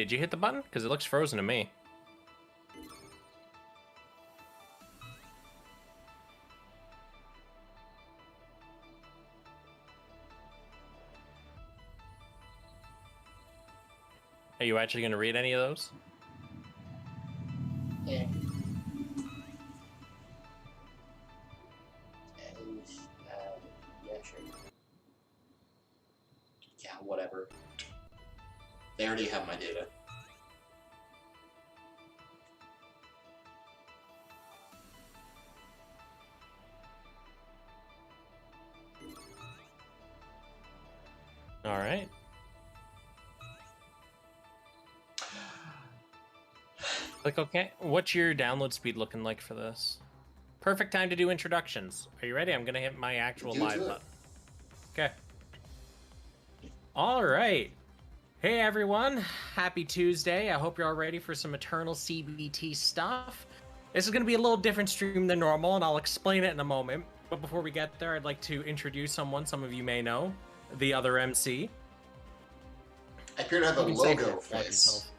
Did you hit the button? Because it looks frozen to me. Are you actually going to read any of those? Yeah. Yeah, sure. Yeah, whatever. They already have my data. All right. Click OK. What's your download speed looking like for this? Perfect time to do introductions. Are you ready? I'm going to hit my actual live button. Okay. All right. Hey, everyone. Happy Tuesday. I hope you're all ready for some Eternal CBT stuff. This is going to be a little different stream than normal, and I'll explain it in a moment. But before we get there, I'd like to introduce someone some of you may know, the other MC. I appear to have a logo face.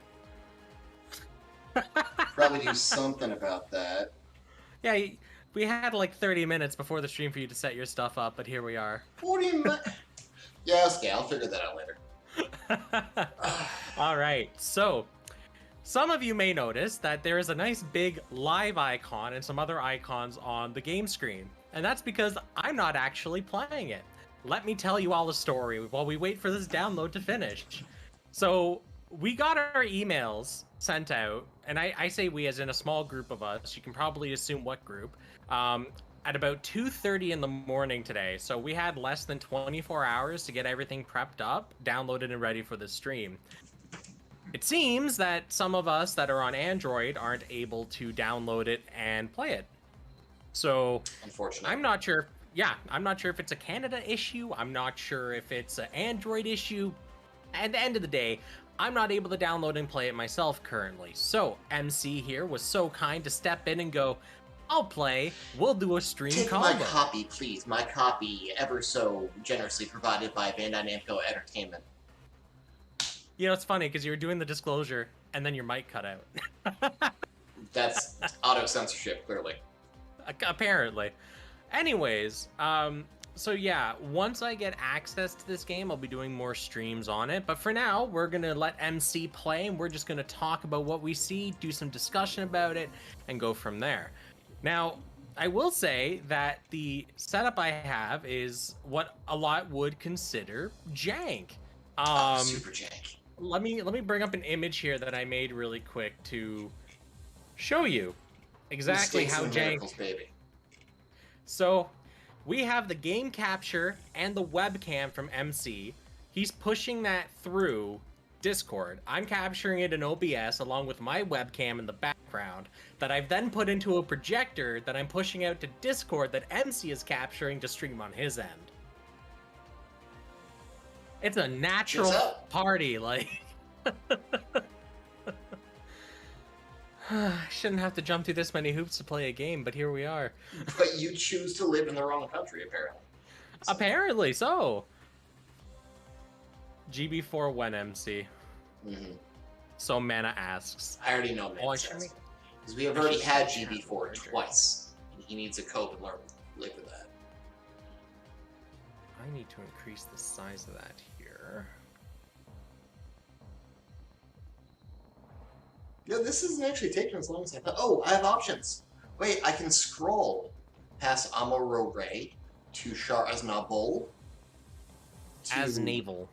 Probably do something about that. Yeah, we had like 30 minutes before the stream for you to set your stuff up, but here we are. 40 minutes? Yeah, okay, I'll figure that out later. All right, so some of you may notice that there is a nice big live icon and some other icons on the game screen, and that's because I'm not actually playing it. Let me tell you all the story while we wait for this download to finish. So we got our emails sent out, and I say we as in a small group of us. You can probably assume what group. At about 2:30 in the morning today. So we had less than 24 hours to get everything prepped up, downloaded, and ready for the stream. It seems that some of us that are on Android aren't able to download it and play it. So unfortunately, I'm not sure. Yeah, I'm not sure if it's a Canada issue. I'm not sure if it's an Android issue. At the end of the day, I'm not able to download and play it myself currently. So MC here was so kind to step in and go, I'll play. We'll do a stream combo. Take my copy, please. My copy, ever so generously provided by Bandai Namco Entertainment. You know, it's funny because you were doing the disclosure and then your mic cut out. That's auto-censorship, clearly. Apparently. Anyways, so yeah, once I get access to this game, I'll be doing more streams on it. But for now, we're going to let MC play, and we're just going to talk about what we see, do some discussion about it, and go from there. Now, I will say that the setup I have is what a lot would consider jank. Super jank. Let me bring up an image here that I made really quick to show you exactly how jank. Miracles, baby. So, we have the game capture and the webcam from MC. He's pushing that through Discord. I'm capturing it in OBS along with my webcam in the background that I've then put into a projector that I'm pushing out to Discord that MC is capturing to stream on his end. It's a natural party, like... I shouldn't have to jump through this many hoops to play a game, but here we are. But you choose to live in the wrong country, apparently. Apparently so. GB4 when MC? Mm-hmm. So Mana asks. I already know Mana says. Because we have already had GB4 twice. And he needs a code and learn to live with that. I need to increase the size of that here. Yeah, this isn't actually taking as long as I thought. Oh, I have options. Wait, I can scroll past Amuro Ray to Shar Aznavour. As Naval.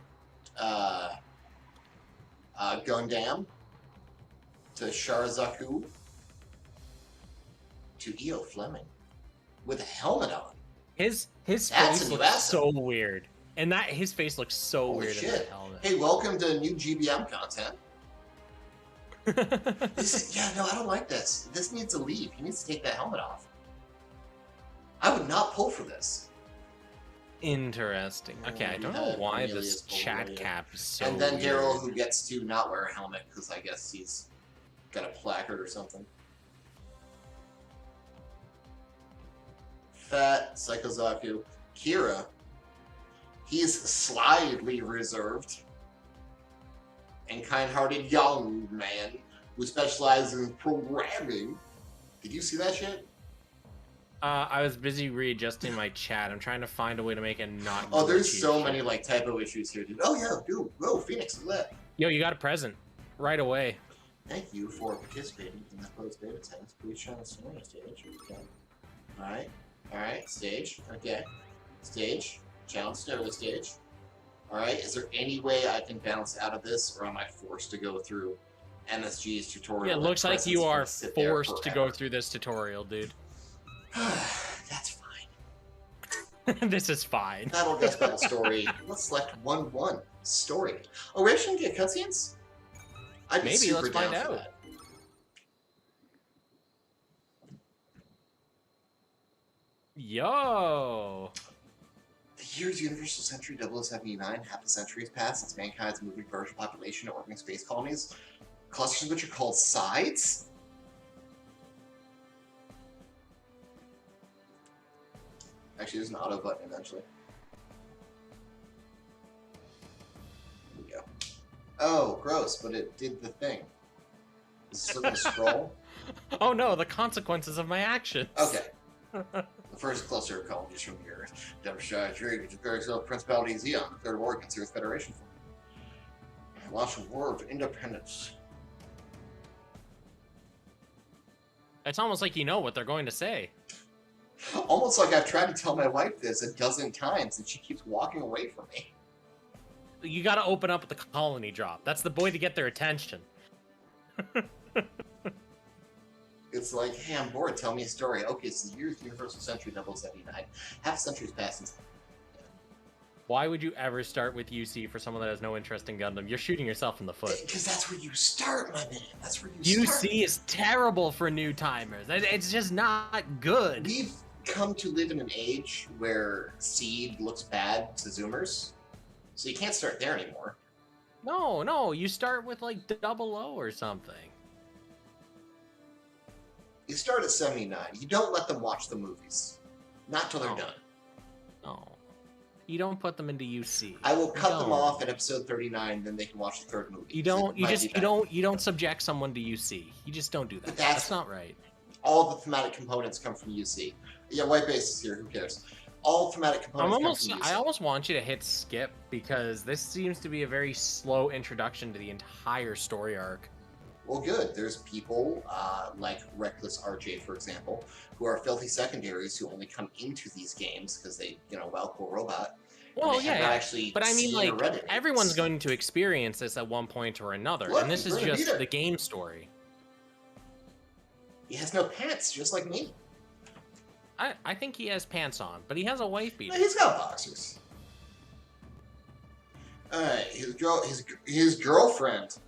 Gundam. To Sharazaku. To E.O. Fleming. With a helmet on. His face looks so weird. And his face looks so weird in that helmet. Hey, welcome to new GBM content. Yeah, no, I don't like this. This needs to leave. He needs to take that helmet off. I would not pull for this. Interesting. Okay, I don't know why this chat cap is so And then weird. Daryl, who gets to not wear a helmet because I guess he's got a placard or something. Fat, Psychozaku. Kira. He's slightly reserved. and kind-hearted young man who specializes in programming. Did you see that shit? I was busy readjusting my chat. I'm trying to find a way to make it not. Oh, there's glitchy so shit. many like typo issues here, dude. Oh yeah, dude. Whoa, Phoenix, look at that. Yo, you got a present right away. Thank you for participating in the closed beta test. Please show us the stage. Okay. Alright, stage. Okay. Stage. Challenge to the stage. Alright, is there any way I can bounce out of this, or am I forced to go through MSG's tutorial? Yeah, it looks like you are forced to go through this tutorial, dude. That's fine. This is fine. Battle Guest Battle Story. Let's select 1-1. Story. Oh, we actually get cutscenes? I'd be Maybe, super let's down find for out. that. Yo! The year's Universal Century 0079, half a century has passed since mankind's moving vertical population of orbiting space colonies, clusters which are called sides? Actually, there's an auto button eventually. There we go. Oh, gross, but it did the thing. Is this looking to scroll? Oh no, the consequences of my actions. Okay. The first cluster of colonies from the Earth. Demonstrated trade which declares itself Principality Xeon, the Third War against the Earth Federation. Launched a war of independence. It's almost like you know what they're going to say. Almost like I've tried to tell my wife this a dozen times and she keeps walking away from me. You gotta open up the colony drop. That's the boy to get their attention. It's like, hey, I'm bored, tell me a story. Okay, it's the year's Universal Century 0079. Half a century's passed since... Why would you ever start with UC for someone that has no interest in Gundam? You're shooting yourself in the foot. Because that's where you start, my man. That's where you start. UC is terrible for new timers. It's just not good. We've come to live in an age where Seed looks bad to Zoomers, so you can't start there anymore. No, you start with like 00 or something. You start at 79. You don't let them watch the movies. Not till they're done. No. You don't put them into UC. I will cut them off at episode 39, then they can watch the third movie. You don't subject someone to UC. You just don't do that. But That's not right. All the thematic components come from UC. Yeah, white base is here, who cares? All thematic components come from UC. I almost want you to hit skip, because this seems to be a very slow introduction to the entire story arc. Well, good. There's people, like Reckless RJ, for example, who are filthy secondaries who only come into these games because they, cool robot. Well, yeah, actually but I mean, like, everyone's going to experience this at one point or another, Look, and this is just the game story. He has no pants, just like me. I think he has pants on, but he has a wife beater. He's got boxers. Alright, his girlfriend.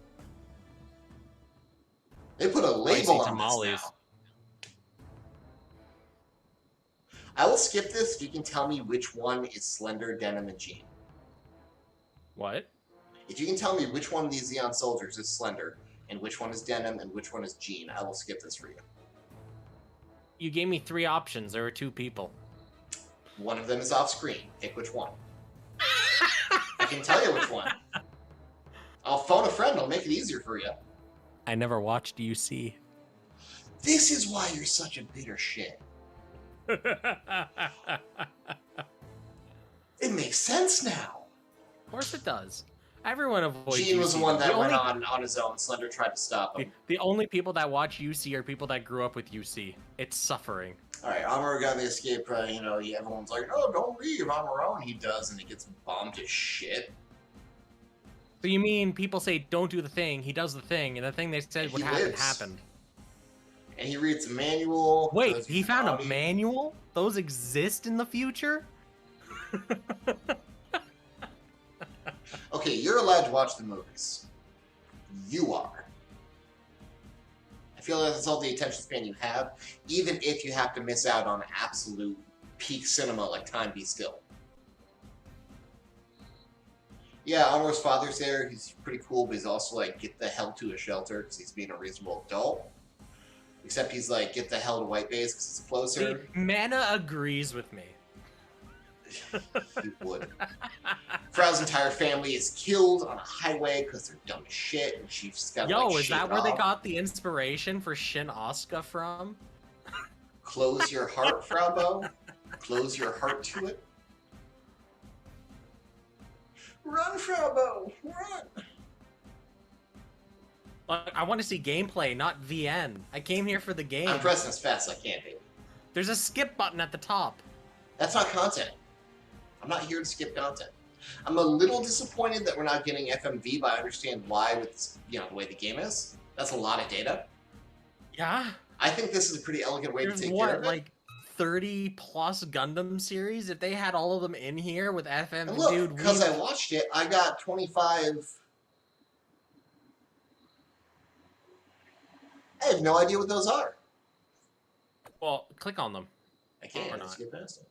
They put a label on this now. I will skip this if you can tell me which one is Slender, Denim, and Jean. What? If you can tell me which one of these Xeon soldiers is Slender, and which one is Denim, and which one is Jean, I will skip this for you. You gave me 3 options. There were 2 people. One of them is off screen. Pick which one. I can tell you which one. I'll phone a friend. I'll make it easier for you. I never watched UC. This is why you're such a bitter shit. It makes sense now. Of course it does. Everyone avoids Jean was UC. the one that went on his own. Slender tried to stop him. The only people that watch UC are people that grew up with UC. It's suffering. Alright, Amuro got the escape, everyone's like, oh, don't leave, Amuro, and he does, and he gets bombed to shit. So you mean people say, don't do the thing, he does the thing, and the thing they said would happen happened. And he reads a manual. Wait, he found a manual? Those exist in the future? Okay, you're allowed to watch the movies. You are. I feel like that's all the attention span you have, even if you have to miss out on absolute peak cinema like Time Be Still. Yeah, Amuro's father's there. He's pretty cool, but he's also like, get the hell to a shelter because he's being a reasonable adult. Except he's like, get the hell to White Base because it's closer. See, Mana agrees with me. He would. Frau's entire family is killed on a highway because they're dumb as shit, and she's got to Yo, like, is shake that it where they off. got the inspiration for Shin Asuka from? Close your heart, Fraubo. Close your heart to it. Run, Fraubo! Run! I want to see gameplay, not VN. I came here for the game. I'm pressing as fast as I can, baby. There's a skip button at the top. That's not content. I'm not here to skip content. I'm a little disappointed that we're not getting FMV, but I understand why with, you know, the way the game is. That's a lot of data. Yeah. I think this is a pretty elegant way There's to take what, care of it. like 30 plus Gundam series? If they had all of them in here with FM, And look, dude, because I watched it, I got 25. I have no idea what those are. Well, click on them. I can't. Or I not. skip past it.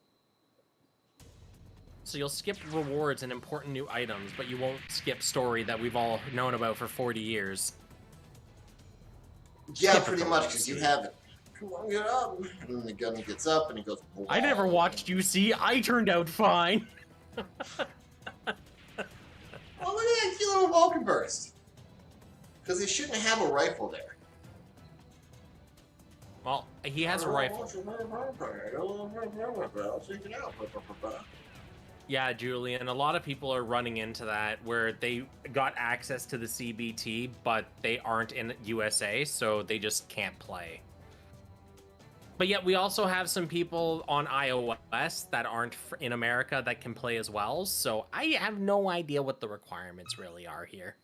So you'll skip rewards and important new items, but you won't skip story that we've all known about for 40 years. Yeah, Skip pretty it, much, because you have it. Come on, get up. And then the gun gets up and it goes. I never watched you see. I turned out fine. Oh, look at that cute little Vulcan burst. Because they shouldn't have a rifle there. Well, he has a rifle. I'll take it out. Yeah, Julian, a lot of people are running into that where they got access to the CBT, but they aren't in USA, so they just can't play. But yet we also have some people on iOS that aren't in America that can play as well, so I have no idea what the requirements really are here.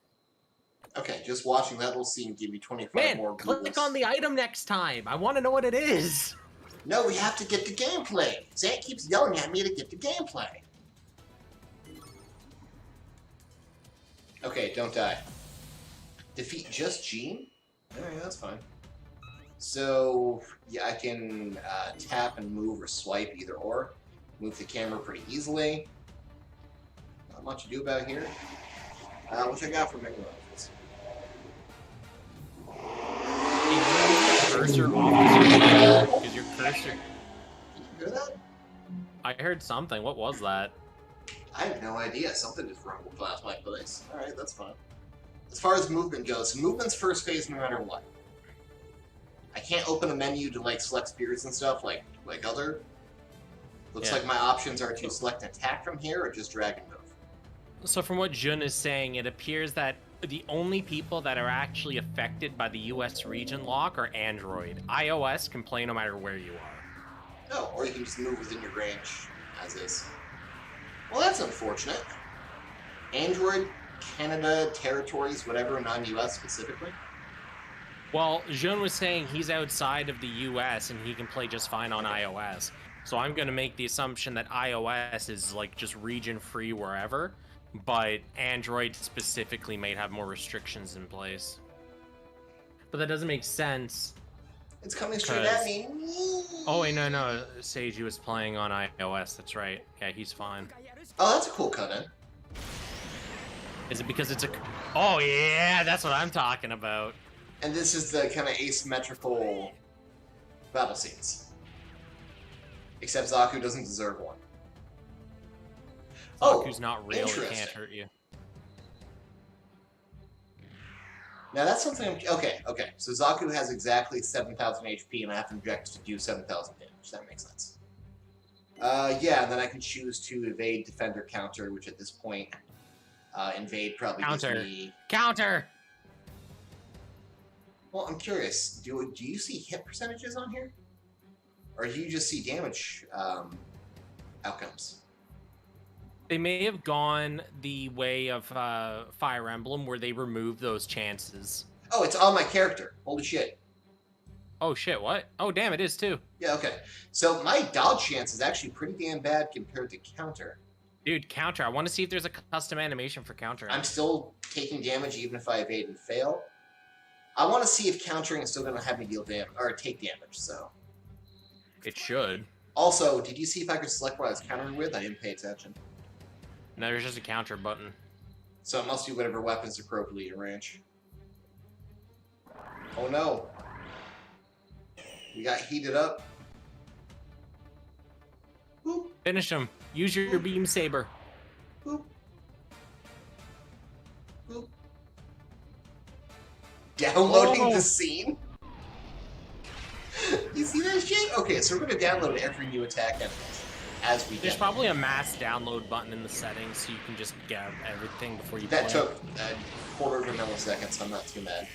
Okay, just watching that little scene give me 25 Man, more click ghouls. on the item next time. I want to know what it is. No, we have to get the gameplay. Xant keeps yelling at me to get the gameplay. Okay, don't die. Defeat just Jean? Alright, that's fine. So, yeah, I can tap and move or swipe either or. Move the camera pretty easily. Not much to do about here. Which I got from Mega Rifles. Cursor off because your cursor. Did you hear that? I heard something. What was that? I have no idea. Something just rumbled past my place. Alright, that's fine. As far as movement goes, movement's first phase no matter what. I can't open a menu to like select spirits and stuff like other. Looks like my options are to select attack from here or just drag and move. So from what Jun is saying, it appears that the only people that are actually affected by the US region lock are Android. iOS can play no matter where you are. Oh, or you can just move within your range as is. Well, that's unfortunate. Android, Canada, territories, whatever, non-US specifically. Well, Jun was saying he's outside of the US and he can play just fine on iOS. So I'm going to make the assumption that iOS is like just region free wherever, but Android specifically may have more restrictions in place. But that doesn't make sense. It's coming straight at me. Oh wait, no, Seiji was playing on iOS, that's right. Yeah, he's fine. Oh, that's a cool cut-in. Is it because it's a... Oh yeah, that's what I'm talking about. And this is the kind of asymmetrical battle scenes. Except Zaku doesn't deserve one. Zaku's not real, he interesting. can't hurt you. Now that's something okay. So Zaku has exactly 7,000 HP and I have to inject to do 7,000 damage. That makes sense. Yeah, and then I can choose to evade, defender, counter, which at this point, invade probably gives me... Counter! Well, I'm curious. Do you see hit percentages on here? Or do you just see damage outcomes? They may have gone the way of Fire Emblem, where they removed those chances. Oh, it's on my character. Holy shit. Oh shit, what? Oh damn, it is too. Yeah, okay. So my dodge chance is actually pretty damn bad compared to counter. Dude, counter. I want to see if there's a custom animation for counter. I'm still taking damage even if I evade and fail. I want to see if countering is still going to have me deal damage, or take damage, so. It should. Also, did you see if I could select what I was countering with? I didn't pay attention. No, there's just a counter button. So it must be whatever weapons appropriately in range. Oh no. We got heated up. Boop. Finish him. Use your beam saber. Boop. Boop. Downloading the scene? You see that shit? Okay, so we're gonna download every new attack enemy as we There's probably a mass download button in the settings so you can just get everything before you play. That took a quarter of a millisecond, so I'm not too mad.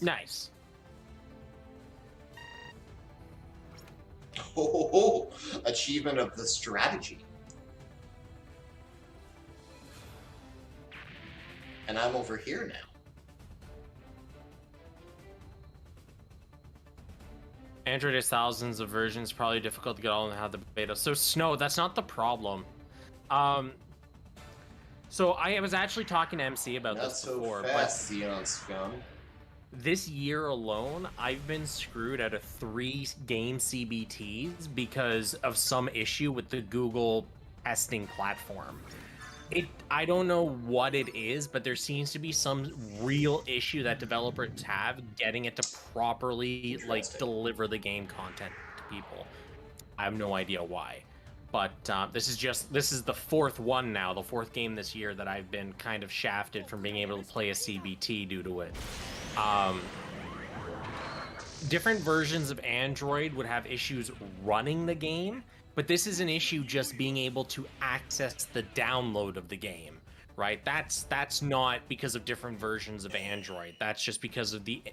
Nice. Oh, achievement of the strategy. And I'm over here now. Android has thousands of versions, probably difficult to get all and have the beta. So Snow, that's not the problem. So I was actually talking to MC about this before. Not so fast, Xenon Scum. This year alone, I've been screwed out of 3 game CBTs because of some issue with the Google testing platform. I don't know what it is, but there seems to be some real issue that developers have getting it to properly deliver the game content to people. I have no idea why, but this is the 4th one now, the 4th game this year that I've been kind of shafted from being able to play a CBT due to it. Different versions of Android would have issues running the game, but this is an issue just being able to access the download of the game, right? That's not because of different versions of Android. That's just because of the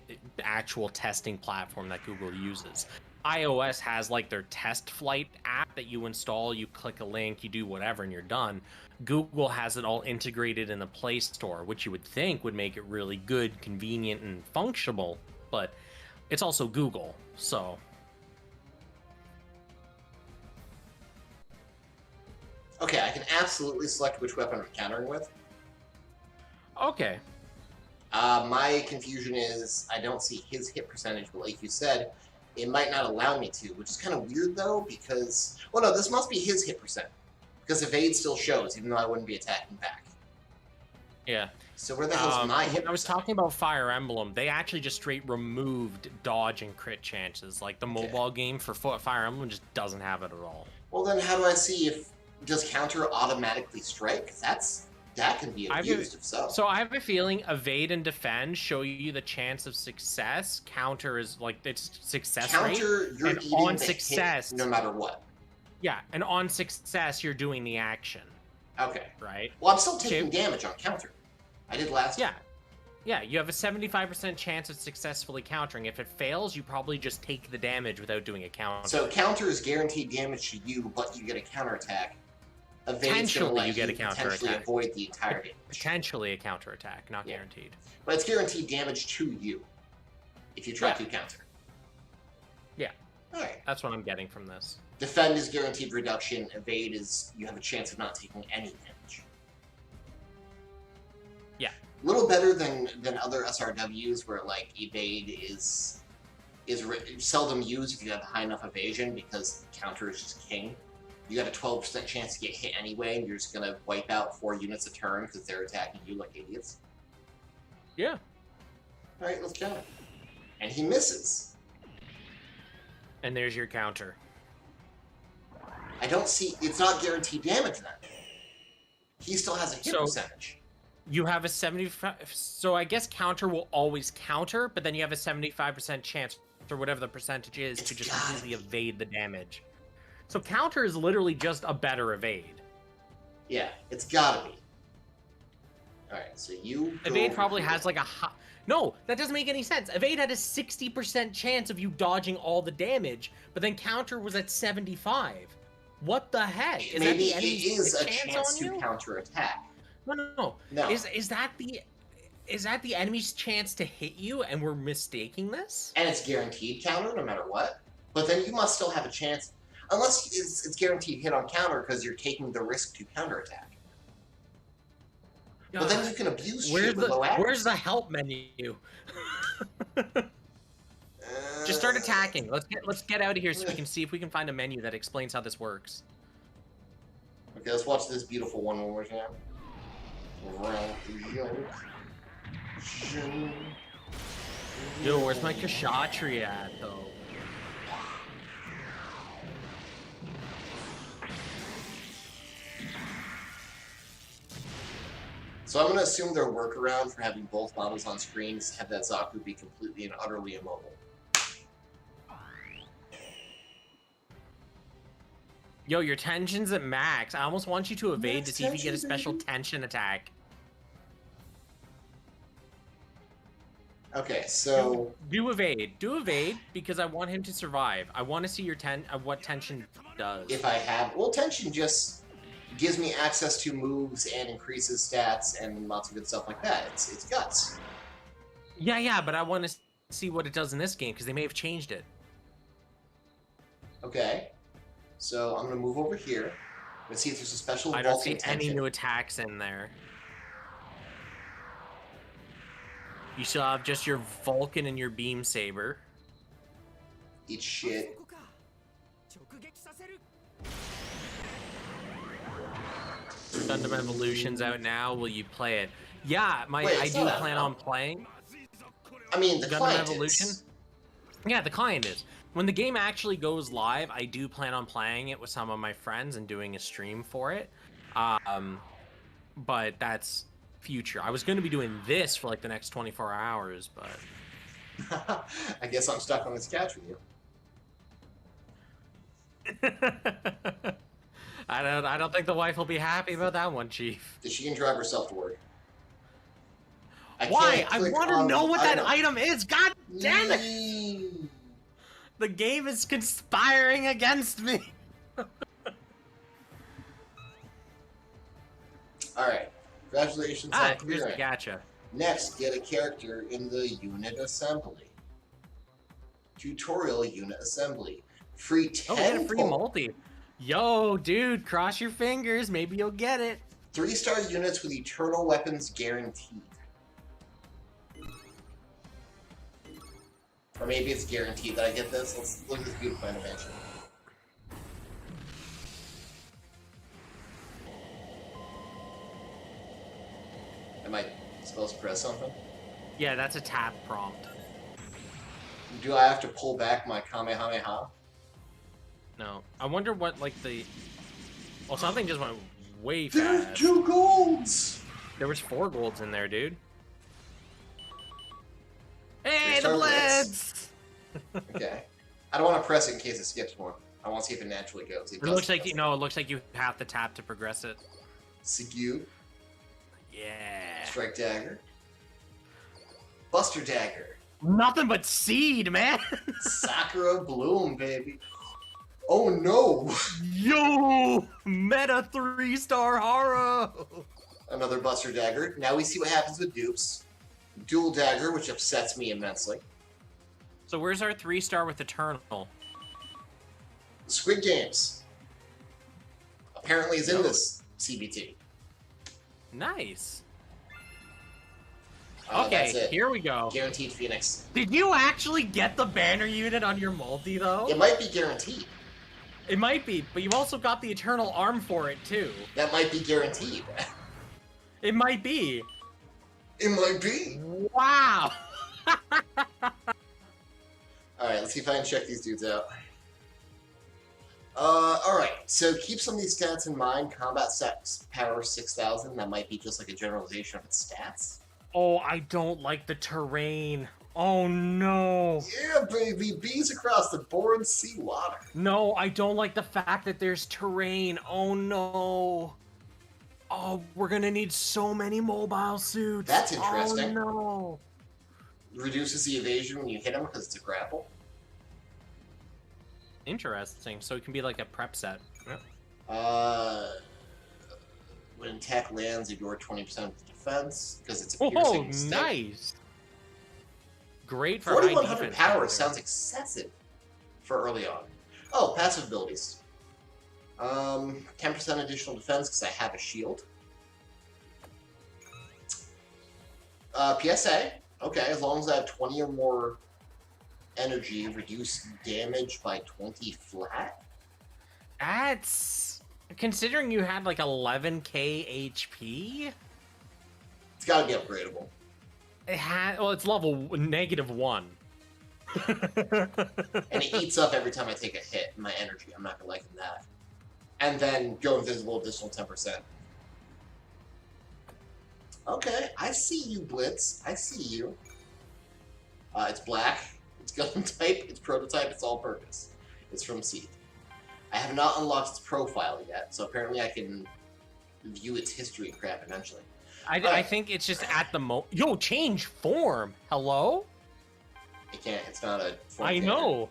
actual testing platform that Google uses. iOS has like their test flight app that you install, you click a link, you do whatever, and you're done. Google has it all integrated in the Play Store, which you would think would make it really good, convenient, and functional, but it's also Google, so... Okay, I can absolutely select which weapon I'm countering with. Okay. My confusion is I don't see his hit percentage, but like you said, it might not allow me to, which is kind of weird though, because... Well, no, this must be his hit percent, because evade still shows, even though I wouldn't be attacking back. Yeah. So where the hell's my hit When I was talking about Fire Emblem, they actually just straight removed dodge and crit chances. Like, the mobile game for Fire Emblem just doesn't have it at all. Well, then how do I see if... Does counter automatically strike? Because that can be abused if so. So I have a feeling evade and defend show you the chance of success. Counter is like its success rate. Counter, you're and eating on the success, hit no matter what. Yeah, and on success, you're doing the action. Okay. Right? Well, I'm still taking damage on counter. I did last time. Yeah, you have a 75% chance of successfully countering. If it fails, you probably just take the damage without doing a counter. So counter is guaranteed damage to you, but you get a counterattack. Potentially you get a counterattack. Avoid the entire damage. Potentially a counterattack, not guaranteed. But it's guaranteed damage to you if you try to counter. Yeah. Alright. That's what I'm getting from this. Defend is guaranteed reduction. Evade is you have a chance of not taking any damage. Yeah. A little better than other SRWs where like evade is seldom used if you have high enough evasion because counter is just king. You got a 12% chance to get hit anyway, and you're just gonna wipe out 4 units a turn because they're attacking you like idiots. Yeah. Alright, let's counter. And he misses. And there's your counter. I don't see... It's not guaranteed damage then. He still has a hit percentage. You have a 75... So I guess counter will always counter, but then you have a 75% chance, or whatever the percentage is, to just completely evade the damage. So counter is literally just a better evade. Yeah, it's gotta be. Alright, so you... Evade probably has like a high... No, that doesn't make any sense. Evade had a 60% chance of you dodging all the damage, but then counter was at 75. What the heck? Is maybe that the it is a chance to counterattack. No. Is that the enemy's chance to hit you, and we're mistaking this? And it's guaranteed counter no matter what. But then you must still have a chance... Unless it's guaranteed hit on counter because you're taking the risk to counterattack. But then you can abuse shit with low accuracy. Where's the help menu? Just start attacking. Let's get out of here so we can see if we can find a menu that explains how this works. Okay, let's watch this beautiful one more time. Yo, where's my Kshatriya at, though? So I'm going to assume their workaround for having both models on screen is to have that Zaku be completely and utterly immobile. Yo, your tension's at max. I almost want you to evade Max to see if you get a tension, special baby. tension attack. Okay, so... Do evade. Do evade, because I want him to survive. I want to see your what tension does. If I have... Well, tension just gives me access to moves and increases stats and lots of good stuff like that. It's guts. Yeah, but I want to see what it does in this game, because they may have changed it. Okay. So I'm going to move over here. Let's see if there's a special I don't Vulcan see any tension. new attacks in there. You still have just your Vulcan and your Beam Saber. Eat shit. Gundam Evolution's out now. Will you play it? Yeah, Wait, I it's do not out plan now. on playing I mean, the Gundam client Evolution. is. Yeah, the client is. When the game actually goes live, I do plan on playing it with some of my friends and doing a stream for it. But that's future. I was going to be doing this for like the next 24 hours, but I guess I'm stuck on this couch with you. I don't think the wife will be happy about that one, Chief. She can drive herself to work. Why? can't I click want to on know the what that item is. God damn it! it! The game is conspiring against me. Alright. Congratulations on Here's the clearing. gacha. Next, get a character in the unit assembly. Tutorial unit assembly. Free 10 Oh, we had a free multi. Yo, dude, cross your fingers. Maybe you'll get it. 3-star units with eternal weapons guaranteed. Or maybe it's guaranteed that I get this. Let's look at this beautiful animation. Am I supposed to press something? Yeah, that's a tap prompt. Do I have to pull back my Kamehameha? No. I wonder what, like, the... Well, something just went way There's fast. 2 golds! There was 4 golds in there, dude. Hey, the Restart blitz! Okay. I don't want to press it in case it skips more. I want to see if it naturally goes. It looks like, it looks like you have to tap to progress it. Sigu, Yeah. Strike Dagger, Buster Dagger, Nothing but seed, man. Sakura Bloom, baby. Oh no! Yo, meta 3-star Haro. Another Buster Dagger. Now we see what happens with dupes. Dual Dagger, which upsets me immensely. So where's our 3-star with Eternal? Squid Games. Apparently is in this CBT. Nice. That's Okay, it. here we go. Guaranteed Phoenix. Did you actually get the banner unit on your multi, though? It might be guaranteed. It might be, but you also got the Eternal Arm for it, too. That might be guaranteed. It might be. It might be. Wow. Alright, let's see if I can check these dudes out. Alright, so keep some of these stats in mind. Combat sex power 6000, that might be just like a generalization of its stats. Oh, I don't like the terrain. Oh, no. Yeah, baby, bees across the board, sea water. No, I don't like the fact that there's terrain. Oh, no. Oh, we're gonna need so many mobile suits. That's interesting. Oh, no. Reduces the evasion when you hit him because it's a grapple. Interesting. So it can be like a prep set. Yep. When attack lands, ignore 20% of the defense because it's a Oh, piercing stick. nice. Great for high 4100 defense. power sounds excessive for early on. Oh, passive abilities. 10% additional defense because I have a shield. PSA. Okay, as long as I have 20 or more energy, reduce damage by 20 flat. That's... Considering you had like 11k HP? It's gotta be upgradable. Well, it's level -1. And it eats up every time I take a hit, my energy. I'm not gonna liking that. And then go invisible additional 10%. Okay, I see you, Blitz. I see you. It's black. It's gun type. It's prototype. It's all-purpose. It's from Seed. I have not unlocked its profile yet, so apparently I can view its history crap eventually. I think it's just at the Yo, change form. Hello? It can't. It's not a form I standard. know.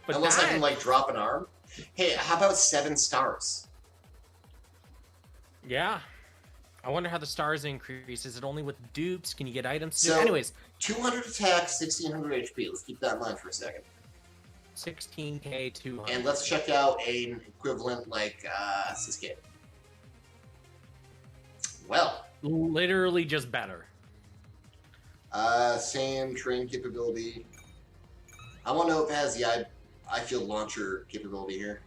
But Unless I can, like, drop an arm. Hey, how about 7 stars? Yeah. I wonder how the stars increase. Is it only with dupes? Can you get items? So, anyways, 200 attack, 1600 HP. Let's keep that in mind for a second. 16k, 200. And let's check out an equivalent like Sasuke. Well, literally just better. Same train capability. I want to know if it has the I feel launcher capability here.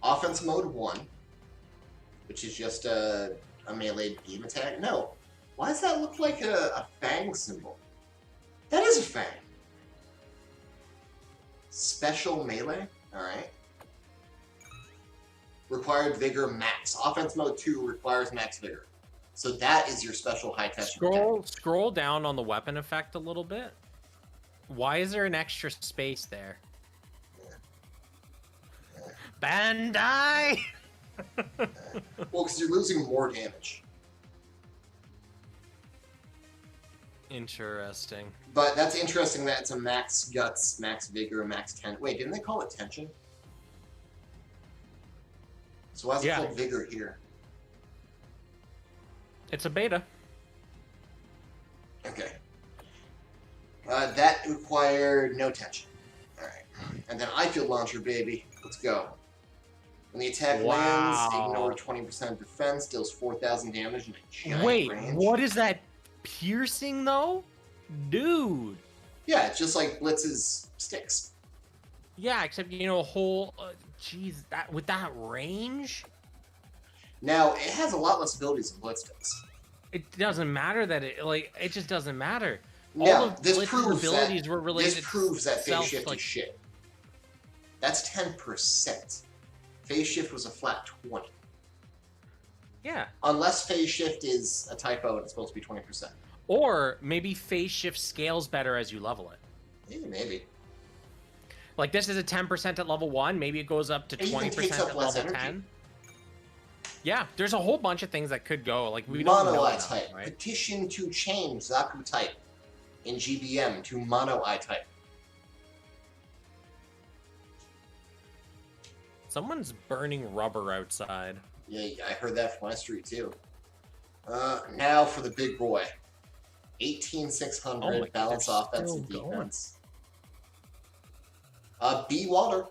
Offense mode 1, which is just a melee beam attack. No, why does that look like a fang symbol? That is a fang. Special melee? Alright. Required vigor max. Offense mode 2 requires max vigor. So that is your special high touch attack. Scroll down on the weapon effect a little bit. Why is there an extra space there? Bandai! Well, because you're losing more damage. Interesting. But that's interesting that it's a max guts, max vigor, max ten. Wait, didn't they call it tension? So why is it called vigor here? It's a beta. Okay. That required no tension. Alright. And then I feel launcher, baby. Let's go. When the attack lands, ignore 20% defense, deals 4,000 damage in a giant range. What is that? Piercing, though? Dude. Yeah, it's just like Blitz's sticks. Yeah, except, you know, a whole... Jeez, that with that range? Now, it has a lot less abilities than Blitz does. It doesn't matter that it just doesn't matter. Now, all of Blitz's abilities were related. This proves that phase shift like, is shit. That's 10%. Phase shift was a flat 20. Yeah. Unless phase shift is a typo and it's supposed to be 20%. Or maybe phase shift scales better as you level it. Yeah, maybe. Like this is a 10% at level 1, maybe it goes up to 20% at level 10. Yeah, there's a whole bunch of things that could go. Like we don't know Mono-eye enough, type. right? Petition to change Zaku type in GBM to mono-eye type. Someone's burning rubber outside. Yeah, I heard that from my street too. Now for the big boy. 18,600 balance offense and defense. B water.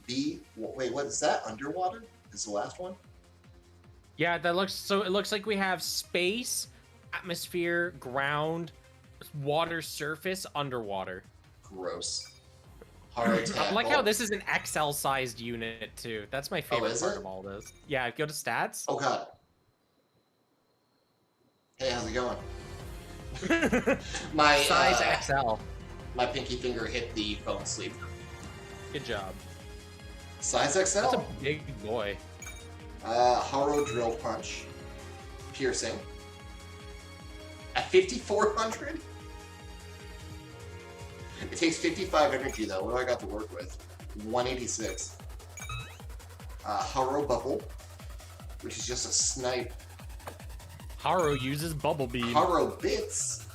Wait, what is that? Underwater is the last one? Yeah, that looks so. It looks like we have space, atmosphere, ground, water, surface, underwater. Gross. I like how this is an XL-sized unit too. That's my favorite part of all this. Yeah, go to stats. Oh god. Hey, how's it going? My size XL. My pinky finger hit the phone sleeve. Good job. Size XL. That's a big boy. Haro drill punch. Piercing. At 5,400? It takes 55 energy though. What do I got to work with? 186. Haro bubble, which is just a snipe. Haro uses bubble beam. Haro bits.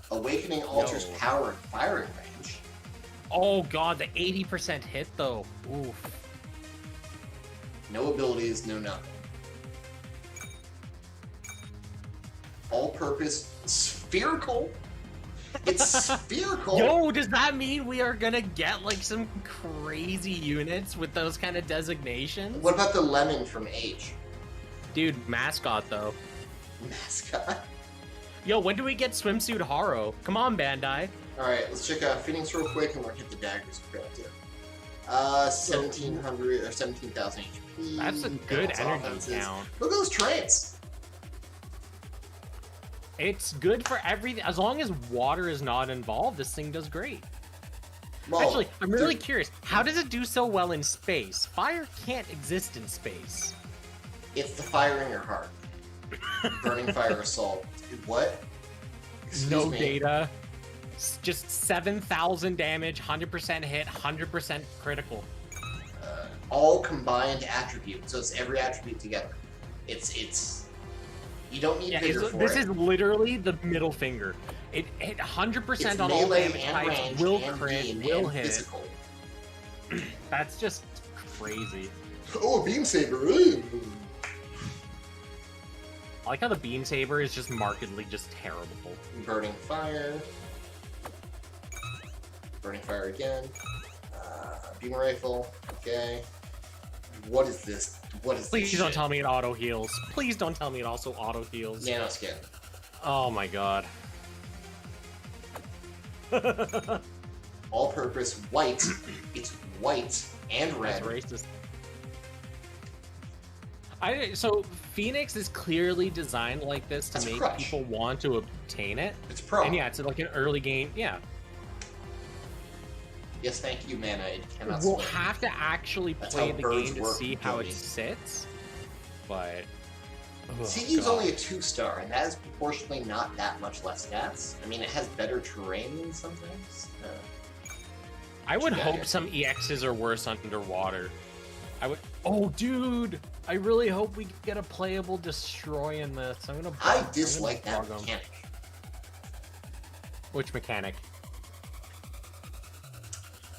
Awakening alters power and firing range. Oh god, the 80% hit though. Oof. No abilities, no nothing. All-purpose spherical. It's spherical. Yo, does that mean we are gonna get like some crazy units with those kind of designations? What about the lemon from Age? Dude, mascot though. Mascot. Yo, when do we get swimsuit Haro? Come on, Bandai. Alright, let's check out Phoenix real quick and we'll hit the daggers crap too. 1,700 or 17,000 HP. That's a good energy count. Look at those traits. It's good for everything. As long as water is not involved, this thing does great. Well, Actually, I'm really curious. How does it do so well in space? Fire can't exist in space. It's the fire in your heart. Burning Fire Assault. What? No data. Just 7,000 damage, 100% hit, 100% critical. All combined attributes. So it's every attribute together. It's. You don't need vigor for this it. is literally the middle finger. It hit 100% on all melee damage and types. range Will and crit, beam will and hit. physical. That's just crazy. Oh, a beam saber. Ooh. I like how the beam saber is just markedly just terrible. Burning Fire. Burning Fire again. Beam Rifle. Okay. What is this? What is Please this don't shit? tell me it auto heals. Please don't tell me it also auto heals. Nano Skin. Oh my god. All-purpose white. It's white and red. That's racist. So Phoenix is clearly designed like this to That's make crutch. people want to obtain it. It's pro. And yeah, it's like an early game. Yeah. Yes, thank you, mana. It cannot We'll swim. have to actually That's play how the birds game to work, see how it Joey. sits. But CU's only a 2-star, and that is proportionally not that much less stats. I mean, it has better terrain than some things. I would Yeah, hope yeah. some EXs are worse underwater. I would. Oh, dude! I really hope we get a playable destroy in this. I'm gonna. I dislike that bug 'em. mechanic. Which mechanic?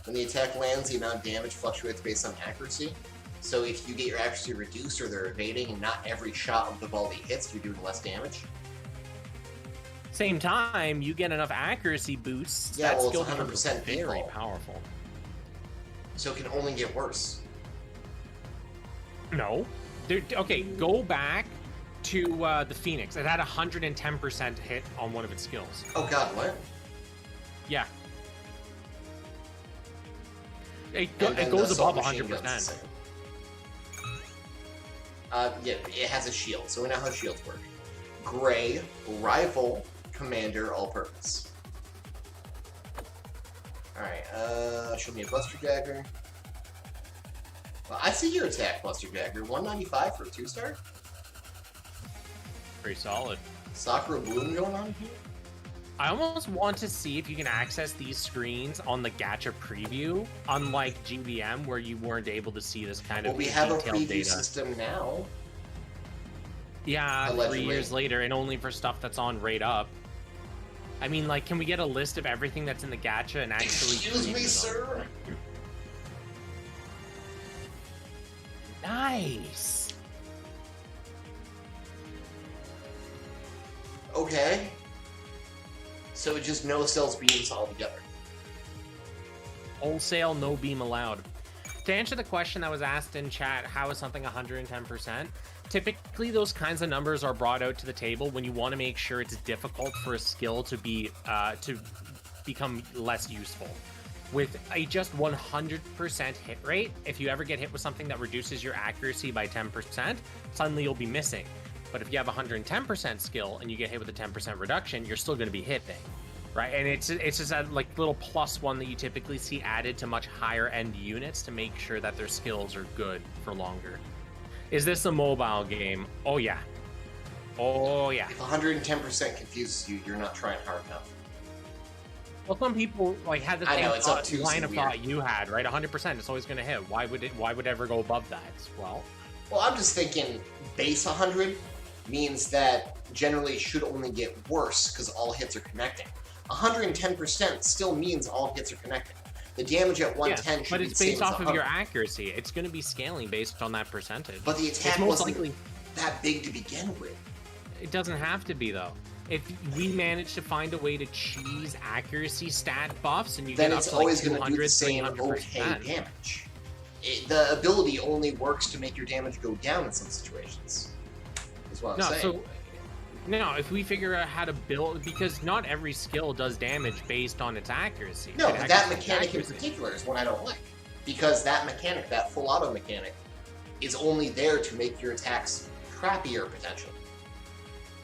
When the attack lands, the amount of damage fluctuates based on accuracy. So if you get your accuracy reduced or they're evading and not every shot of the ball that hits, you're doing less damage. Same time, you get enough accuracy boosts. Yeah, that well, it's skill 100% becomes very default. powerful. So it can only get worse. No. Okay, go back to the Phoenix. It had 110% hit on one of its skills. Oh god, what? Yeah. It And then goes the assault above machine gun's the 100%. same. Yeah, it has a shield, so we know how shields work. Gray, rifle, commander, all-purpose. Alright, show me a Buster Dagger. Well, I see your attack, Buster Dagger. 195 for a 2-star? Pretty solid. Sakura Bloom going on here? I almost want to see if you can access these screens on the gacha preview, unlike GBM, where you weren't able to see this kind Well, of we have a detailed preview data. system now. Yeah, Allegedly. 3 years later, and only for stuff that's on Rate Up. I mean, like, can we get a list of everything that's in the gacha and actually... Excuse me, preview them? sir? Nice! Okay. So it just no-sells beams altogether. Wholesale, no beam allowed. To answer the question that was asked in chat, how is something 110%? Typically, those kinds of numbers are brought out to the table when you want to make sure it's difficult for a skill to be to become less useful. With a just 100% hit rate, if you ever get hit with something that reduces your accuracy by 10%, suddenly you'll be missing. But if you have 110% skill and you get hit with a 10% reduction, you're still going to be hitting, right? And it's just a like little +1 that you typically see added to much higher end units to make sure that their skills are good for longer. Is this a mobile game? Oh yeah. Oh yeah. If 110% confuses you, you're not trying hard enough. Well, some people like had the I same know, it's obtuse line and of weird. thought you had, right? 100%, it's always going to hit. Why would it ever go above that? Well, I'm just thinking base 100 means that generally it should only get worse because all hits are connecting. 110% still means all hits are connecting. The damage at 110 should but be it's the same based as off of 100. your accuracy. It's going to be scaling based on that percentage. But the It's attack most wasn't likely. that big to begin with. It doesn't have to be though. If we manage to find a way to cheese accuracy stat buffs and you Then get up it's to like always going to do 200, the same 300%. okay damage. The ability only works to make your damage go down in some situations. Is what I'm No, saying. so no, if we figure out how to build, because not every skill does damage based on its accuracy. No, It but that actually- mechanic in accuracy. particular is what I don't like. Because that mechanic, that full auto mechanic, is only there to make your attacks crappier potentially.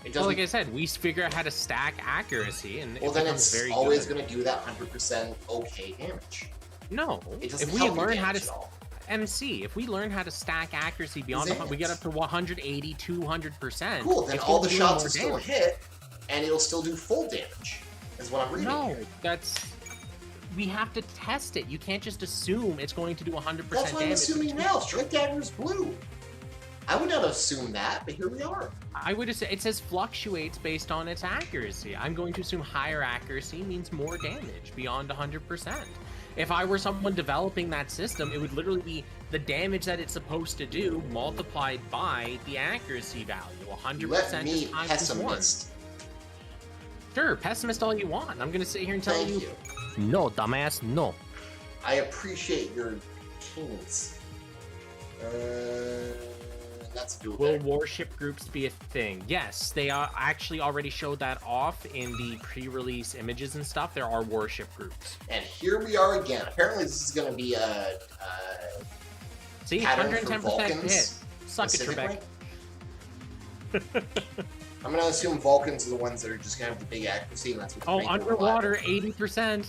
It Well, doesn't. like I said, we figure out how to stack accuracy, and well, it then becomes it's very always good. going to do that 100% okay damage. No, It doesn't if we help learn you how damage to at all. MC, if we learn how to stack accuracy beyond, we get up to 180, 200%. Cool. Then it's all the doing shots more will still damage. hit, and it'll still do full damage. Is what I'm reading. No, here. we have to test it. You can't just assume it's going to do 100% damage. That's what I'm assuming now. Strike Dagger is blue. I would not assume that, but here we are. I would say it says fluctuates based on its accuracy. I'm going to assume higher accuracy means more damage beyond 100%. If I were someone developing that system, it would literally be the damage that it's supposed to do multiplied by the accuracy value. 100% Let me is times pessimist. 1. Sure, pessimist all you want. I'm going to sit here and tell Thank you, you. no, dumbass, no. I appreciate your kings. That's doable. Will warship groups be a thing? Yes, they are actually already showed that off in the pre-release images and stuff. There are warship groups. And here we are again. Apparently, this is going to be a See, pattern for 110% Vulcans. hit. Suck it, Specifically. Trebek. I'm going to assume Vulcans are the ones that are just going to have the big accuracy, and that's what. Oh, make them underwater, reliable. 80%.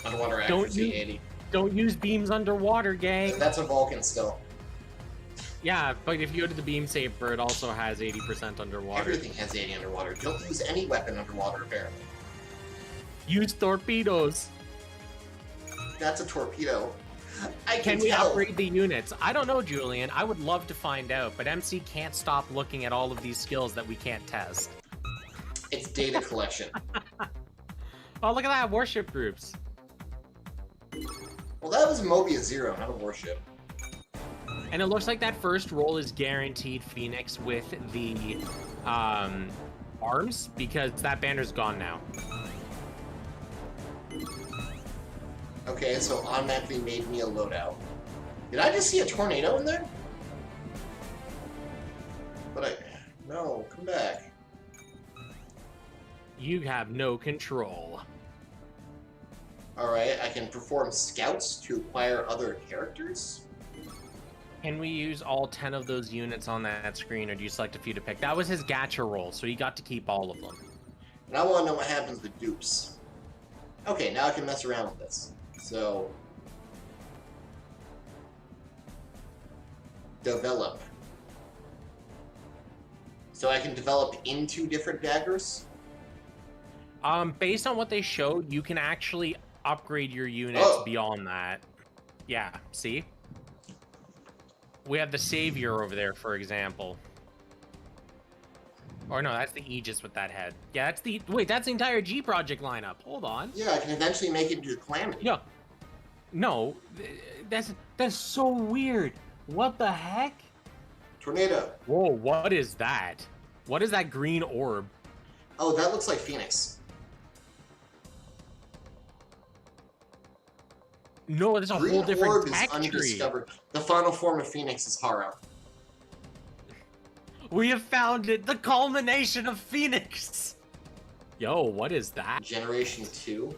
Underwater Don't accuracy, you- 80. Don't use beams underwater, gang. That's a Vulcan still. Yeah, but if you go to the beam saber, it also has 80% underwater. Everything has 80 underwater. Don't use any weapon underwater, apparently. Use torpedoes. That's a torpedo. I Can can we tell. upgrade the units? I don't know, Julian. I would love to find out, but MC can't stop looking at all of these skills that we can't test. It's data collection. Oh, look at that, warship groups. Well, that was Mobius 0, not a warship. And it looks like that first roll is guaranteed Phoenix with the arms, because that banner's gone now. Okay, so automatically made me a loadout. Did I just see a tornado in there? No, come back. You have no control. Alright, I can perform scouts to acquire other characters? Can we use all 10 of those units on that screen, or do you select a few to pick? That was his gacha roll, so he got to keep all of them. And I want to know what happens with dupes. Okay, now I can mess around with this. So... develop. So I can develop into different daggers? Based on what they showed, you can actually upgrade your units beyond that. Yeah, see? We have the Savior over there, for example. Or no, that's the Aegis with that head. Yeah, that's the... Wait, that's the entire G Project lineup. Hold on. Yeah, I can eventually make it into Calamity. Yeah. No, that's so weird. What the heck? Tornado. Whoa, what is that? What is that green orb? Oh, that looks like Phoenix. No, there's a Green whole different orb is tech tree. undiscovered. The final form of Phoenix is Haro. We have found it, the culmination of Phoenix. Yo, what is that? Generation 2.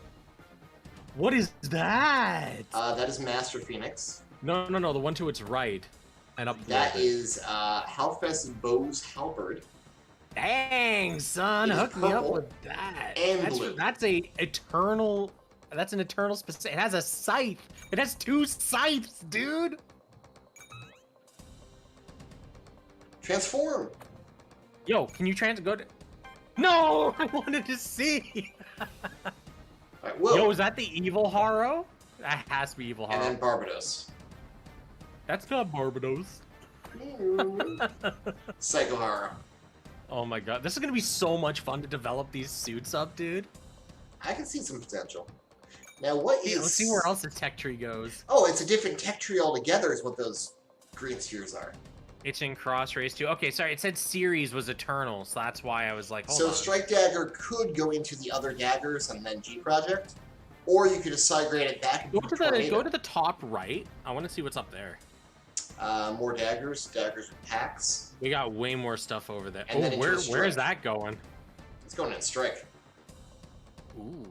What is that? That is Master Phoenix. No, the one to its right. And up That there. is Halfest Bow's Halberd. Dang, son, It is hook me up purple with that. and blue. That's an eternal specific. It has a scythe. It has 2 scythes, dude. Transform! Yo, can you go to... No, I wanted to see. Alright, Will. Yo, is that the evil Haro? That has to be evil Haro. And then Barbados. That's not Barbados. Psycho Haro. Oh my god, this is gonna be so much fun to develop these suits up, dude. I can see some potential. Now, what is... Let's see where else the tech tree goes. Oh, it's a different tech tree altogether is what those green spheres are. It's in Cross Race too. Okay, sorry, it said series was Eternal, so that's why I was like, hold So on. Strike Dagger could go into the other daggers and then G Project, or you could assign it back into Go to the top right. I want to see what's up there. more daggers with packs. We got way more stuff over there. And then Oh, into a where is strike. that going? It's going in Strike. Ooh.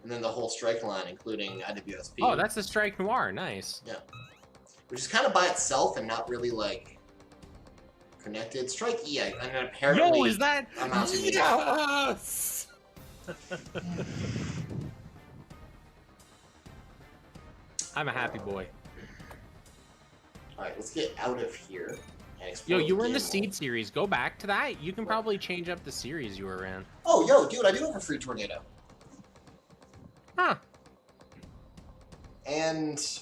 And then the whole Strike line, including IWSP. Oh, that's the Strike Noir. Nice. Yeah. Which is kind of by itself and not really, like, Connected. Strike E. And apparently, Yo, is that? I'm not too Yes! I'm a happy boy. Alright, let's get out of here. And Yo, explore you were in the game Seed series. Go back to that. You can probably change up the series you were in. Oh, yo, dude, I do have a free tornado. Huh. And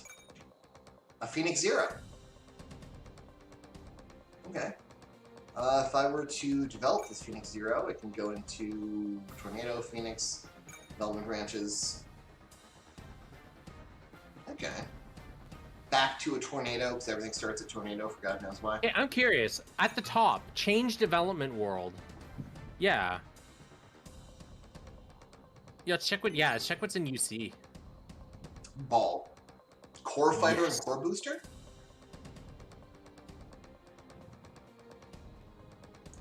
a Phoenix Zero. Okay. If I were to develop this Phoenix Zero, it can go into Tornado, Phoenix, development branches. Okay. Back to a tornado, because everything starts at tornado for God knows why. Hey, I'm curious. At the top, change development world. Yeah. Yo, check what's in UC. Ball. Core Fighter Yes. and Core Booster?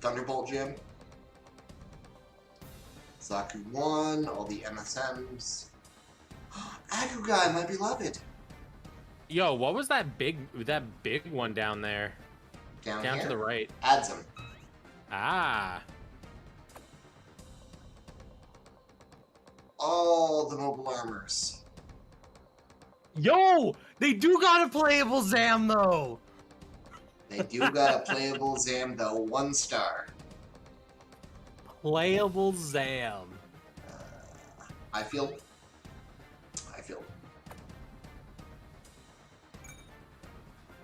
Thunderbolt Gym. Zaku 1, all the MSMs. Agugai, my beloved. Yo, what was that big one down there? Down Down here. to the right. Adzum. Ah. All the mobile armors. Yo, they do got a playable Zam though. They do got a playable Zam though, 1 star. Playable Zam. I feel.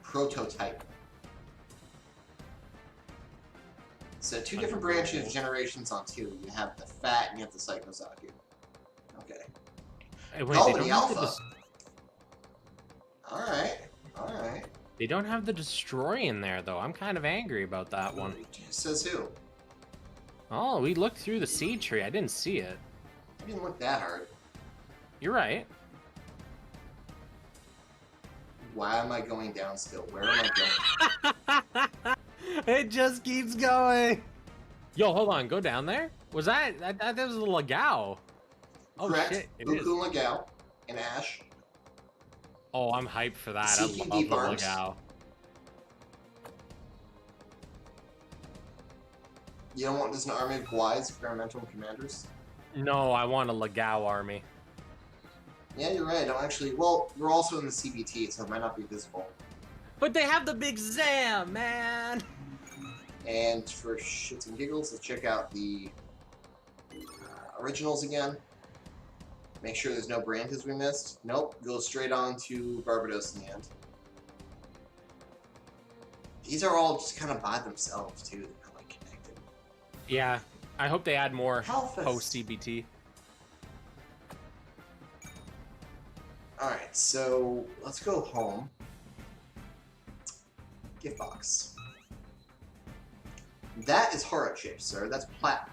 Prototype. So 2 different branches, generations on 2. You have the Fat and you have the Psycho Zaku. Okay. Hey, wait, Oh, they the don't have Alpha. Alright. They don't have the Destroy in there though. I'm kind of angry about that one. Says who? Oh, we looked through the seed tree. I didn't see it. I didn't look that hard. You're right. Why am I going down still? Where am I going? It just keeps going. Yo, hold on. Go down there. Was that was a Legao? Oh Correct. shit! It Buku is. and Legao and Ash. Oh, I'm hyped for that. CQD I love the farms. Legao. You don't want just an army of Guais, experimental commanders? No, I want a Legao army. Yeah, you're right. I don't actually. Well, we're also in the CBT, so it might not be visible. But they have the big Zam, man. And for shits and giggles, let's check out the originals again. Make sure there's no branches we missed. Nope, go straight on to Barbados in the end. These are all just kind of by themselves, too. They're not, like, connected. Yeah, I hope they add more Hellfest. post CBT. Alright, so let's go home. Gift box. That is horror chip, sir. That's platinum.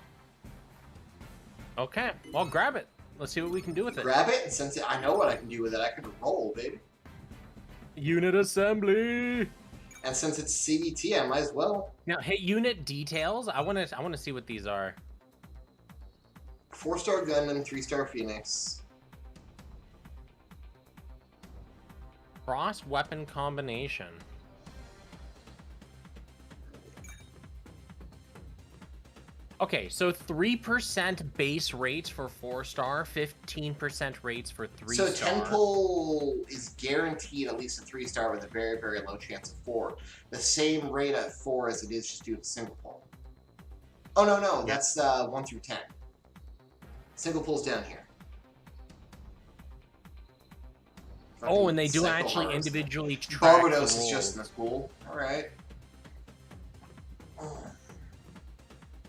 Okay, well, grab it. Let's see what we can do with it. Grab it, and since I know what I can do with it, I can roll, baby. Unit assembly. And since it's CBT, I might as well. Now, hey, unit details. I want to see what these are. 4-star Gundam, 3-star Phoenix. Cross weapon combination. Okay, so 3% base rates for 4-star, 15% rates for 3-star. So 10 pull is guaranteed at least a 3-star with a very, very low chance of 4. The same rate at 4 as it is just due to single pull. Oh, no, that's 1 through 10. Single pull's down here. Oh, and they do Psycho actually horrors. individually track Barbados the is rolls. just in the pool. Alright.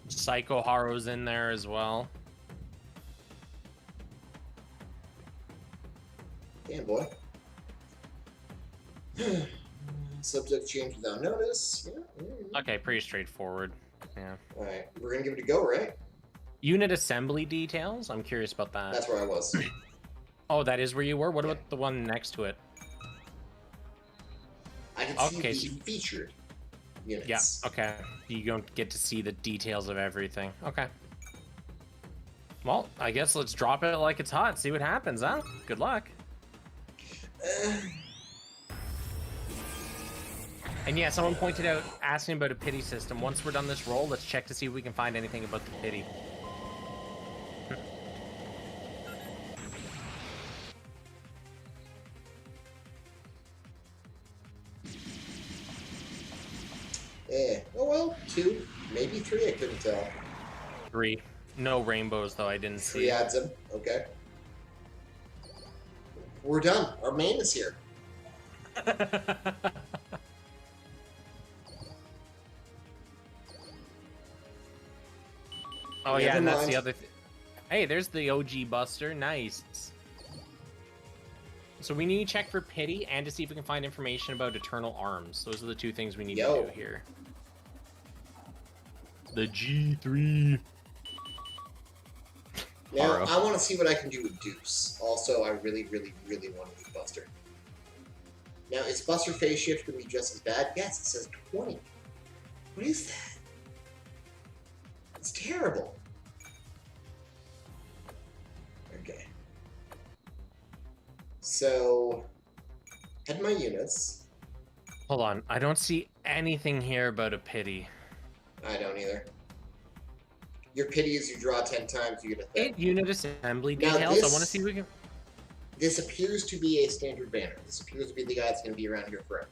Psycho Haru's in there as well. Damn, boy. Subject change without notice. Yeah. Okay, pretty straightforward. Yeah. Alright, we're gonna give it a go, right? Unit assembly details? I'm curious about that. That's where I was. Oh, that is where you were? What about the one next to it? I can Okay, see so the featured units. Yeah, okay. You don't get to see the details of everything. Okay. Well, I guess let's drop it like it's hot, see what happens, huh? Good luck. And yeah, someone pointed out, asking about a pity system. Once we're done this roll, let's check to see if we can find anything about the pity. Oh well, 2, maybe 3, I couldn't tell. 3. No rainbows, though, I didn't 3 see. adds them, okay. We're done. Our main is here. Oh yeah, and that's the other thing. Hey, there's the OG Buster. Nice. So we need to check for pity and to see if we can find information about Eternal Arms. Those are the 2 things we need to do here. The G3. Now, I want to see what I can do with dupes. Also, I really, really, really want to do Buster. Now, is Buster phase shift going to be just as bad? Yes, it says 20. What is that? It's terrible. Okay. So, head my units. Hold on, I don't see anything here about a pity. I don't either. Your pity is you draw 10 times, you get a thing. Unit assembly details. I want to see if we can. This appears to be a standard banner. This appears to be the guy that's going to be around here forever.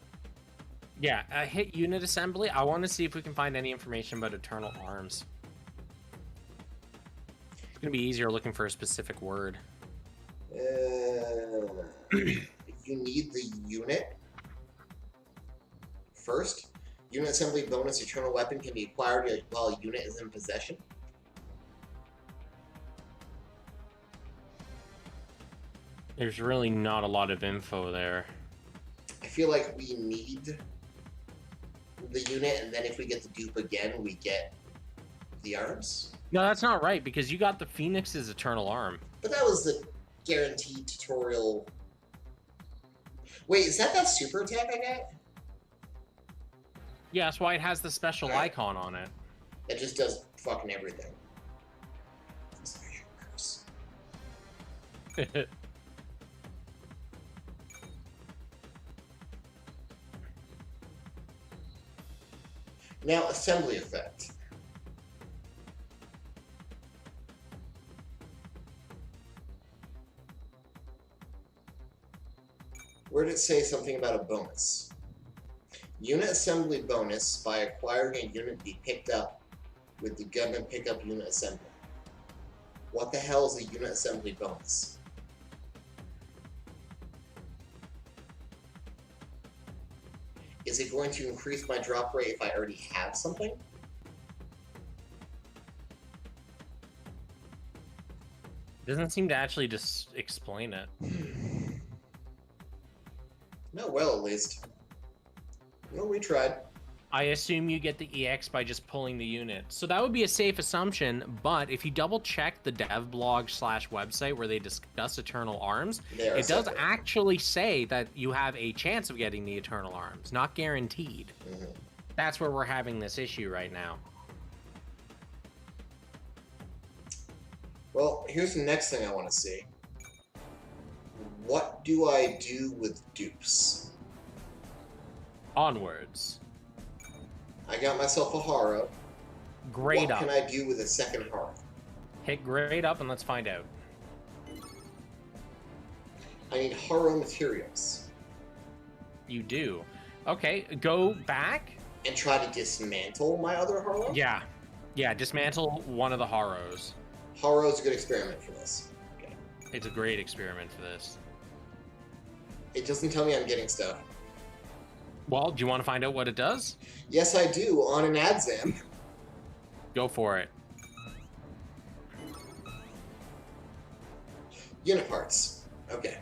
Yeah, hit unit assembly. I want to see if we can find any information about Eternal Arms. It's going to be easier looking for a specific word. You need the unit first. Unit assembly bonus eternal weapon can be acquired while a unit is in possession. There's really not a lot of info there. I feel like we need the unit, and then if we get the dupe again, we get the arms. No, that's not right, because you got the Phoenix's Eternal Arm. But that was the guaranteed tutorial. Wait, is that super attack I got? Yeah, that's why it has the special icon on it. It just does fucking everything. Now, assembly effect. Where did it say something about a bonus? Unit assembly bonus by acquiring a unit to be picked up with the gunman pickup unit assembly. What the hell is a unit assembly bonus? Is it going to increase my drop rate if I already have something? Doesn't seem to actually just explain it. No, well, at least. No, we tried. I assume you get the EX by just pulling the unit. So that would be a safe assumption, but if you double check the dev blog / website where they discuss Eternal Arms, it does actually say that you have a chance of getting the Eternal Arms, not guaranteed. Mm-hmm. That's where we're having this issue right now. Well, here's the next thing I want to see. What do I do with dupes? Onwards. I got myself a Haro. Grade up. What can I do with a second Haro? Hit grade up and let's find out. I need Haro materials. You do. Okay, go back. And try to dismantle my other Haro? Yeah. Yeah, dismantle one of the Haros. Haro's a good experiment for this. Okay. It's a great experiment for this. It doesn't tell me I'm getting stuff. Well, do you want to find out what it does? Yes, I do, on an Adzam. Go for it. Unit parts. Okay.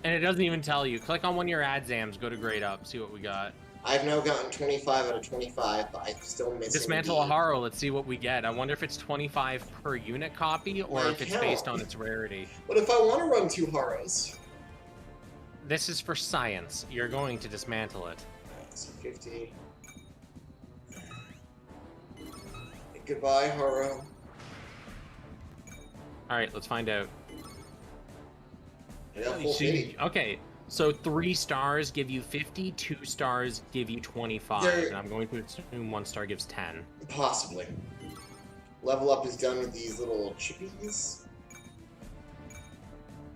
And it doesn't even tell you. Click on one of your Adzams, go to grade up, see what we got. I've now gotten 25 out of 25, but I still miss Dismantle a Haro, let's see what we get. I wonder if it's 25 per unit copy, or if it's based on its rarity. What if I want to run 2 Haros? This is for science. You're going to dismantle it. Alright, so 50. Goodbye, Haro. Alright, let's find out. I got full 50. Okay, So 3 stars give you 50, 2 stars give you 25, and I'm going to assume 1 star gives 10. Possibly. Level up is done with these little chippies.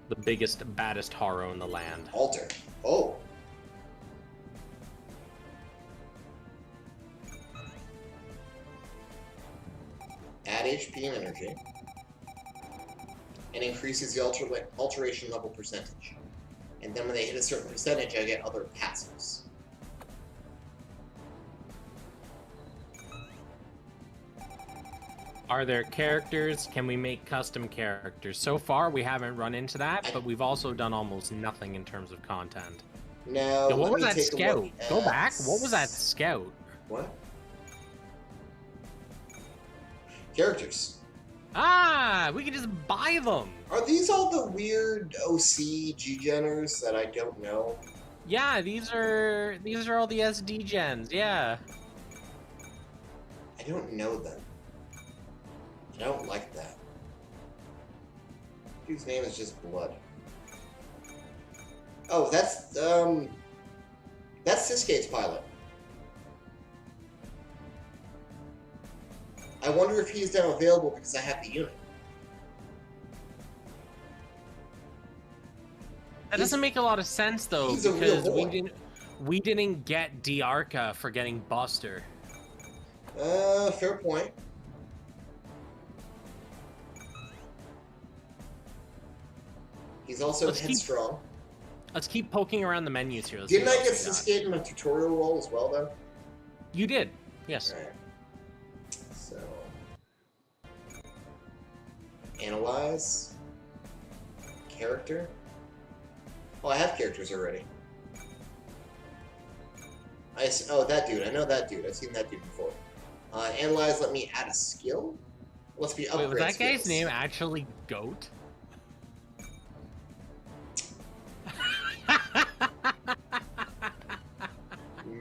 The biggest, baddest haro in the land. Alter. Oh. Add HP and energy. And increases the alteration level percentage. And then when they hit a certain percentage, I get other passives. Are there characters? Can we make custom characters? So far, we haven't run into that, but we've also done almost nothing in terms of content. Now, Yo, what was that scout? Go back. What was that scout? What? Characters. Ah, we can just buy them. Are these all the weird OC G-Geners that I don't know? Yeah, these are all the SD gens. Yeah. I don't know them. I don't like that. Dude's name is just Blood. Oh, that's Siskate's pilot. I wonder if he's now available because I have the unit. That doesn't make a lot of sense though, because we didn't get Diarca for getting Buster. Fair point. He's also headstrong. Let's keep poking around the menus here. Didn't I get Siskate in a tutorial role as well, though? You did, yes. Alright. So... Analyze. Character. Oh, I have characters already. Oh, that dude. I know that dude. I've seen that dude before. Analyze, let me add a skill? Let's be upgrade. Wait, was that skills. guy's name actually Goat?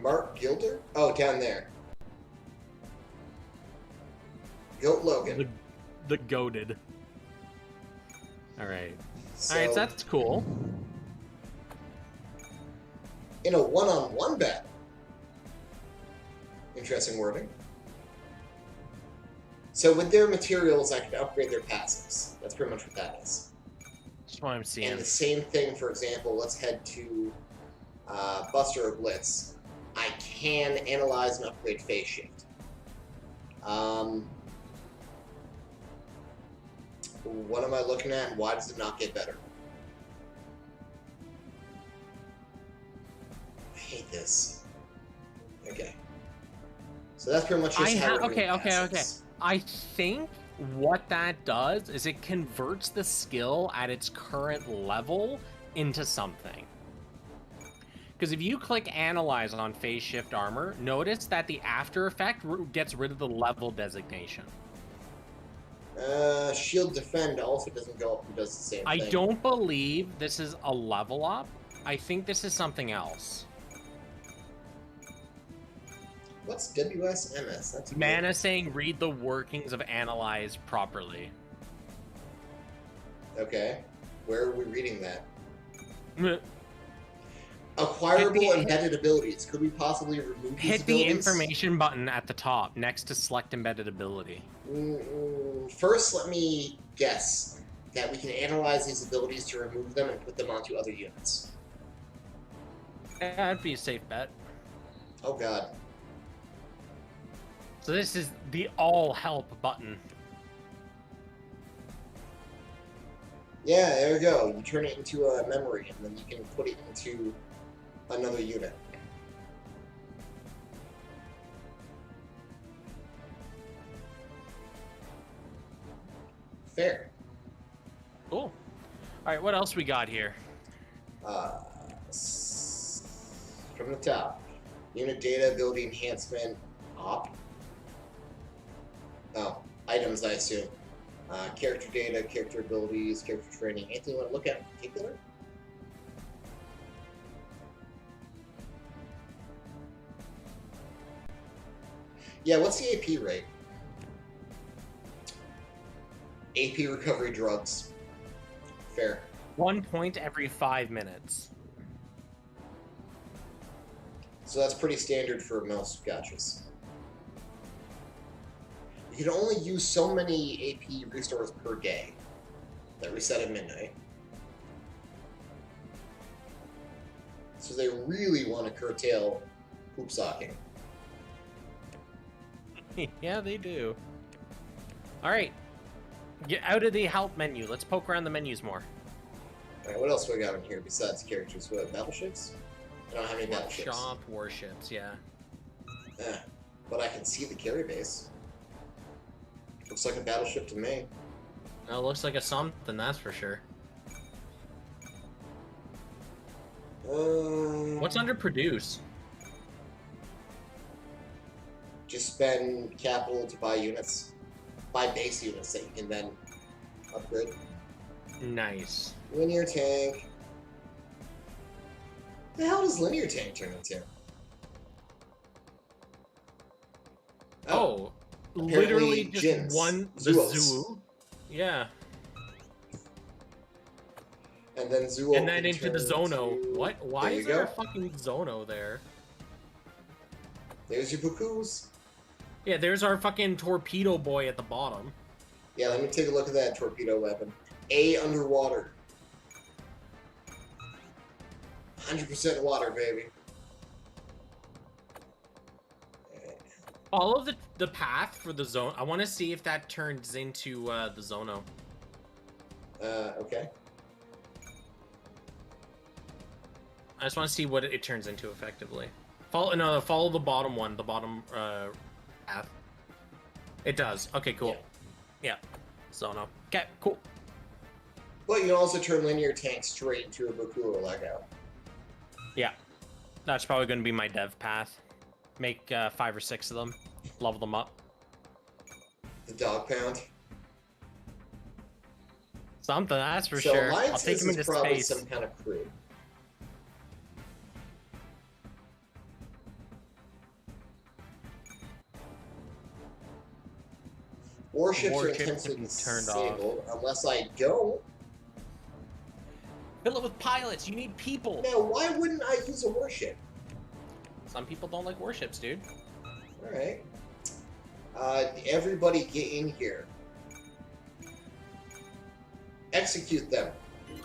Mark Gilder? Oh, down there. Goat Logan. The goated. Alright. So, Alright, so that's cool. In a one-on-one battle. Interesting wording. So with their materials, I can upgrade their passives. That's pretty much what that is. That's what I'm seeing. And the same thing, for example, let's head to Buster or Blitz. I can analyze and upgrade phase shift. What am I looking at, and why does it not get better? I hate this. Okay. So that's pretty much just how Okay. I think what that does is it converts the skill at its current level into something. Because if you click Analyze on Phase Shift Armor, notice that the after effect gets rid of the level designation. Shield Defend also doesn't go up and does the same thing. I don't believe this is a level up. I think this is something else. What's WSMS? That's Mana saying read the workings of Analyze properly. Okay. Where are we reading that? Acquirable embedded abilities. Could we possibly remove these Hit abilities? the information button at the top next to select embedded ability. First, let me guess that we can analyze these abilities to remove them and put them onto other units. That'd be a safe bet. Oh god. So this is the all help button. Yeah, there we go. You turn it into a memory, and then you can put it into another unit. Fair. Cool. Alright, what else we got here? From the top. Unit data, ability enhancement, op. Oh, items, I assume. Character data, character abilities, character training. Anything you want to look at in particular? Yeah, what's the AP rate? AP recovery drugs. Fair. 1 point every 5 minutes. So that's pretty standard for most gachas. You can only use so many AP restores per day that reset at midnight. So they really want to curtail hoop socking. Yeah, they do. All right, get out of the help menu. Let's poke around the menus more. All right, what else do I got in here besides characters? What, battleships? I don't have any battleships. Shop warships, yeah. But I can see the carry base. Looks like a battleship to me. It looks like a something, that's for sure. What's under produce? Just spend capital to buy units. Buy base units that you can then upgrade. Nice. Linear tank. The hell does linear tank turn into? Oh, literally just Jins. one the Zuos. zoo. Yeah. And then Zuo. And then into the Zono. What? Why There is you there a go. fucking Zono there? There's your Bukus. Yeah, there's our fucking torpedo boy at the bottom. Yeah, let me take a look at that torpedo weapon. A underwater. 100% water, baby. Follow the path for the zone. I want to see if that turns into the Zono. Okay. I just want to see what it turns into effectively. Follow the bottom one, the bottom path. It does. Okay, cool. Yeah. Zono. Okay, cool. But you can also turn linear tank straight into a Buku or Lego. Yeah. That's probably going to be my dev path. Make 5 or 6 of them. Level them up. The dog pound. Something, that's for So sure. I'll Alliances take them into is probably space. some kind of crew. Warships are Warships intensely have been turned off. disabled unless I don't. Fill it with pilots. You need people. Now, why wouldn't I use a warship? Some people don't like warships, dude. Alright. Everybody get in here. Execute them.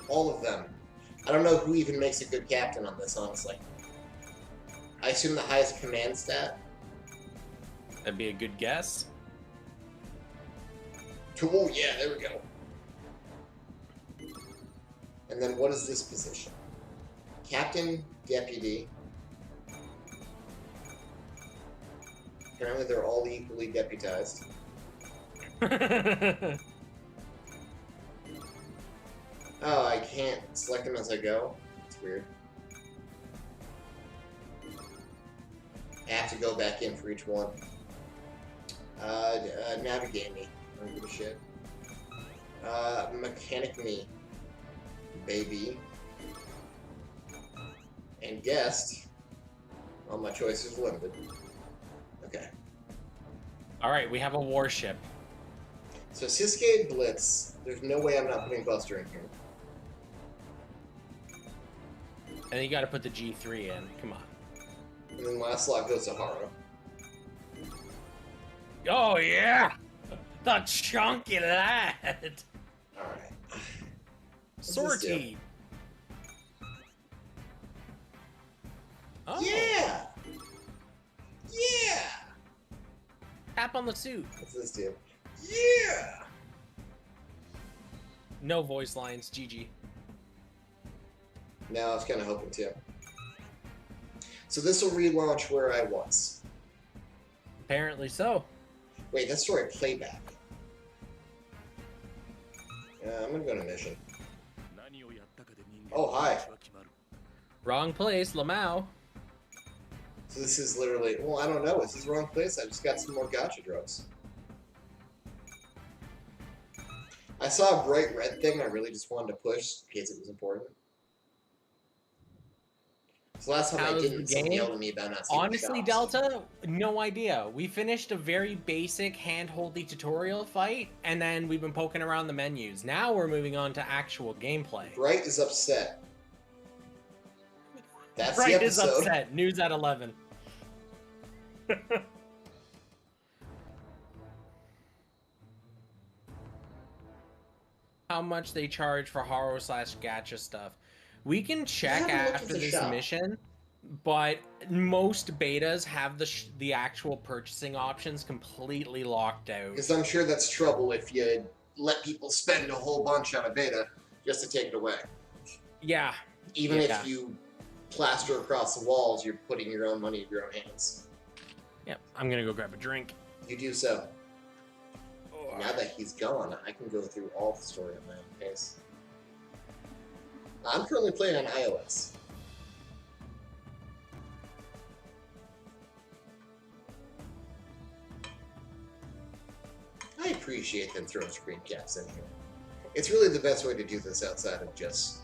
All of them. I don't know who even makes a good captain on this, honestly. I assume the highest command stat. That'd be a good guess. Oh, yeah, there we go. And then what is this position? Captain, deputy. Apparently they're all equally deputized. Oh, I can't select them as I go? It's weird. I have to go back in for each one. Navigate me. I don't give a shit. Mechanic me. Baby. And guest. All my choices limited. Okay. Alright, we have a warship. So Siskade Blitz, there's no way I'm not putting Buster in here. And then you gotta put the G3 in. Come on. And then last slot goes to Haro. Oh, yeah! The chunky lad! Alright. Sortie! Oh. Yeah! Yeah! Tap on the suit. What's this do? Yeah! No voice lines, GG. No, I was kind of hoping to. So this will relaunch where I was. Apparently so. Wait, that's story playback. I'm gonna go to mission. Oh, hi. Wrong place, Lamau. So this is literally, well, I don't know. Is this the wrong place? I just got some more gacha drugs. I saw a bright red thing I really just wanted to push in case it was important. So last time I How's didn't, the someone game? yelled at me about not seeing Honestly, shops. Delta, no idea. We finished a very basic hand-holdy tutorial fight, and then we've been poking around the menus. Now we're moving on to actual gameplay. Bright is upset. That's Right the is episode. upset. News at 11. How much they charge for horror/gacha stuff. We can check after this mission, but most betas have the actual purchasing options completely locked out. Because I'm sure that's trouble if you let people spend a whole bunch on a beta just to take it away. Yeah. Even if you plaster across the walls, you're putting your own money in your own hands. Yep, I'm gonna go grab a drink. You do so. Oh. Now that he's gone, I can go through all the story at my own pace. I'm currently playing on iOS. I appreciate them throwing screen caps in here. It's really the best way to do this outside of just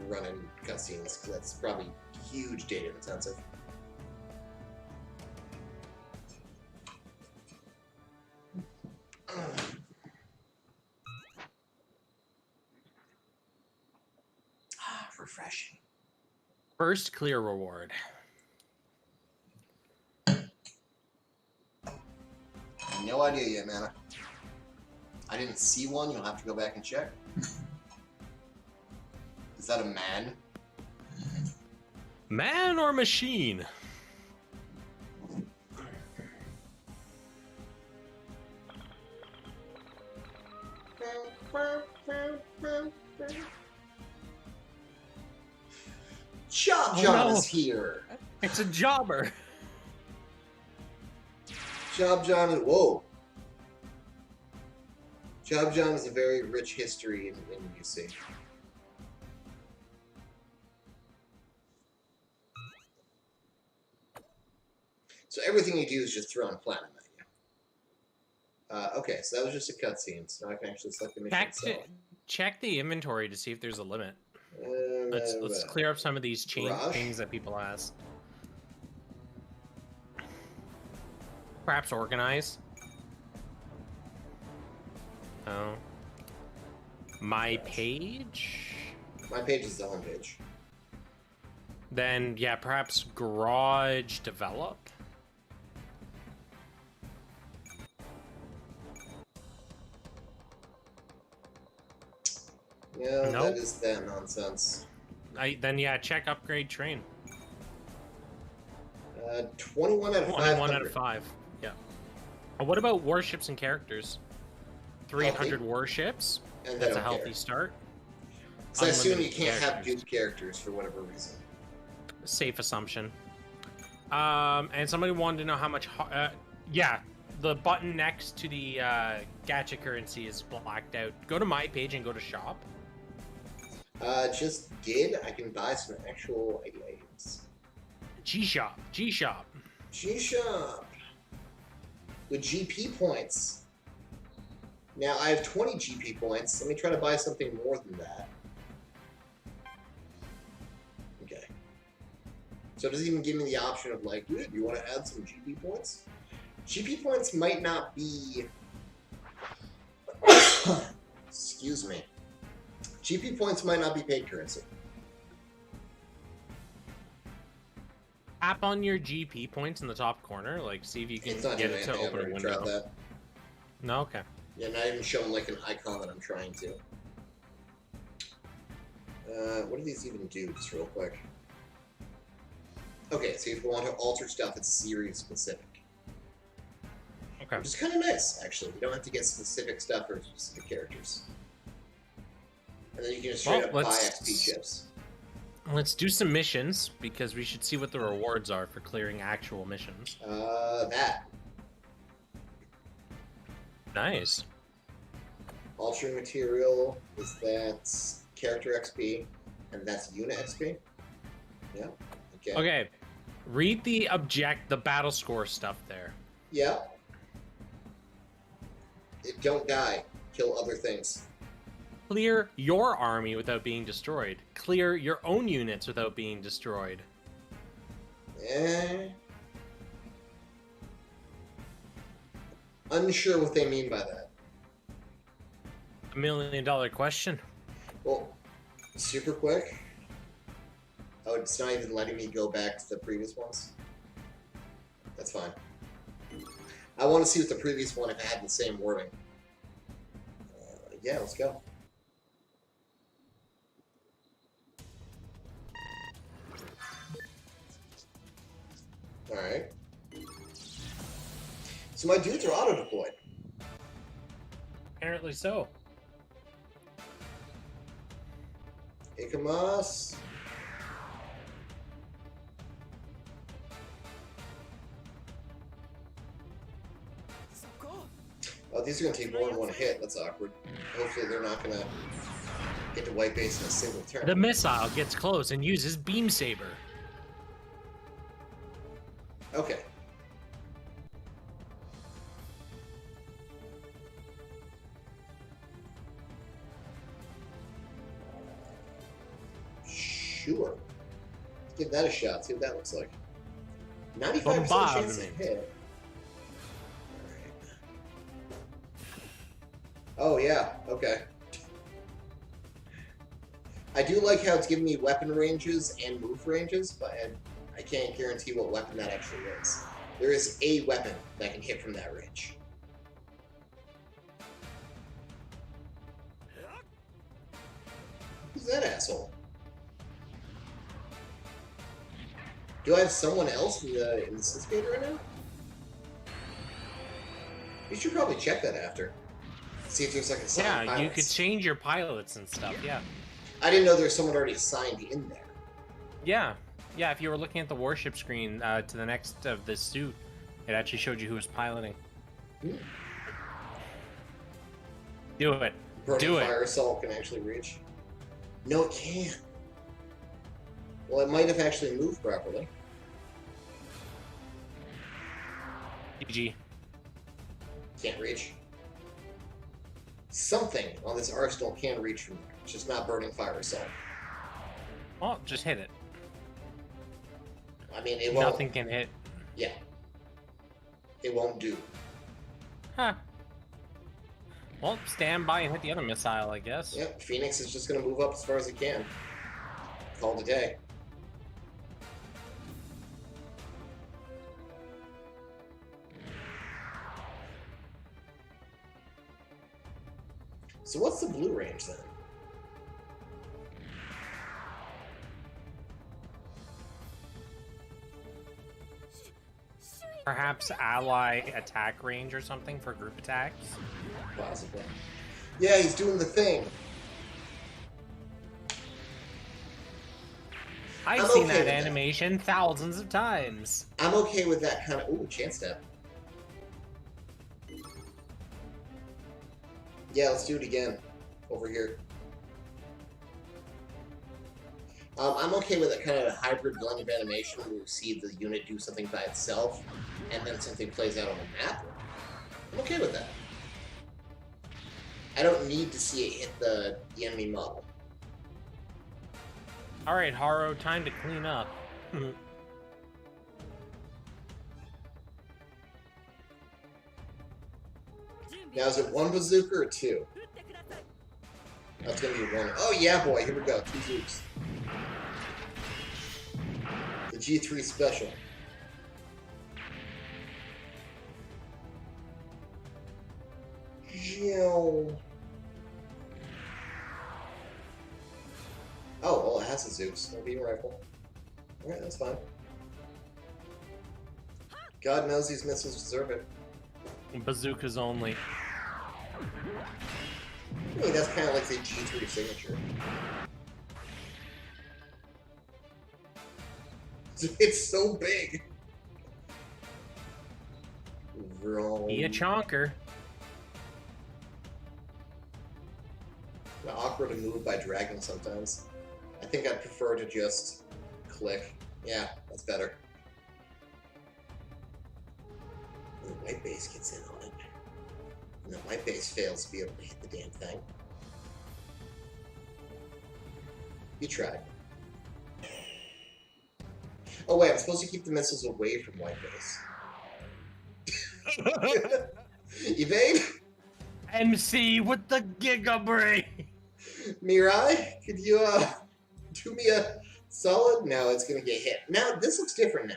running cutscenes, because that's probably huge data intensive. Refreshing. First clear reward. No idea yet, Mana. I didn't see one. You'll have to go back and check. Is that a man? Man or machine? John is here. It's a jobber. John is... Whoa. John is a very rich history in UC. So everything you do is just throw on planet at you. Okay, so that was just a cutscene, so now I can actually select the mission itself. Check the inventory to see if there's a limit. Let's clear up some of these chain things that people ask. Perhaps organize. Oh. My page? My page is the home page. Then, yeah, perhaps garage develop? Yeah, nope. That is that nonsense. Then, yeah, check upgrade train. 21 out of 5. 21 out of 5, yeah. What about warships and characters? 300 warships. That's a healthy start. So I assume you can't have dupe characters for whatever reason. Safe assumption. And somebody wanted to know how much... yeah, the button next to the gacha currency is blacked out. Go to my page and go to shop. Just did. I can buy some actual items. G-shop. G-shop. G-shop. With GP points. Now, I have 20 GP points. Let me try to buy something more than that. Okay. So it doesn't even give me the option of, like, dude, you want to add some GP points? GP points might not be... Excuse me. GP points might not be paid currency. Tap on your GP points in the top corner, like, see if you can get it to open a window. That. No, okay. Yeah, not even showing like an icon that I'm trying to. What do these even do, just real quick? Okay, so if you want to alter stuff, it's series specific. Okay. Which is kind of nice, actually. You don't have to get specific stuff or specific characters. And then you can just straight up buy XP chips. Let's do some missions, because we should see what the rewards are for clearing actual missions. That. Nice. Altering material is that character XP, and that's unit XP. Yeah. Okay. Okay. Read the battle score stuff there. Yeah. Don't die. Kill other things. Clear your army without being destroyed. Clear your own units without being destroyed. Unsure what they mean by that. $1 million question. Well, super quick. Oh, it's not even letting me go back to the previous ones? That's fine. I want to see what the previous one if it had the same wording. Yeah, let's go. Alright. So my dudes are auto-deployed. Apparently so. Ikamas. Oh, these are going to take more than one hit. That's awkward. Hopefully they're not going to get to white base in a single turn. The missile gets close and uses Beam Saber. Okay. Sure. Let's give that a shot. See what that looks like. 95% chance to hit. Oh, yeah. Okay. I do like how it's giving me weapon ranges and move ranges, but I can't guarantee what weapon that actually is. There is a weapon that can hit from that range. Who's that asshole? Do I have someone else in the Syscator right now? You should probably check that after. See if there's like a yeah, pilots. You could change your pilots and stuff, yeah. I didn't know there was someone already assigned in there. Yeah. Yeah, if you were looking at the warship screen to the next of this suit, it actually showed you who was piloting. Do it. Burning Fire Assault can actually reach. No, it can't. Well, it might have actually moved properly. GG. Can't reach. Something on this arsenal can reach from there. It's just not Burning Fire Assault. Well, just hit it. I mean, it won't. Nothing can hit. Yeah. It won't do. Huh. Well, stand by and hit the other missile, I guess. Yep, Phoenix is just going to move up as far as it can. Call it a day. So what's the blue range then? Perhaps ally attack range or something for group attacks? Possibly. Yeah, he's doing the thing. I've seen that animation thousands of times. I'm okay with that kind of... Ooh, chance step. Yeah, let's do it again. Over here. I'm okay with that kind of hybrid blend of animation where you see the unit do something by itself, and then something plays out on the map. I'm okay with that. I don't need to see it hit the enemy model. Alright, Haro, time to clean up. Now, is it one bazooka or two? That's gonna be one. Oh yeah, boy, here we go. 2 zooks. The G3 special. Oh, well, it has a Zeus. No beam rifle. Alright, that's fine. God knows these missiles deserve it. Bazookas only. I mean, that's kind of like the G3 signature. It's so big. Wrong. Be a chonker. It's awkward to move by dragging sometimes. I think I'd prefer to just click. Yeah, that's better. The white base gets in on it. And the white base fails to be able to hit the damn thing. You tried. Oh wait, I'm supposed to keep the missiles away from white base. Evade? MC with the Giga Brain! Mirai, could you do me a Solid? No, it's going to get hit. Now, this looks different now.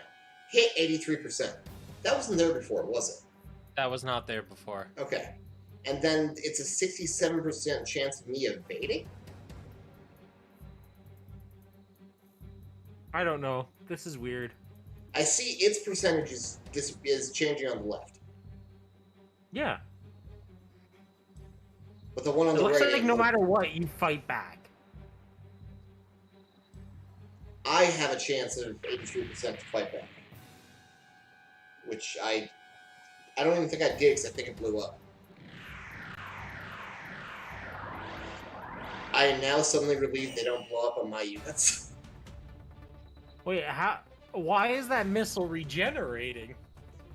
Hit 83%. That wasn't there before, was it? That was not there before. Okay. And then it's a 67% chance of me evading? I don't know. This is weird. I see its percentage is changing on the left. Yeah. But the one on It the looks right... like no matter what, you fight back. I have a chance of 83% to fight back. Which I don't even think I did because I think it blew up. I am now suddenly relieved they don't blow up on my units. Wait, how? Why is that missile regenerating?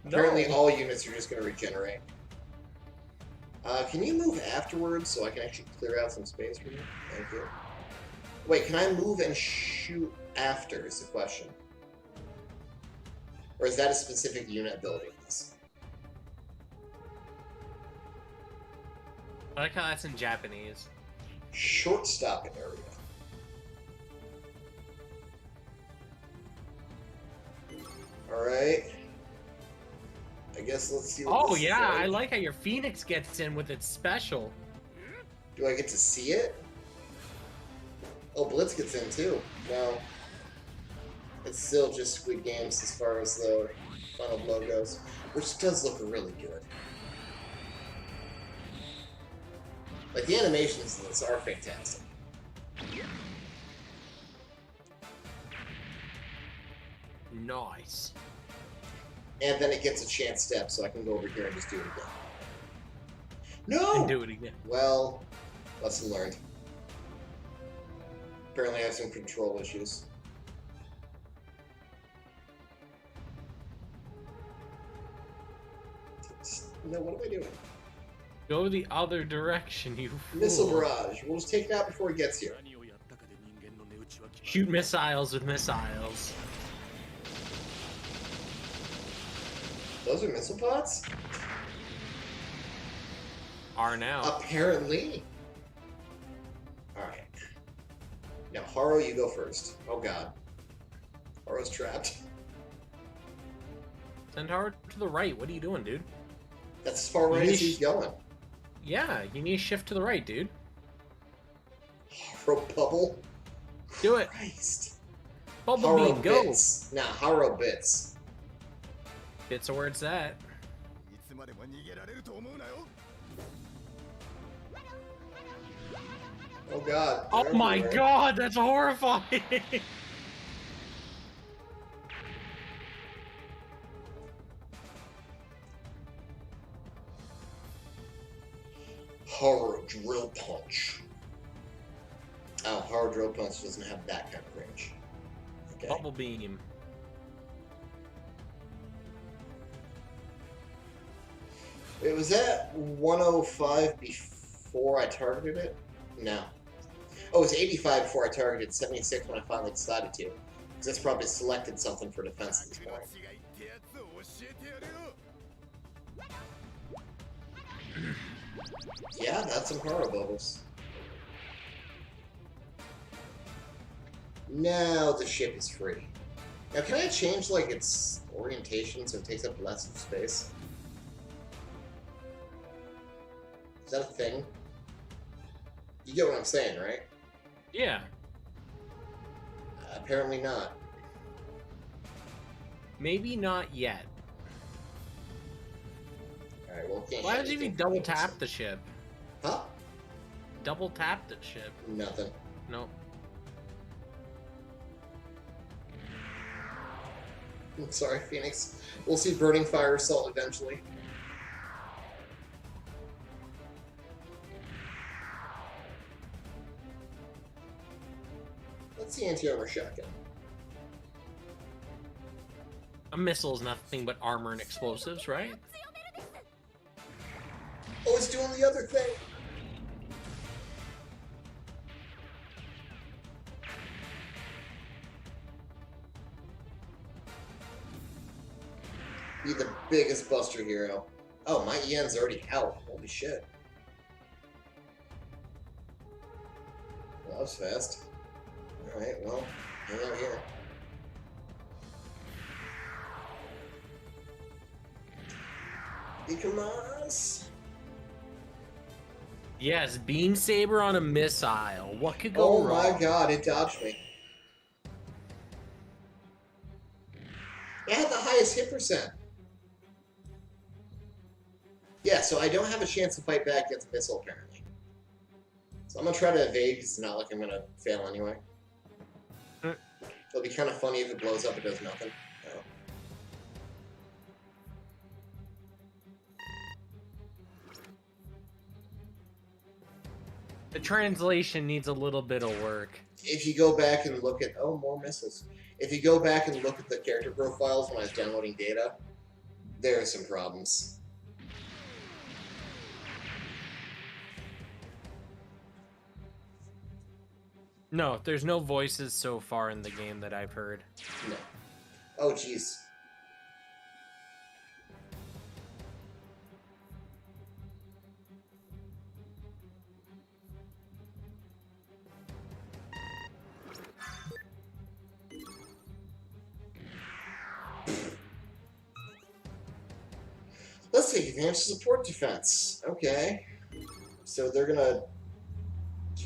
Apparently all units are just going to regenerate. Can you move afterwards so I can actually clear out some space for you? Thank you. Wait, can I move and shoot after is the question. Or is that a specific unit ability? I like how that's in Japanese. Shortstop area. Alright. I guess let's see what this is like. I like how your Phoenix gets in with its special. Do I get to see it? Oh, Blitz gets in too. No. It's still just Squid Games as far as the final blow goes. Which does look really good. Like, the animations in this are fantastic. Nice. And then it gets a chance step, so I can go over here and just do it again. No! And do it again. Well, lesson learned. Apparently I have some control issues. No, what am I doing? Go the other direction, you fool. Missile barrage. We'll just take it out before it gets here. Shoot missiles with missiles. Those are missile pods? Are now. Apparently. Alright. Now, Haro, you go first. Oh god. Haro's trapped. Send Haro to the right. What are you doing, dude? That's as far right as he's going. Yeah, you need to shift to the right, dude. Haro bubble? Do it. Christ. Bubble Haro beam, go. bits. Nah, Haro bits. Bits are where it's at. Oh god. Oh my god, that's horrifying. Haro drill punch. Oh, Haro drill punch doesn't have that kind of range. Okay. Bubble beam. It was at 105 before I targeted it? No. Oh, it was 85 before I targeted 76 when I finally decided to. Because that's probably selected something for defense at this point. Yeah, that's some Haro bubbles. Now the ship is free. Now can I change like its orientation so it takes up less of space? Is that a thing? You get what I'm saying, right? Yeah. Apparently not. Maybe not yet. Alright, well, can't Why did you even double tap the ship? Huh? Double tap the ship. Nothing. Nope. I'm sorry, Phoenix. We'll see Burning Fire Assault eventually. Let's see anti-armor shotgun. A missile is nothing but armor and explosives, right? Oh, it's doing the other thing! Be the biggest buster hero. Oh, my EN's already out. Holy shit. Well, that was fast. Alright, well. Hang out here. Ikamas. Yes, beam saber on a missile. What could go wrong? Oh my god, it dodged me. It had the highest hit percent. Yeah, so I don't have a chance to fight back against missile apparently. So I'm gonna try to evade because it's not like I'm gonna fail anyway. It'll be kind of funny if it blows up and does nothing. Oh. The translation needs a little bit of work. If you go back and look at more missiles. If you go back and look at the character profiles when I was downloading data, there are some problems. No, there's no voices so far in the game that I've heard. No. Oh jeez. Let's take advantage of support defense. Okay. So they're gonna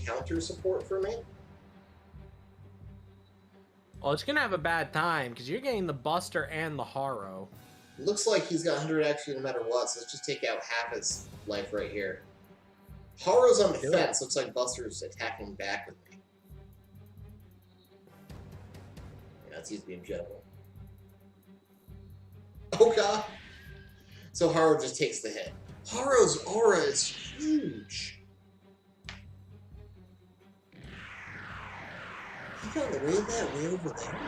counter support for me? Well, it's gonna have a bad time because you're getting the Buster and the Haro. Looks like he's got 100 actually no matter what, so let's just take out half his life right here. Haro's on defense. Looks like Buster's attacking back with me. Yeah, let's use beam javelin. Oh god! So Haro just takes the hit. Haro's aura is huge. He got way that way over there.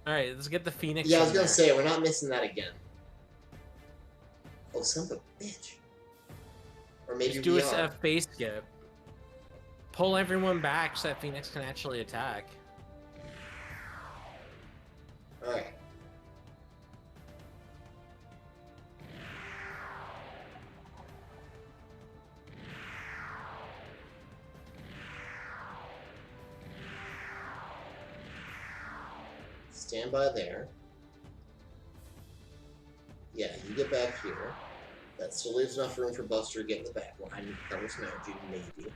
Alright, let's get the Phoenix. Yeah, I was gonna say, we're not missing that again. Oh, son of a bitch. Or maybe just do a face skip. Pull everyone back so that Phoenix can actually attack. Alright. Stand by there. Yeah, you get back here. That still leaves enough room for Buster to get in the back line. Cover some energy, maybe.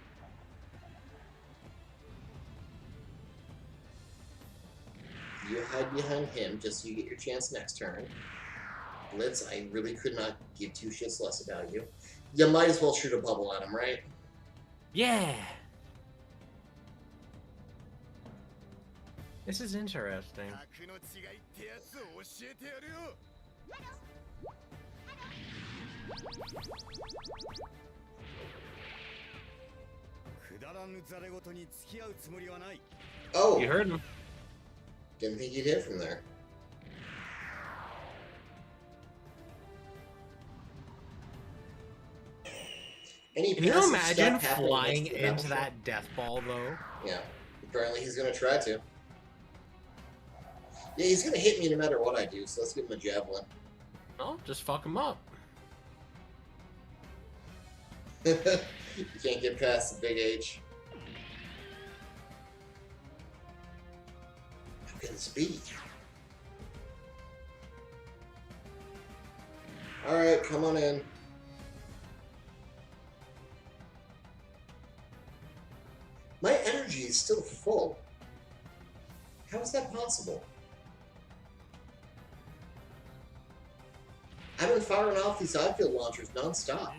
You hide behind him just so you get your chance next turn. Blitz, I really could not give two shits less about you. You might as well shoot a bubble at him, right? Yeah! This is interesting. Oh! You heard him. Didn't think you'd hit from there. Can you imagine flying into that death ball, though? Yeah. Apparently he's going to try to. Yeah, he's going to hit me no matter what I do, so let's give him a javelin. Oh, just fuck him up. You can't get past the big H. How can this be? Alright, come on in. My energy is still full. How is that possible? I've been firing off these I-field launchers non-stop.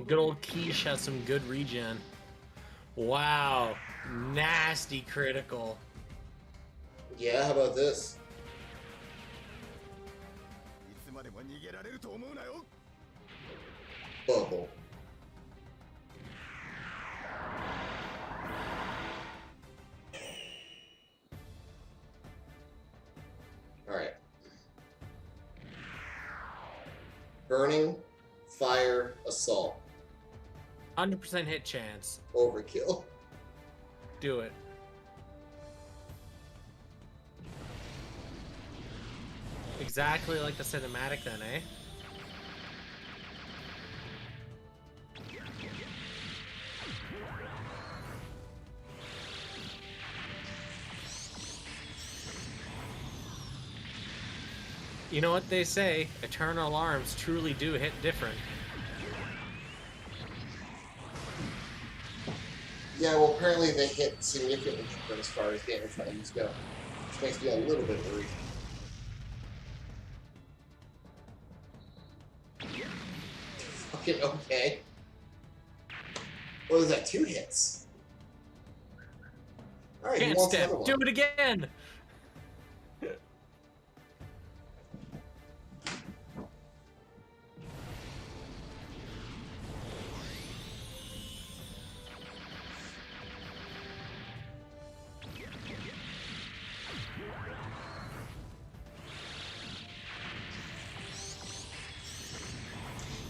Good old Quiche has some good regen. Wow. Nasty critical. Yeah, how about this? Bubble. Alright. Burning, fire, assault. 100% hit chance. Overkill. Do it. Exactly like the cinematic then, eh? You know what they say, eternal arms truly do hit different. Yeah, well, apparently they hit significantly different as far as damage values go, which makes me a little bit worried. Fucking okay. What was that, 2 hits? Alright, he Can't wants step, another one. do it again!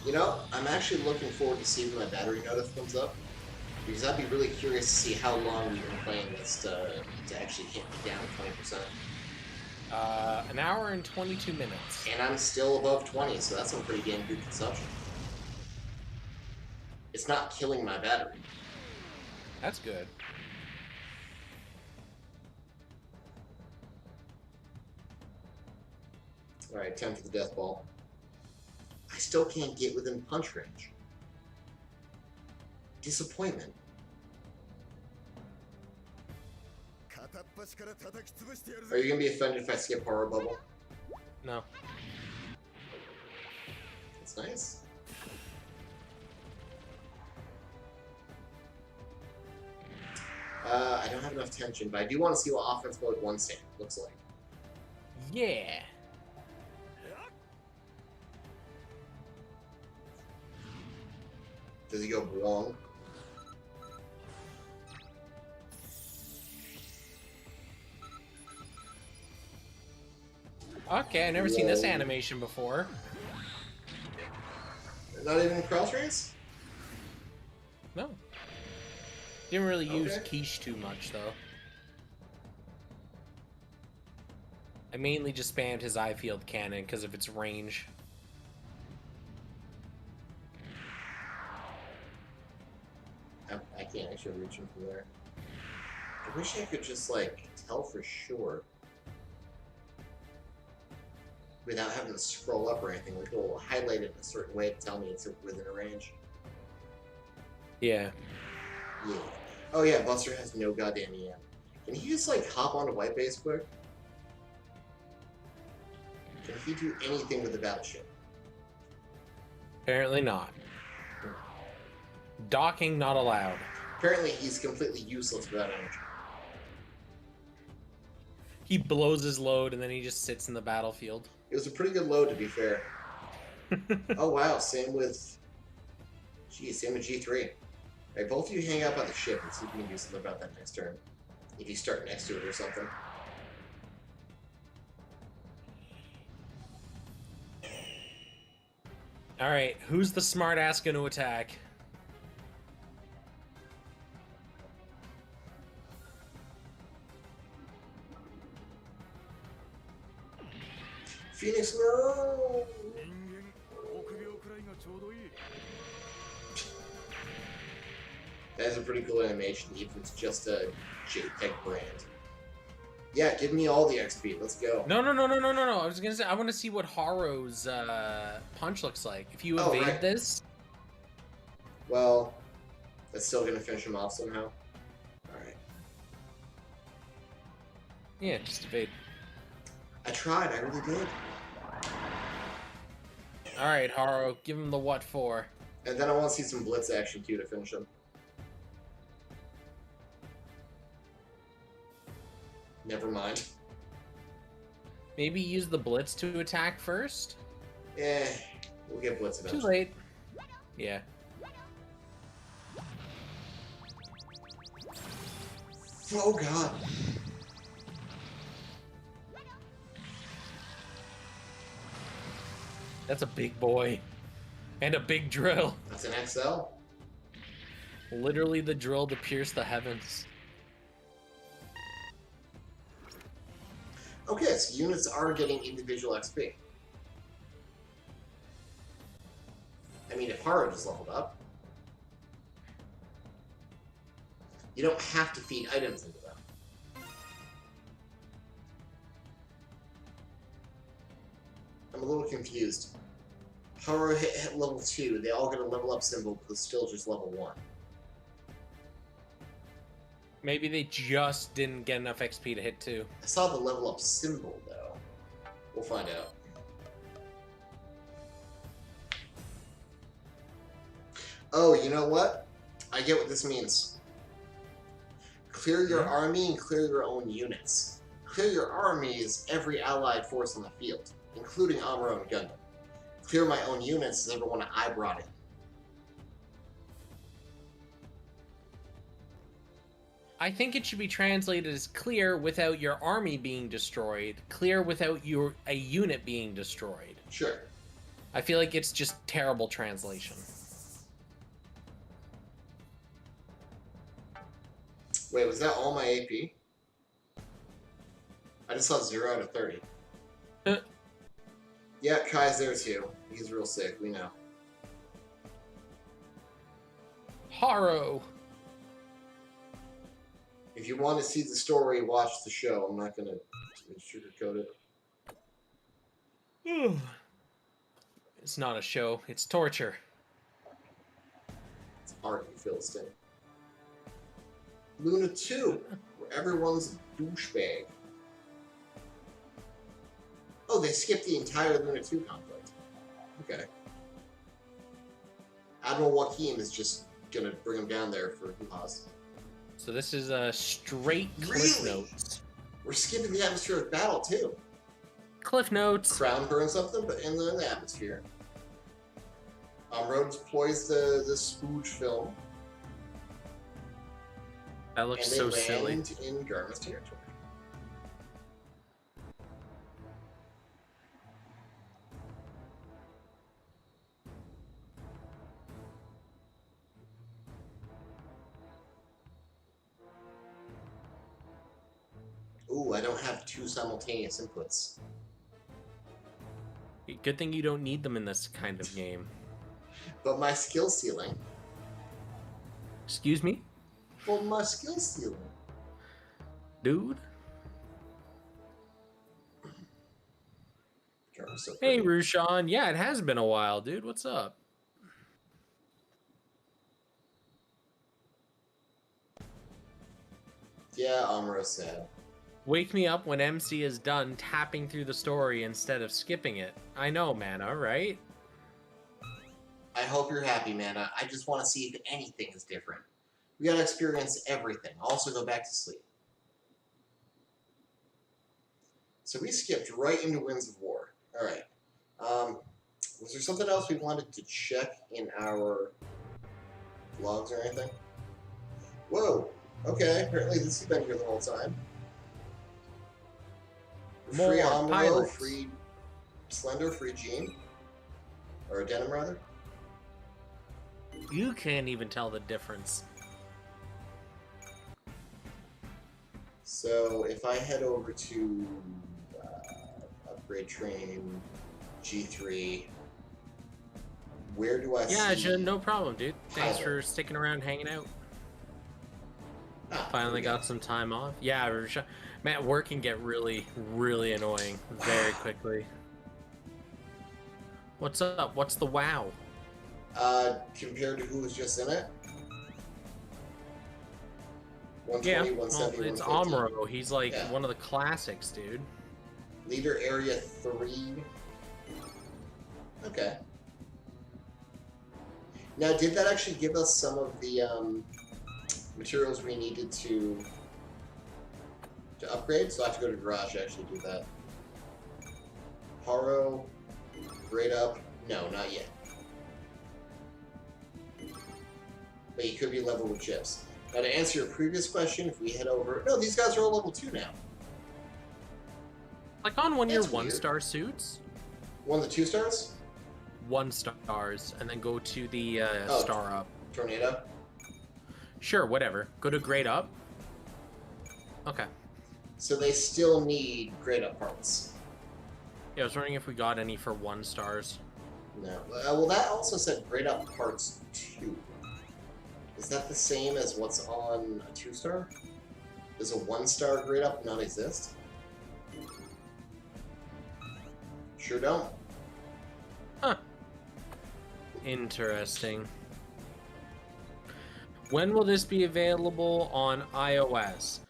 You know, I'm actually looking forward to seeing when my battery notif comes up, because I'd be really curious to see how long we've been playing this to actually hit me down 20%. An hour and 22 minutes. And I'm still above 20, so that's some pretty damn good consumption. It's not killing my battery. That's good. Alright, time for the death ball. I still can't get within punch range. Disappointment. Are you gonna be offended if I skip horror bubble? No. That's nice. I don't have enough tension, but I do want to see what offense mode 1 Xant looks like. Yeah. Does he go wrong? Okay, I've never seen this animation before. Not even cross race? No. Didn't really use quiche too much, though. I mainly just spammed his eye field cannon because of its range. I can't actually reach him from there. I wish I could just, like, tell for sure. Without having to scroll up or anything. Like, it'll highlight it in a certain way to tell me it's within a range. Yeah. Yeah. Oh yeah, Buster has no goddamn EM. Can he just, like, hop onto white base quick? Can he do anything with the battleship? Apparently not. Docking not allowed. Apparently he's completely useless without energy. He blows his load and then he just sits in the battlefield. It was a pretty good load, to be fair. Oh wow, same with... Geez, same with G3. Alright, both of you hang out by the ship and see if you can do something about that next turn. If you start next to it or something. Alright, who's the smart ass gonna attack? Phoenix, no! That is a pretty cool animation, even if it's just a JPEG brand. Yeah, give me all the XP. Let's go. No. I was gonna say, I want to see what Haru's punch looks like. If you evade this... Well, that's still gonna finish him off somehow. Alright. Yeah, just evade. I tried, I really did. Alright, Haru, give him the what for. And then I want to see some blitz action too to finish him. Never mind. Maybe use the blitz to attack first? Eh, we'll get blitz eventually. Too late. Yeah. Oh god. That's a big boy. And a big drill. That's an XL. Literally the drill to pierce the heavens. Okay, so units are getting individual XP. I mean, if Haru just leveled up, you don't have to feed items into them. confused. Haru hit level 2. They all get a level up symbol, but it's still just level 1. Maybe they just didn't get enough XP to hit 2. I saw the level up symbol, though. We'll find out. Oh, you know what? I get what this means. Clear your army and clear your own units. Clear your army is every allied force on the field, including Amuro and Gundam. Clear my own units is everyone I brought in. I think it should be translated as clear without your army being destroyed, clear without a unit being destroyed. Sure. I feel like it's just terrible translation. Wait, was that all my AP? I just saw 0 out of 30. Yeah, Kai's there too. He's real sick, we know. Haru! If you want to see the story, watch the show. I'm not gonna sugarcoat it. It's not a show, it's torture. It's art, you Philistine. Luna 2, where everyone's a douchebag. Oh, they skipped the entire Luna 2 conflict. Okay. Admiral Joaquin is just gonna bring him down there for hoo-ha's. So this is a straight Cliff Notes. We're skipping the atmospheric battle, too. Cliff Notes. Crown burn something, but in the atmosphere. Road deploys the spooge film. That looks so silly. And they land in Garma's territory. Ooh, I don't have 2 simultaneous inputs. Good thing you don't need them in this kind of game. But my skill ceiling. Excuse me? Well, my skill ceiling. Dude? So hey, Rushan. Yeah, it has been a while, dude. What's up? Yeah, Amuro said. Wake me up when MC is done tapping through the story instead of skipping it. I know, Mana, right? I hope you're happy, Mana. I just want to see if anything is different. We gotta experience everything. Also go back to sleep. So we skipped right into Winds of War. Alright. Was there something else we wanted to check in our vlogs or anything? Whoa! Okay, apparently this has been here the whole time. More free Amuro, pilots. free Slender, free Jean. Or Denim, rather. You can't even tell the difference. So if I head over to upgrade train G3, where do I see? Yeah, no problem, dude. Thanks Pilot. for sticking around, hanging out. Ah, Finally got some time off. Yeah, man, work can get really, really annoying very quickly. What's up? What's the wow? Compared to who was just in it? 120, Yeah, 170, well, it's 150. Amuro. He's like Yeah. one of the classics, dude. Leader area 3. Okay. Now, did that actually give us some of the materials we needed to upgrade? So I have to go to garage to actually do that. Haro, grade up. No, not yet. But you could be level with chips. Now, to answer your previous question, if we head over... No, these guys are all level 2 now. Like on one of your That's weird. 1-star suits, One of the 2 stars? 1 stars, and then go to the star up. Tornado? Sure, whatever. Go to grade up. Okay. So they still need grade up parts. Yeah, I was wondering if we got any for 1 stars. No. Well, that also said grade up parts 2. Is that the same as what's on a 2-star? Does a 1-star grade up not exist? Sure don't. Huh. Interesting. When will this be available on iOS?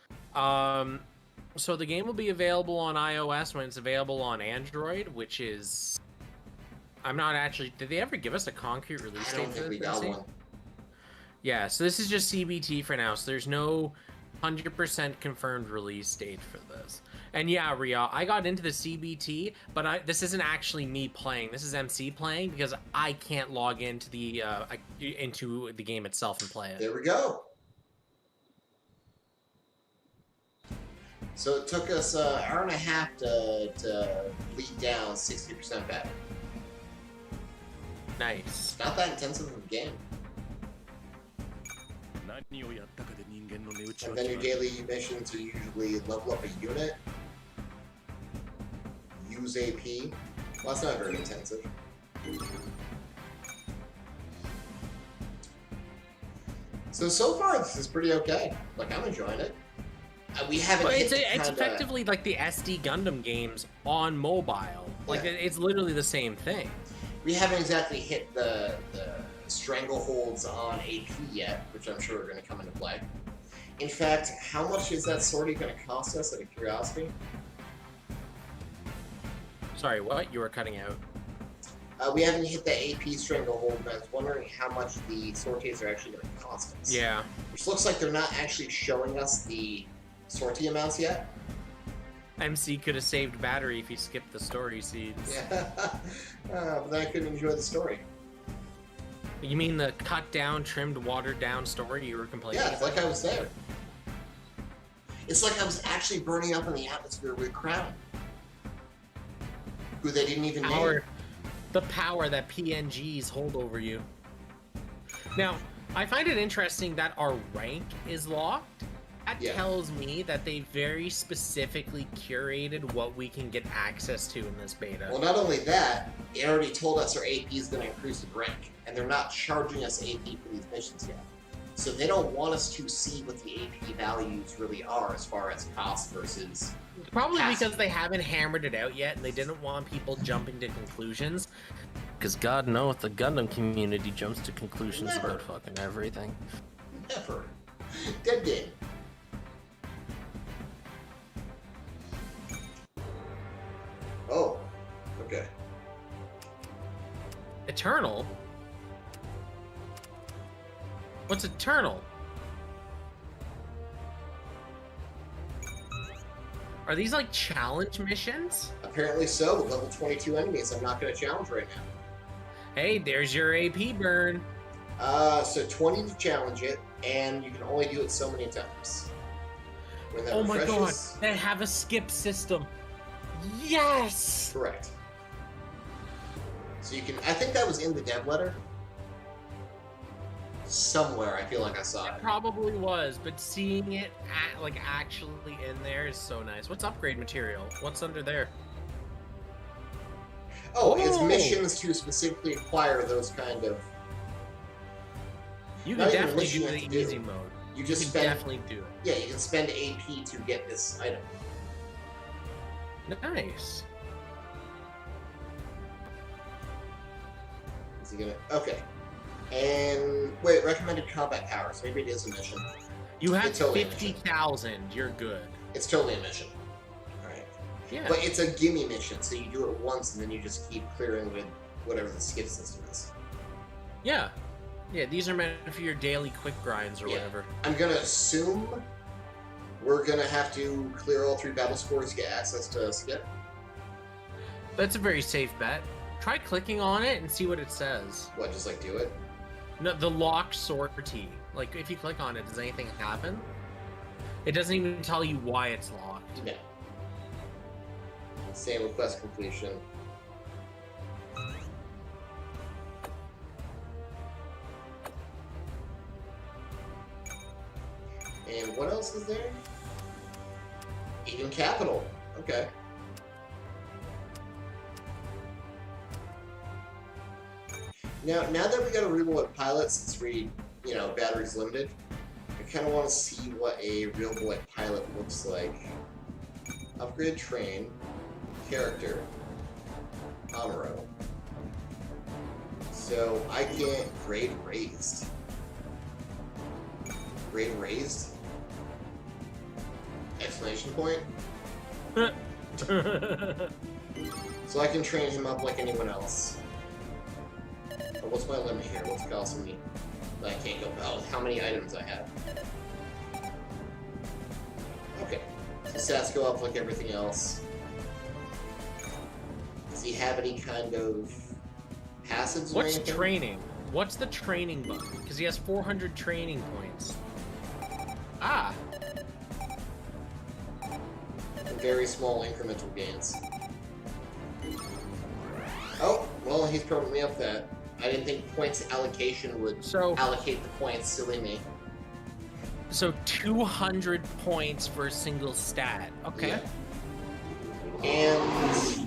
So the game will be available on iOS when it's available on Android, which is... I'm not actually... Did they ever give us a concrete release I date don't for think we this? got one. Yeah, so this is just CBT for now, so there's no 100% confirmed release date for this. And yeah, Ria, I got into the CBT, but this isn't actually me playing. This is MC playing because I can't log into the game itself and play it. There we go. So it took us an hour and a half to bleed down 60% battery. Nice. Not that intensive of a game. And then your daily missions are usually level up a unit, use AP. Well, that's not very intensive. So far, this is pretty okay. Like, I'm enjoying it. We haven't Well, hit it's effectively like the SD Gundam games on mobile. Like, it's literally the same thing. We haven't exactly hit the strangleholds on AP yet, which I'm sure are going to come into play. In fact, how much is that sortie going to cost us, out of curiosity? Sorry, what? You were cutting out. We haven't hit the AP stranglehold, and I was wondering how much the sorties are actually going to cost us. Yeah. Which looks like they're not actually showing us the sortie amounts yet. MC could have saved battery if he skipped the story scenes. Yeah. But then I couldn't enjoy the story. You mean the cut down, trimmed, watered down story you were complaining Yeah, it's about? like I was there. It's like I was actually burning up in the atmosphere with Crown, who they didn't even name. The power that PNGs hold over you. Now, I find it interesting that our rank is locked. That tells me that they very specifically curated what we can get access to in this beta. Well, not only that, it already told us our AP is going to increase in rank, and they're not charging us AP for these missions yet. So they don't want us to see what the AP values really are as far as cost versus... Probably because they haven't hammered it out yet, and they didn't want people jumping to conclusions. Because God knows the Gundam community jumps to conclusions about fucking everything. Never. Dead game. Oh, okay. Eternal? What's Eternal? Are these like challenge missions? Apparently so, with level 22 enemies I'm not going to challenge right now. Hey, there's your AP burn. So 20 to challenge it, and you can only do it so many times. When that refreshes, my god, they have a skip system. Yes! Correct. So you can, I think that was in the dev letter. Somewhere, I feel like I saw it. It probably was, but seeing it like actually in there is so nice. What's upgrade material? What's under there? Oh, it's missions to specifically acquire those kind of... You can definitely do the easy mode. You just can definitely do it. Yeah, you can spend AP to get this item. Nice. Is he gonna... Okay. And... Wait, recommended combat powers. Maybe it is a mission. You have 50,000. You're good. It's totally a mission. Alright. Yeah. But it's a gimme mission, so you do it once and then you just keep clearing with whatever the skip system is. Yeah. Yeah, these are meant for your daily quick grinds or whatever. I'm gonna assume we're gonna have to clear all 3 battle scores to get access to skip. That's a very safe bet. Try clicking on it and see what it says. What, just like do it? No, the locked sortie. Like, if you click on it, does anything happen? It doesn't even tell you why it's locked. No. Same with quest completion. And what else is there? Even capital. Okay. Now that we got a real-world pilot, since battery's limited, I kind of want to see what a real-world pilot looks like. Upgrade train, character, Amuro. So I can't grade raised. Grade raised? Exclamation point. So I can train him up like anyone else. But what's my limit here? What's causing me that I can't go about? How many items I have? Okay. So stats go up like everything else. Does he have any kind of passives or What's anything? training? What's the training button? Because he has 400 training points. Ah! Very small incremental gains. Oh, well, he's probably up that. I didn't think points allocation would allocate the points, silly me. So 200 points for a single stat. Okay. Yeah. And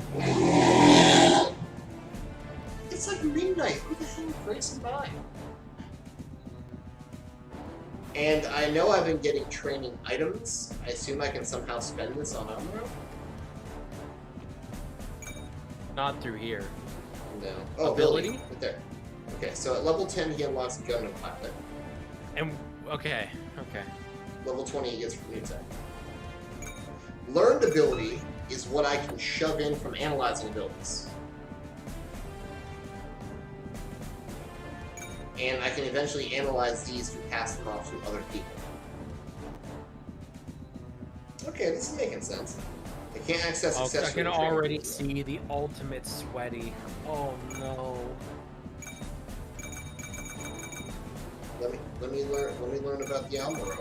it's like midnight. Who the hell is racing by? And I know I've been getting training items. I assume I can somehow spend this on Amuro? Not through here. No. Oh, ability? Right there. Okay, so at level 10 he unlocks Gun and Pilot. And okay. Level 20 he gets new attack. Learned ability is what I can shove in from analyzing abilities. And I can eventually analyze these to pass them off to other people. Okay, this is making sense. I can't access accessory. I can already see the ultimate sweaty. Oh no. Let me learn about the Amuro.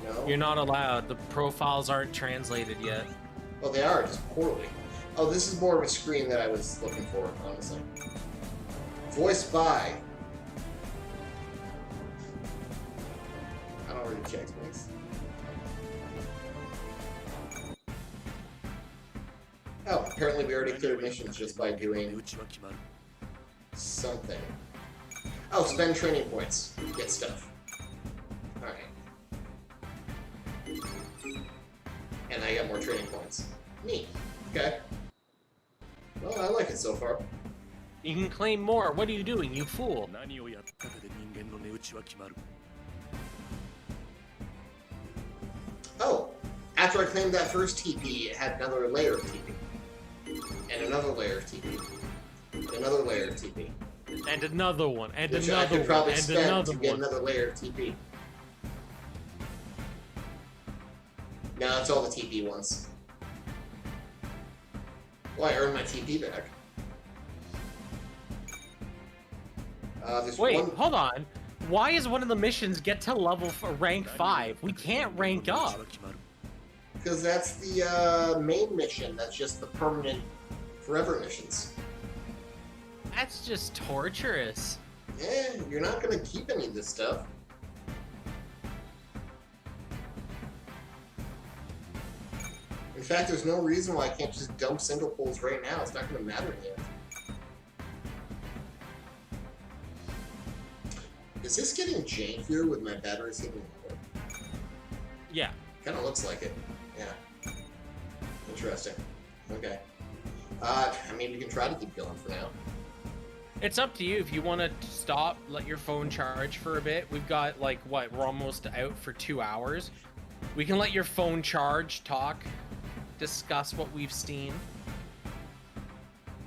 No? You're not allowed. The profiles aren't translated yet. Oh, they are, just poorly. Oh, this is more of a screen that I was looking for, honestly. Voiced by... I don't really check things. Oh, apparently we already cleared missions just by doing something. Oh, spend training points. Get stuff. Alright. And I got more training points. Neat. Okay. Well, I like it so far. You can claim more. What are you doing, you fool? Oh! After I claimed that first TP, it had another layer of TP. And another layer of TP. And another layer of TP. And another one. And which another I could probably one. And spend another to get one. another layer of TP. No, that's all the TP ones. Well, I earned my TP back. Wait, hold on. Why is one of the missions get to level for rank 5? We can't rank up. Because that's the main mission. That's just the permanent forever missions. That's just torturous. Yeah, you're not going to keep any of this stuff. In fact, there's no reason why I can't just dump single pulls right now. It's not going to matter yet. Is this getting jankier with my batteries hitting lower? Yeah. Kind of looks like it. Yeah. Interesting. Okay. I mean, we can try to keep going for now. It's up to you if you want to stop, let your phone charge for a bit. We've got, like, what, we're almost out for 2 hours. We can let your phone charge, talk, discuss what we've seen.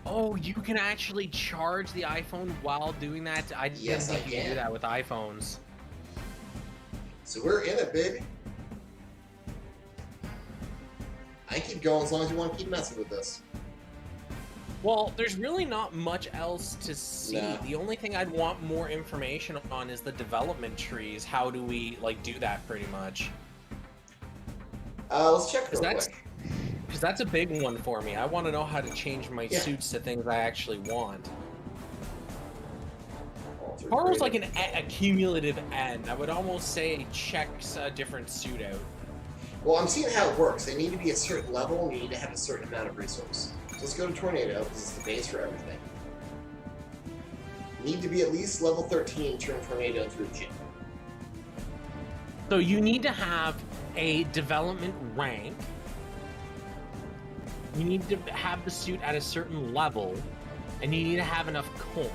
Oh, you can actually charge the iPhone while doing that? I didn't think you could do that with iPhones. So we're in it, baby. I can keep going as long as you want to keep messing with this. Well, there's really not much else to see. Nah. The only thing I'd want more information on is the development trees. How do we, like, do that pretty much? Let's check real quick. Because that's a big one for me. I want to know how to change my suits to things I actually want. Carl's like a cumulative end. I would almost say checks a different suit out. Well, I'm seeing how it works. They need to be a certain level, and you need to have a certain amount of resource. So let's go to Tornado, because it's the base for everything. You need to be at least level 13 to turn Tornado into a gym. So you need to have a development rank. You need to have the suit at a certain level. And you need to have enough coin.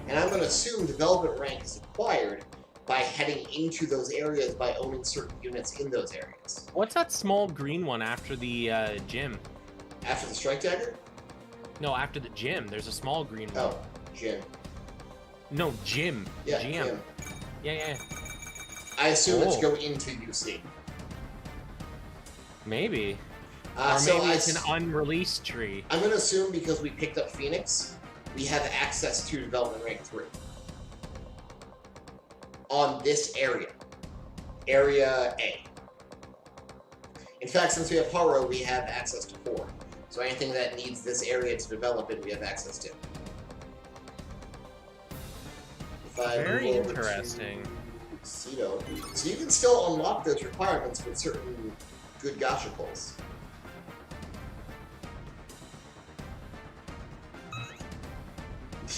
And I'm going to assume development rank is acquired by heading into those areas by owning certain units in those areas. What's that small green one after the gym? After the strike dagger? No, after the gym. There's a small green one. Oh, gym. No, gym. Yeah, GM. gym. Yeah. I assume it's go into UC. Maybe. Or maybe it's an unreleased tree. I'm going to assume because we picked up Phoenix, we have access to development rank 3. On this area. Area A. In fact, since we have Haro, we have access to 4. So anything that needs this area to develop it, we have access to. Very interesting. So you can still unlock those requirements with certain good gacha pulls.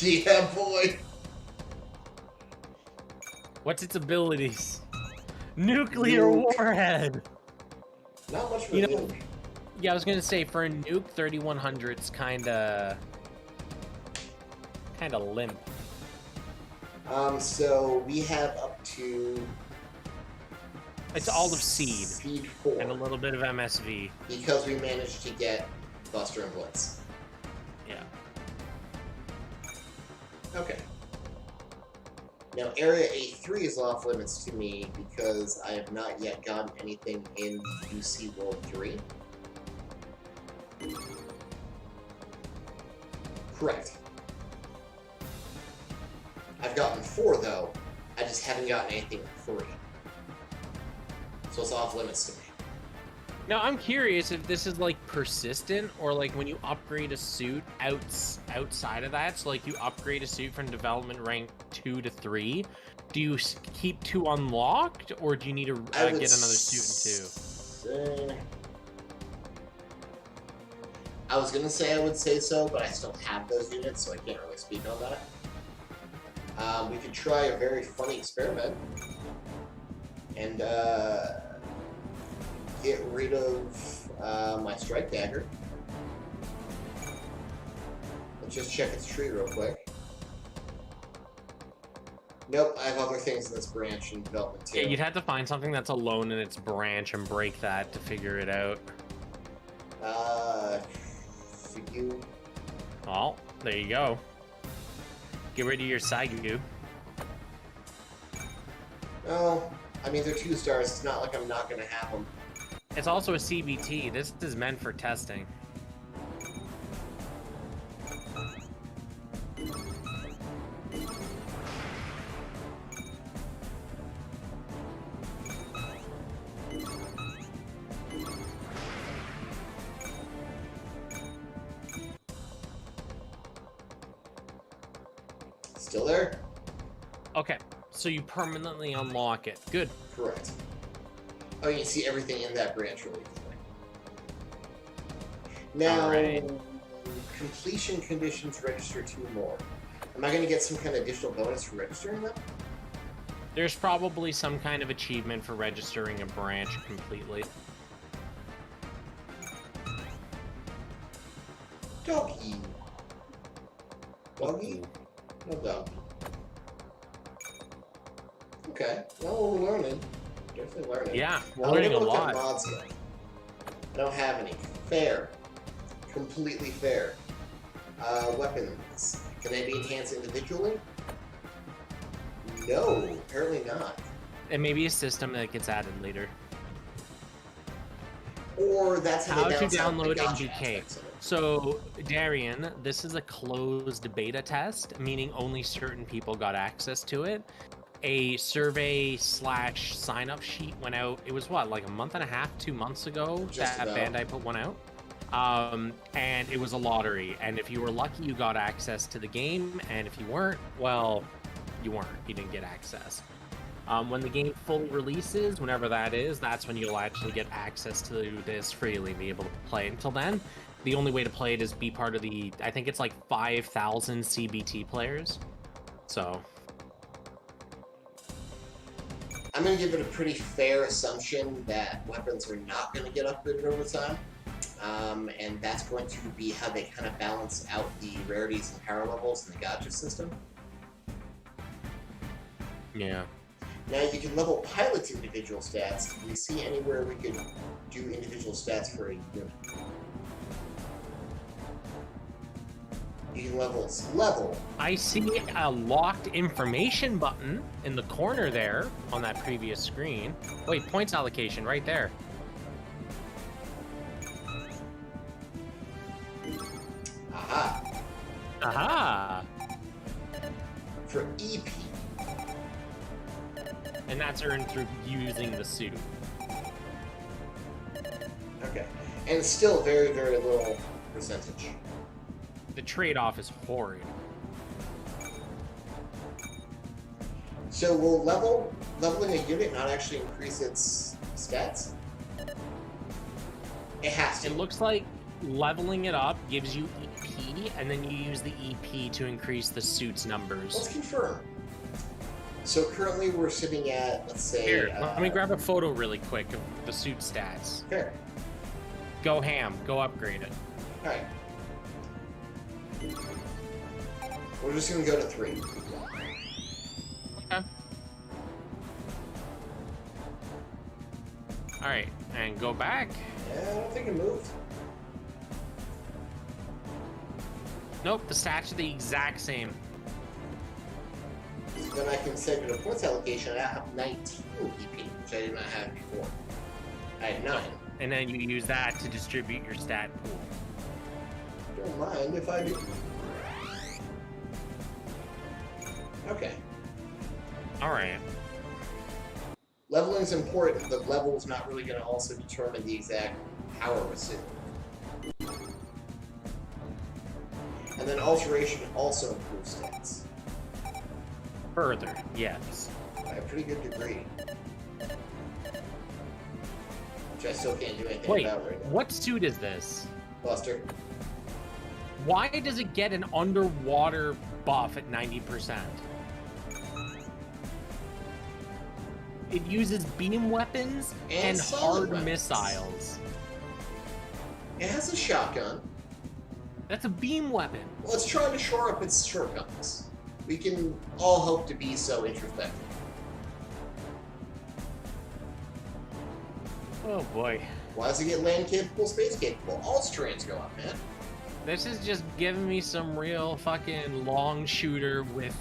Yeah, boy. What's its abilities? Nuclear warhead. Not much of a nuke. Yeah, I was gonna say for a nuke, 3100's kinda limp. So we have up to. It's all of seed. Seed 4. And a little bit of MSV. Because we managed to get Buster and Blitz. Yeah. Okay. Now, Area A3 is off limits to me because I have not yet gotten anything in UC World 3. Correct. I've gotten 4, though. I just haven't gotten anything in 3. So it's off limits to me. Now, I'm curious if this is, like, persistent, or, like, when you upgrade a suit outside of that, so, like, you upgrade a suit from development rank 2 to 3, do you keep 2 unlocked, or do you need to get another suit in 2? I was gonna say I would say so, but I still have those units, so I can't really speak on that. We could try a very funny experiment, and, get rid of my strike dagger. Let's just check its tree real quick. Nope, I have other things in this branch in development too. Yeah, you'd have to find something that's alone in its branch and break that to figure it out. For you. Well, there you go. Get rid of your Saigu. Well, I mean, they're 2 stars. It's not like I'm not gonna have them. It's also a CBT. This is meant for testing. Still there? Okay, so you permanently unlock it. Good. Correct. Oh, you can see everything in that branch really quickly. Now, completion conditions register 2 more. Am I going to get some kind of additional bonus for registering them? There's probably some kind of achievement for registering a branch completely. Doggy. Doggy? No doggy. Okay, well, we're learning. Definitely learning. Yeah, we're learning a lot. At mods yet. I don't have any. Fair. Completely fair. Weapons. Can they be enhanced individually? No, apparently not. It may be a system that gets added later. Or that's how to they download gacha NGK. aspects of it. So, Darian, this is a closed beta test, meaning only certain people got access to it. A survey / sign-up sheet went out. It was what, like a month and a half, 2 months ago that Bandai put one out. And it was a lottery. And if you were lucky, you got access to the game. And if you weren't, well, you weren't. You didn't get access. When the game fully releases, whenever that is, that's when you'll actually get access to this freely and be able to play. Until then, the only way to play it is be part of the, I think it's like 5,000 CBT players. So I'm going to give it a pretty fair assumption that weapons are not going to get upgraded over time. And that's going to be how they kind of balance out the rarities and power levels in the gacha system. Yeah. Now you can level pilots' individual stats. Do we see anywhere we could do individual stats for a unit? You can level. I see a locked information button in the corner there on that previous screen. Wait, points allocation right there. Aha. Aha! For EP. And that's earned through using the suit. Okay. And still very, very little percentage. The trade-off is horrid. So will leveling a unit not actually increase its stats? It has to. It looks like leveling it up gives you EP, and then you use the EP to increase the suit's numbers. Let's confirm. So currently we're sitting at, let's say... Here, let me grab a photo really quick of the suit stats. Fair. Go ham. Go upgrade it. Alright. We're just going to go to 3. Okay. Alright, and go back. Yeah, I don't think it moved. Nope, the stats are the exact same. So then I can say for the points allocation, I have 19 EP, which I did not have before. I had 9. And then you use that to distribute your stat pool. Don't mind if I do. Okay. Alright. Leveling is important, but level is not really going to also determine the exact power of a suit. And then alteration also improves stats. Further, yes. By a pretty good degree. Which I still can't do anything Wait, about right now. what suit is this? Buster. Why does it get an underwater buff at 90%? It uses beam weapons and solid hard weapons. missiles. It has a shotgun. That's a beam weapon. Well, it's trying to shore up its shortcomings. We can all hope to be so introspective. Oh boy. Why does it get land capable, space capable? All its terrains go up, man. This is just giving me some real fucking long shooter with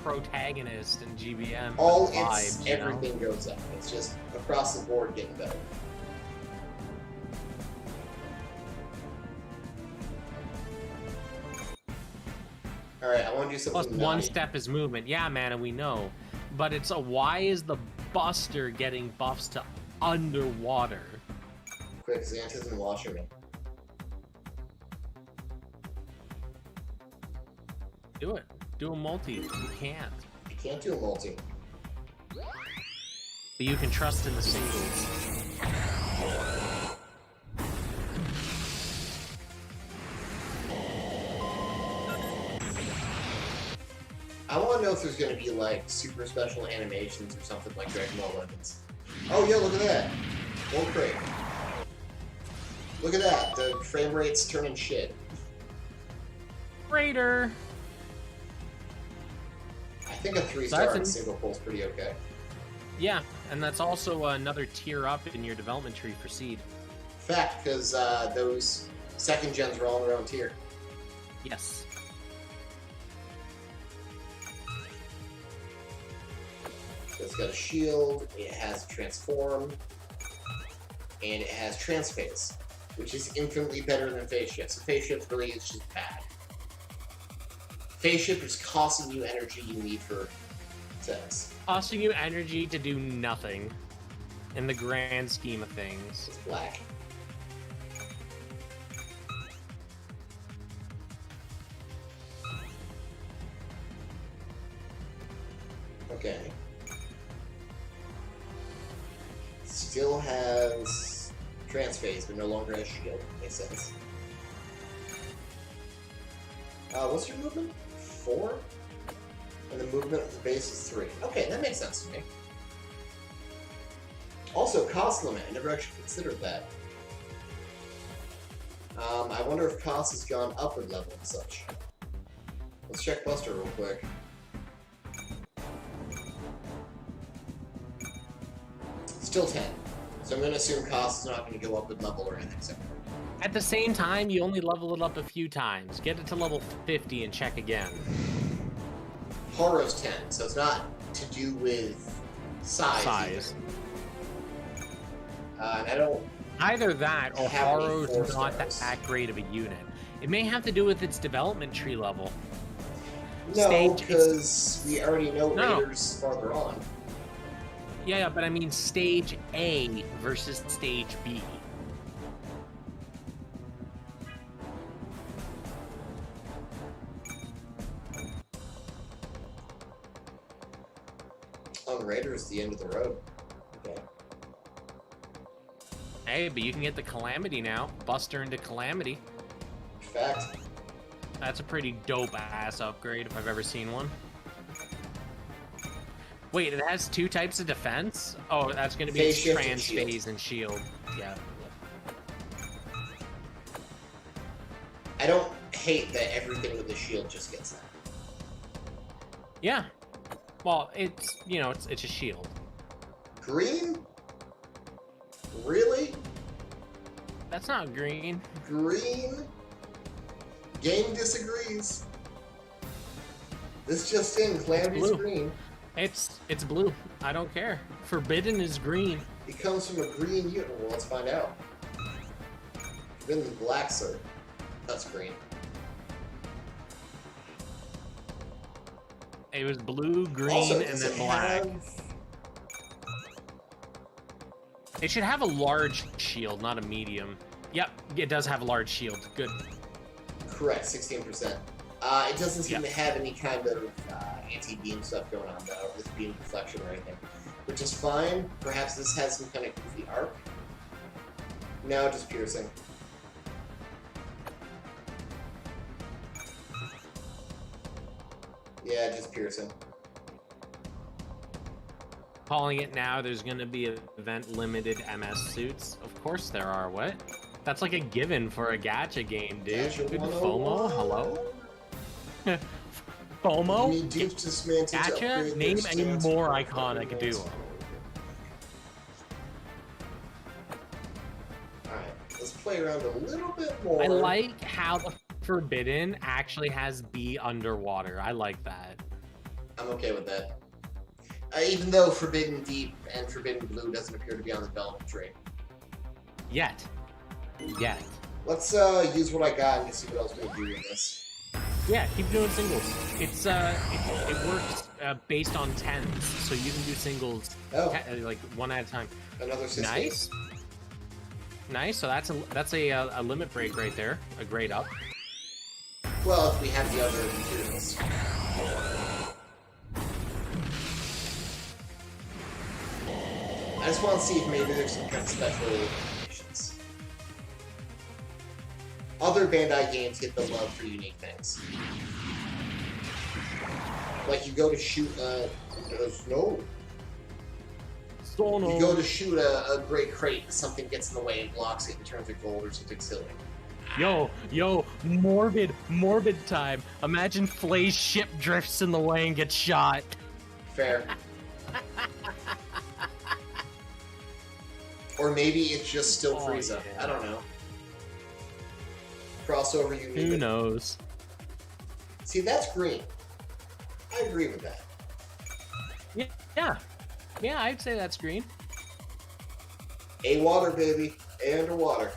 protagonist and GBM All vibes, its you know? everything goes up. It's just across the board getting better. Alright, I want to do something Plus one naughty. step is movement. Yeah, man, and we know. But it's a why is the Buster getting buffs to underwater? Quick, Xant isn't watching me. Do it. Do a multi. You can't. You can't do a multi. But you can trust in the singles. I want to know if there's going to be like super special animations or something like Dragon Ball Legends. Oh yeah, look at that. One crate. Look at that. The frame rate's turning shit. Raider. I think a 3-star in single pull is pretty okay. Yeah, and that's also another tier up in your development tree for Seed. Fact, because those second gens are all in their own tier. Yes. So it's got a shield, it has transform, and it has transphase, which is infinitely better than phase shift. So phase shift really is just bad. Phase shift is costing you energy you need for sex. Costing you energy to do nothing in the grand scheme of things. It's black. Okay. Still has transphase, but no longer has shield. Makes sense. What's your movement? 4? And the movement at the base is 3. Okay, that makes sense to me. Also, cost limit. I never actually considered that. I wonder if cost has gone upward level and such. Let's check Buster real quick. Still 10. So I'm going to assume cost is not going to go up with level or anything similar. At the same time, you only level it up a few times. Get it to level 50 and check again. Horror's 10, so it's not to do with size. And I don't... Either that or Haru's not 4 stars. that great of a unit. It may have to do with its development tree level. No, because we already know No. Raiders farther on. Yeah, but I mean stage A versus stage B. On Raiders, the end of the road. Okay. Hey, but you can get the Calamity now. Buster into Calamity. Fact. That's a pretty dope-ass upgrade if I've ever seen one. Wait, it has 2 types of defense? Oh, that's going to be Phase shift and trans shield. phase and shield. Yeah. I don't hate that everything with the shield just gets that. Yeah. Well, it's, you know, it's a shield. Green? Really? That's not green. Green? Game disagrees. This just in, Calamity's blue. green. It's blue. I don't care. Forbidden is green. It comes from a green unit. Well, let's find out. Forbidden's black, sir. That's green. It was blue, green, Also, and does then it black. have- It should have a large shield, not a medium. Yep, it does have a large shield. Good. Correct, 16%. It doesn't seem to have any kind of anti-beam stuff going on, though, with beam deflection or anything. Which is fine. Perhaps this has some kind of goofy arc. No, just piercing. Yeah, just piercing. Calling it now, there's going to be event limited MS suits. Of course there are. What? That's like a given for a gacha game, dude. Gacha Dude, 101. FOMO? Hello? FOMO? You need dupes dismantled to Gacha? upgrade Name their any stance more for iconic performance. duo. Alright, let's play around a little bit more. I like how the Forbidden actually has B underwater. I like that. I'm okay with that. Even though Forbidden Deep and Forbidden Blue doesn't appear to be on the development tree. Yet. Let's use what I got and see what else we can do with this. Yeah, keep doing singles. It's it works based on tens, so you can do singles like one at a time. Another system. Nice. So that's a limit break right there. A grade up. Well, if we have the other materials. I just want to see if maybe there's some kind of special animations. Other Bandai games get the love for unique things. Like you go to shoot no. You go to shoot a great crate and something gets in the way and blocks it and turns it gold or something silly. Yo, morbid time. Imagine Flay's ship drifts in the way and gets shot. Fair. Or maybe it's just still Frieza. Yeah. I don't know. Crossover unique. Who knows? See, that's green. I agree with that. Yeah, I'd say that's green. A water, baby. A underwater.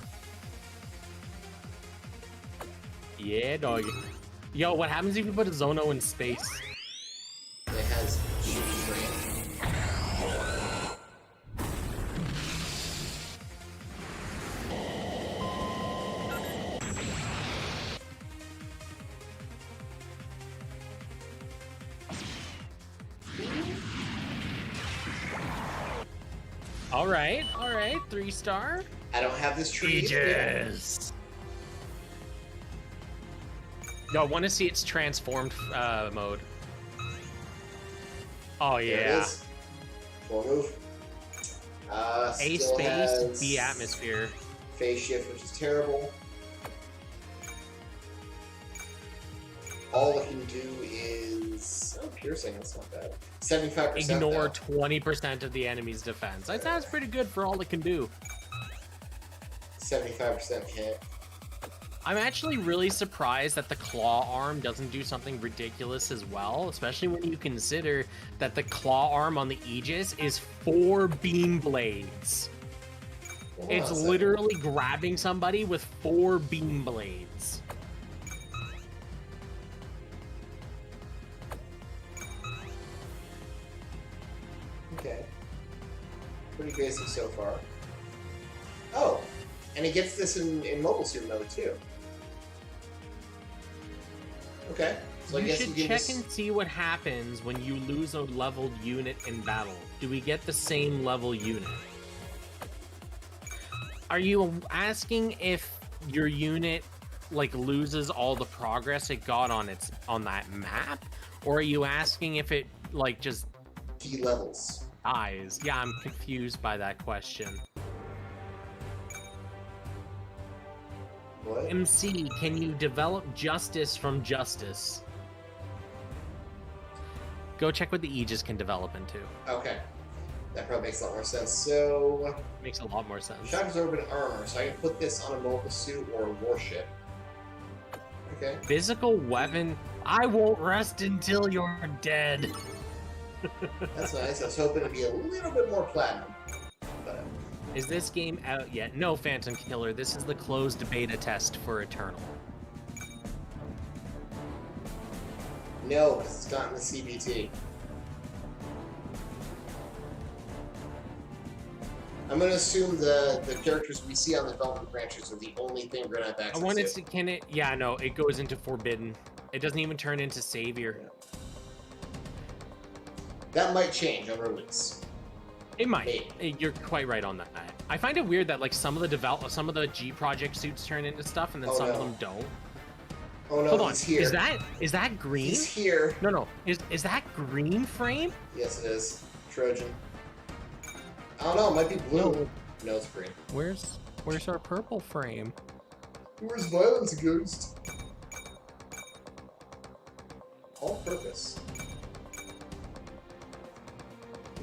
Yeah, dog. Yo, what happens if you put a Zono in space? It has shooting brain. All right, 3-star. I don't have this tree. Aegis. Yo, I want to see its transformed mode. Oh There it yeah. is. Full move. A Still space, has B atmosphere. Phase shift, which is terrible. All it can do is piercing. That's not bad. 75%. Ignore 20% of the enemy's defense. That's pretty good for all it can do. 75% hit. I'm actually really surprised that the claw arm doesn't do something ridiculous as well, especially when you consider that the claw arm on the Aegis is 4 beam blades. It's literally grabbing somebody with 4 beam blades. Okay. Pretty basic so far. Oh, and it gets this in mobile suit mode too. Okay. So I You guess should you can check just... and see what happens when you lose a leveled unit in battle. Do we get the same level unit? Are you asking if your unit like loses all the progress it got on that map, or are you asking if it like just D-levels. dies? Yeah, I'm confused by that question. What? MC, can you develop justice from justice? Go check what the Aegis can develop into. Okay. That probably makes a lot more sense. So... Makes a lot more sense. Shock absorbent armor, so I can put this on a mobile suit or a warship. Okay. Physical weapon? I won't rest until you're dead. That's nice. I was hoping to be a little bit more platinum. But... Is this game out yet? No, Phantom Killer. This is the closed beta test for Eternal. No, because it's not in the CBT. I'm going to assume the characters we see on the development branches are the only thing we're going to have access When to. it's, can it? Yeah, no, it goes into Forbidden. It doesn't even turn into Savior. Yeah. That might change on release. It might. You're quite right on that. I find it weird that like some of the G Project suits turn into stuff and then some of them don't. Oh no, Hold on. he's here. Is that green? He's here. No. Is that green frame? Yes, it is. Trojan. I don't know, it might be blue. No, it's green. Where's our purple frame? Where's Violence Ghost? All purpose.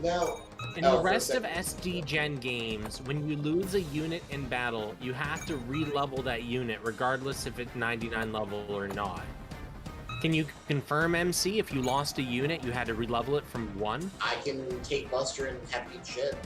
Now, in the rest of SD Gen games, when you lose a unit in battle, you have to re-level that unit, regardless if it's 99 level or not. Can you confirm, MC, if you lost a unit, you had to re-level it from 1? I can take Buster and have it shit.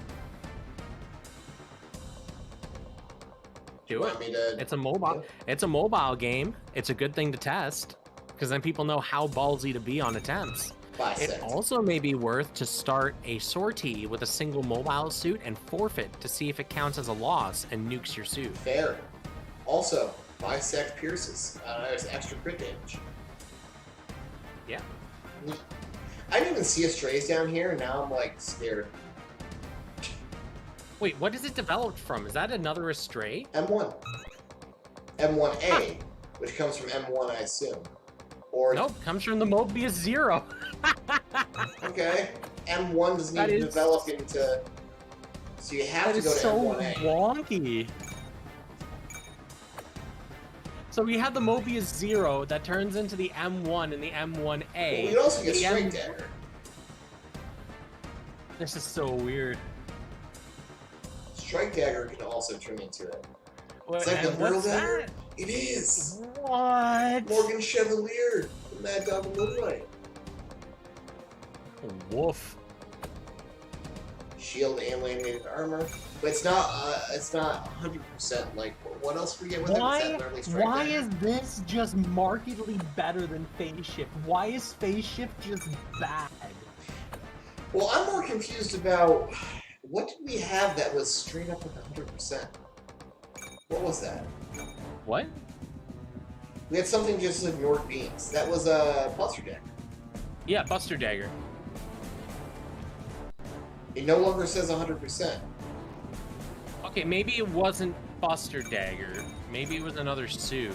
Do it. It's a mobile. Yeah. It's a mobile game. It's a good thing to test, because then people know how ballsy to be on attempts. It also may be worth to start a sortie with a single mobile suit and forfeit to see if it counts as a loss and nukes your suit. Fair. Also, bisect pierces. There's extra crit damage. Yeah. I didn't even see a strays down here, and now I'm like scared. Wait, what is it developed from? Is that another Astray? M1. M1A, which comes from M1, I assume. Or nope, comes from the Mobius Zero. Okay. M1 doesn't even develop into... So you have to go to M1A. That is so wonky. So we have the Mobius Zero that turns into the M1 and the M1A. Well, we also get Strike Dagger. This is so weird. Strike Dagger can also turn into it. What, it's like the what's Dagger. That? It is. What? Morgan Chevalier, the Mad Dog of Moonlight. Woof. Shield and laminated armor, but it's not 100% like what else we get with it? Why is this just markedly better than Phase Shift? Why is Phase Shift just bad? Well, I'm more confused about what did we have that was straight up with 100%. What was that? What? We had something just like North Beams. That was a Buster Dagger. Yeah, Buster Dagger. It no longer says 100%. Okay, maybe it wasn't Buster Dagger. Maybe it was another suit.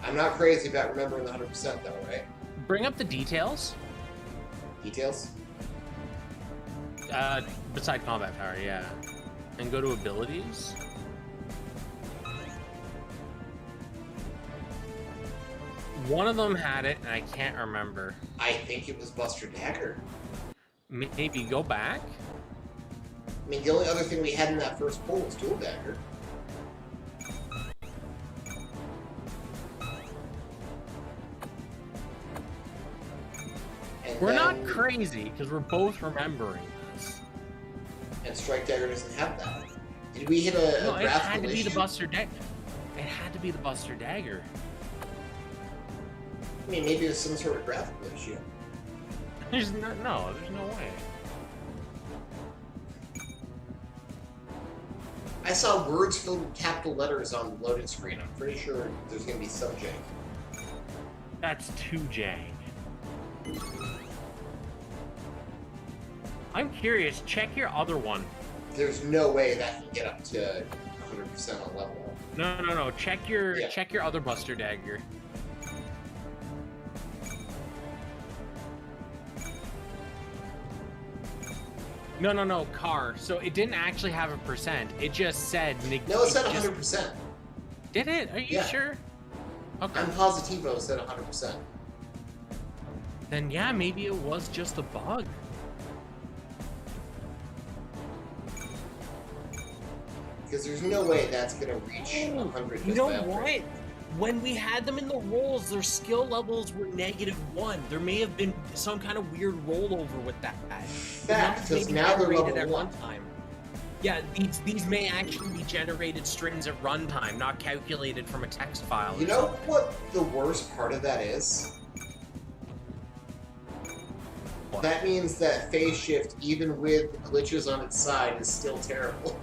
I'm not crazy about remembering the 100% though, right? Bring up the details. Details? Beside combat power, yeah. And go to abilities. One of them had it, and I can't remember. I think it was Buster Dagger. Maybe go back? I mean, the only other thing we had in that first poll was Dual Dagger. And We're then, not crazy, because we're both remembering this. And Strike Dagger doesn't have that. Did we hit a No, it had to graphical be the issue? Buster Dagger. It had to be the Buster Dagger. I mean, maybe it was some sort of graphical issue. There's no way. I saw words filled with capital letters on the loading screen. I'm pretty sure there's going to be some jank. That's too jank. I'm curious, check your other one. There's no way that can get up to 100% on level up. No. Check your other Buster Dagger. No, car. So it didn't actually have a percent. It just said... No, it said 100%. Did it? Are you sure? Okay. I'm positivo said 100%. Then yeah, maybe it was just a bug. Because there's no way that's going to reach 100. You know what? When we had them in the rolls, their skill levels were -1. There may have been some kind of weird rollover with that. Fact, because now they're level at 1. runtime. Yeah, these may actually be generated strings at runtime, not calculated from a text file. You know what the worst part of that is? What? That means that phase shift, even with glitches on its side, is still terrible.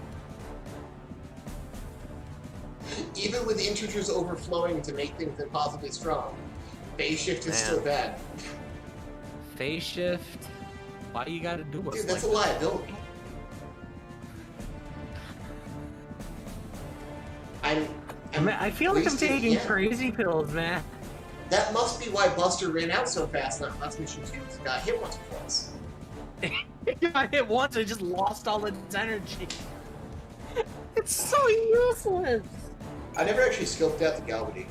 Even with integers overflowing to make things impossibly strong, phase shift is still bad. Phase shift? Why you gotta do it? Dude, that's a liability. I feel like I'm taking crazy pills, man. That must be why Buster ran out so fast on Last Mission 2. He got hit once or twice. It got hit once and just lost all its energy. It's so useless. I never actually scoped out the Galvady.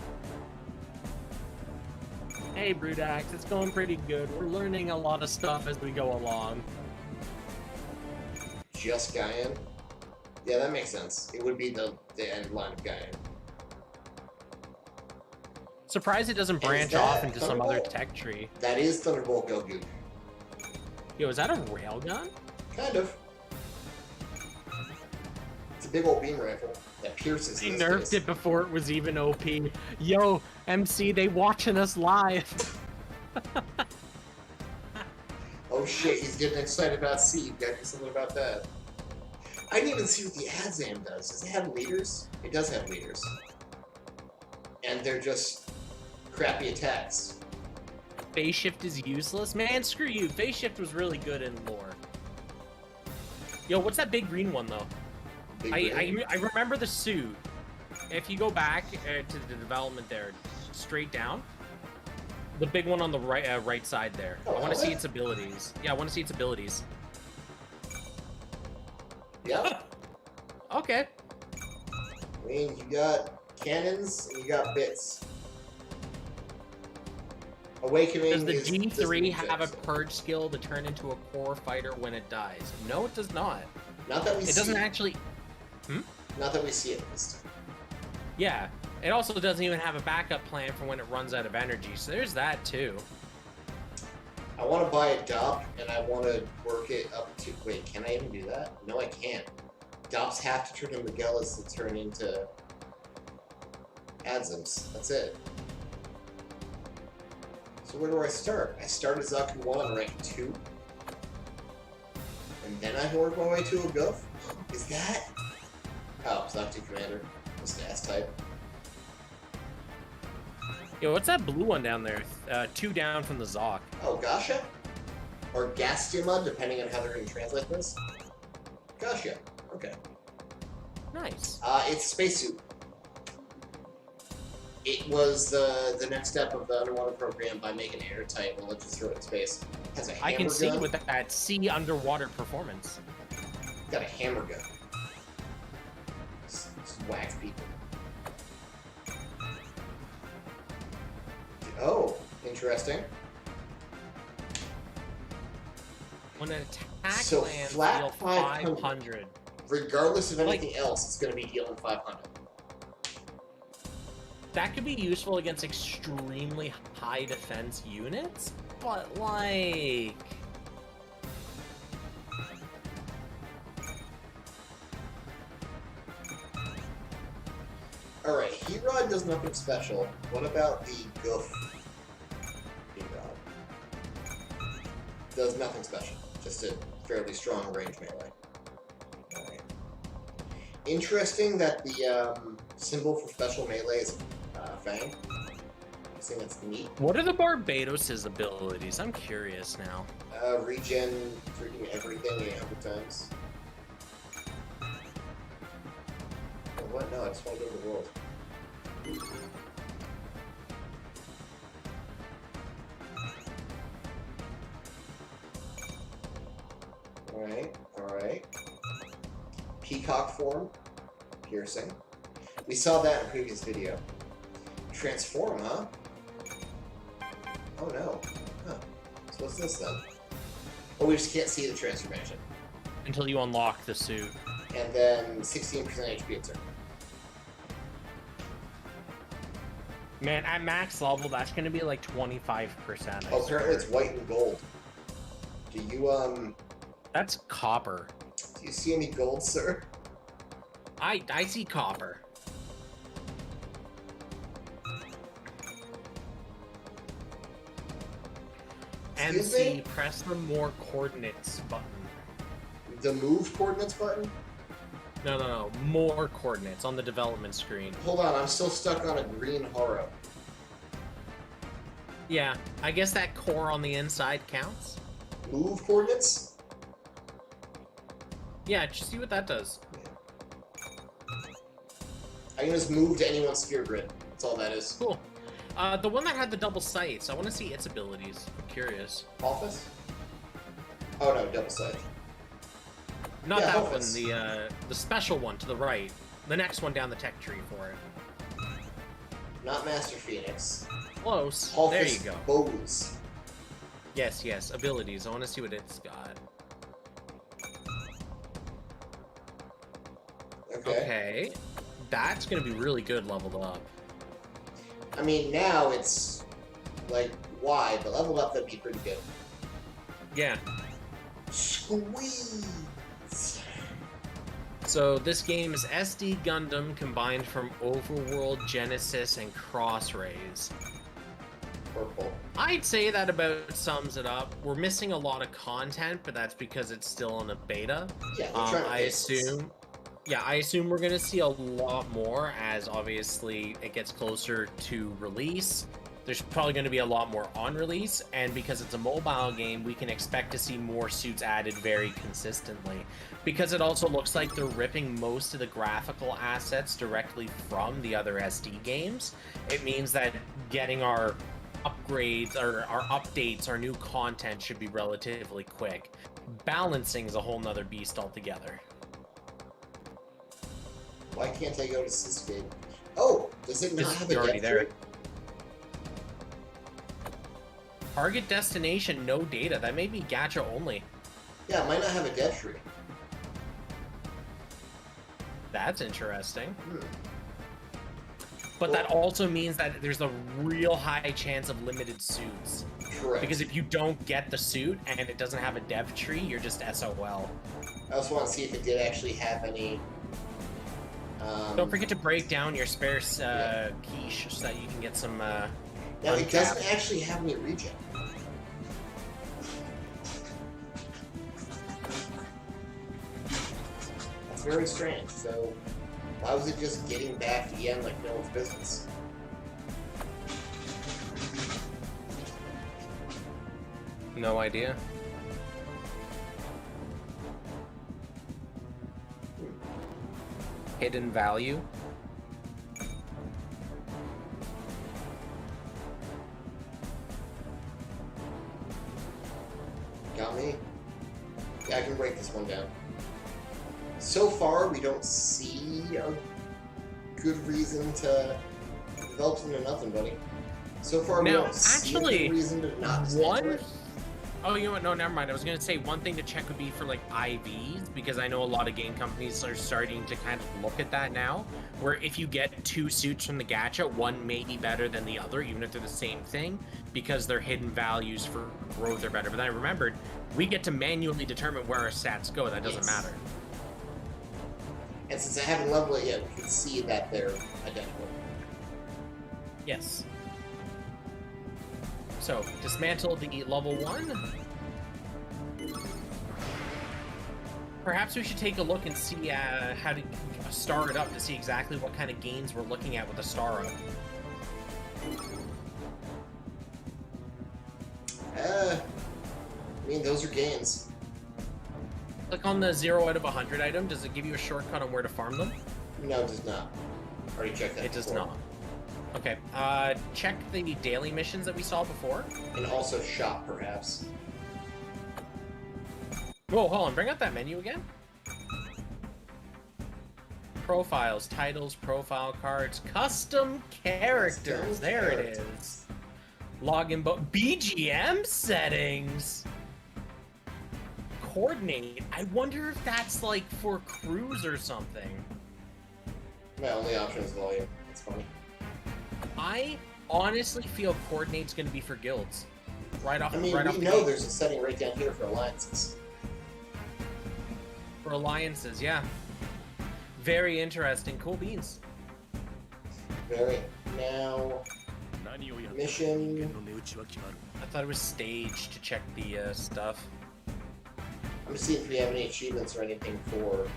Hey, Brudax, it's going pretty good. We're learning a lot of stuff as we go along. Just Gaian? Yeah, that makes sense. It would be the end line of Gaian. Surprised it doesn't branch off into some other tech tree. That is Thunderbolt Goku. Yo, is that a railgun? Kind of. It's a big old beam rifle that pierces. They nerfed it before it was even OP. Yo, MC, they watching us live. Oh shit, he's getting excited about C. You gotta do something about that. I didn't even see what the Adzam does. Does it have leaders? It does have leaders. And they're just crappy attacks. Phase shift is useless? Man, screw you. Phase shift was really good in lore. Yo, what's that big green one, though? I remember the suit. If you go back to the development there, straight down, the big one on the right side there. Oh, I want to see its abilities. Yeah, I want to see its abilities. Yeah. Okay. I mean, you got cannons and you got bits. Awakening. Does the G3 have a purge skill to turn into a core fighter when it dies? No, it does not. Not that we see. It doesn't actually. Not that we see it this time. Yeah. It also doesn't even have a backup plan for when it runs out of energy, so there's that too. I want to buy a DOP and I want to work it up to. Wait, can I even do that? No, I can't. DOPs have to turn into Gellas to turn into Adzams. That's it. So where do I start? I start as Zaku 1 on rank 2. And then I work my way to a Gov? Is that? Oh, Zaku Commander. Just an S-type. Yo, what's that blue one down there? 2 down from the Zoc. Oh, Gasha? Or Gastima, depending on how they're going to translate this. Gasha. Okay. Nice. It's spacesuit. It was the next step of the underwater program by making it airtight and let you throw it in space. It has a hammer I can see gun. with that sea underwater performance. Got a hammer gun. Just whack people. Interesting. When an attack So lands, flat deal 500. Regardless of anything else, it's going to be dealing 500. That could be useful against extremely high defense units, but like... Alright, Heat Rod does nothing special. What about the Goof Heat Rod? Does nothing special. Just a fairly strong range melee. Alright. Interesting that the symbol for special melee is Fang. I think that's neat. What are the Barbados' abilities? I'm curious now. Regen freaking everything 800 times. Oh, what? No, I just want to go to the world. Alright, alright. Peacock form. Piercing. We saw that in a previous video. Transform, huh? Oh no. Huh. So what's this then? Oh, we just can't see the transformation. Until you unlock the suit. And then 16% HP at turn. Man, at max level, that's gonna be like 25%. Oh, apparently it's white and gold. Do you, That's copper. do you see any gold, sir? I see copper. Excuse MC, me? press the more coordinates button. The move coordinates button? No. More coordinates on the development screen. Hold on, I'm still stuck on a green horror. Yeah, I guess that core on the inside counts. Move coordinates? Yeah, just see what that does. I can just move to anyone's sphere grid. That's all that is. Cool. The one that had the double sights, I want to see its abilities. I'm curious. Office? Oh no, double side. Not Yeah, that Office. one, the special one to the right. The next one down the tech tree for it. Not Master Phoenix. Close. Office There you go. Bows. Yes, abilities. I want to see what it's got. Okay. That's going to be really good leveled up. I mean, now it's like wide, but leveled up that'd be pretty good. Yeah. Squeeze. So this game is SD Gundam combined from Overworld, Genesis, and Crossrays. Purple. I'd say that about sums it up. We're missing a lot of content, but that's because it's still in a beta. Yeah, they're trying to I fix this. assume. Yeah, I assume we're gonna see a lot more as obviously it gets closer to release. There's probably going to be a lot more on release, and because it's a mobile game, we can expect to see more suits added very consistently. Because it also looks like they're ripping most of the graphical assets directly from the other SD games, it means that getting our upgrades, or our updates, our new content should be relatively quick. Balancing is a whole nother beast altogether. Why can't I go to Sysfig? Oh, does it not have a You're already death there. tree? Target destination, no data. That may be gacha only. Yeah, it might not have a death tree. That's interesting. Hmm. But that also means that there's a real high chance of limited suits. Correct. Because if you don't get the suit and it doesn't have a dev tree, you're just SOL. I also want to see if it did actually have any... Don't forget to break down your spare quiche so that you can get some Now, it doesn't actually have any regen. That's very strange. So, why was it just getting back again like no one's business? No idea. Hidden value. Got me? Yeah, I can break this one down. So far, we don't see a good reason to develop into nothing, buddy. So far, we Now, don't see a actually, good reason to not dismantle it. Oh, you know what? No, never mind. I was gonna say one thing to check would be for like IVs, because I know a lot of game companies are starting to kind of look at that now. Where if you get 2 suits from the gacha, one may be better than the other, even if they're the same thing, because their hidden values for growth are better. But then I remembered we get to manually determine where our stats go. That doesn't matter. And since I haven't leveled it yet, we can see that they're identical. Yes. So, dismantle the level 1. Perhaps we should take a look and see how to star it up to see exactly what kind of gains we're looking at with a star up. I mean, those are gains. Click on the 0 out of 100 item. Does it give you a shortcut on where to farm them? No, it does not. Already checked that. It does not. Okay, check the daily missions that we saw before. And also shop, perhaps. Whoa, hold on, bring up that menu again. Profiles, titles, profile cards, custom characters. There it is. Login, BGM settings. Coordinate. I wonder if that's like for crews or something. My only option is volume. That's funny. I honestly feel coordinate's going to be for guilds. Right off. I mean, we know there's a setting right down here for alliances. For alliances, yeah. Very interesting. Cool beans. Very. Now, mission. I thought it was staged to check the stuff. I'm gonna see if we have any achievements or anything for.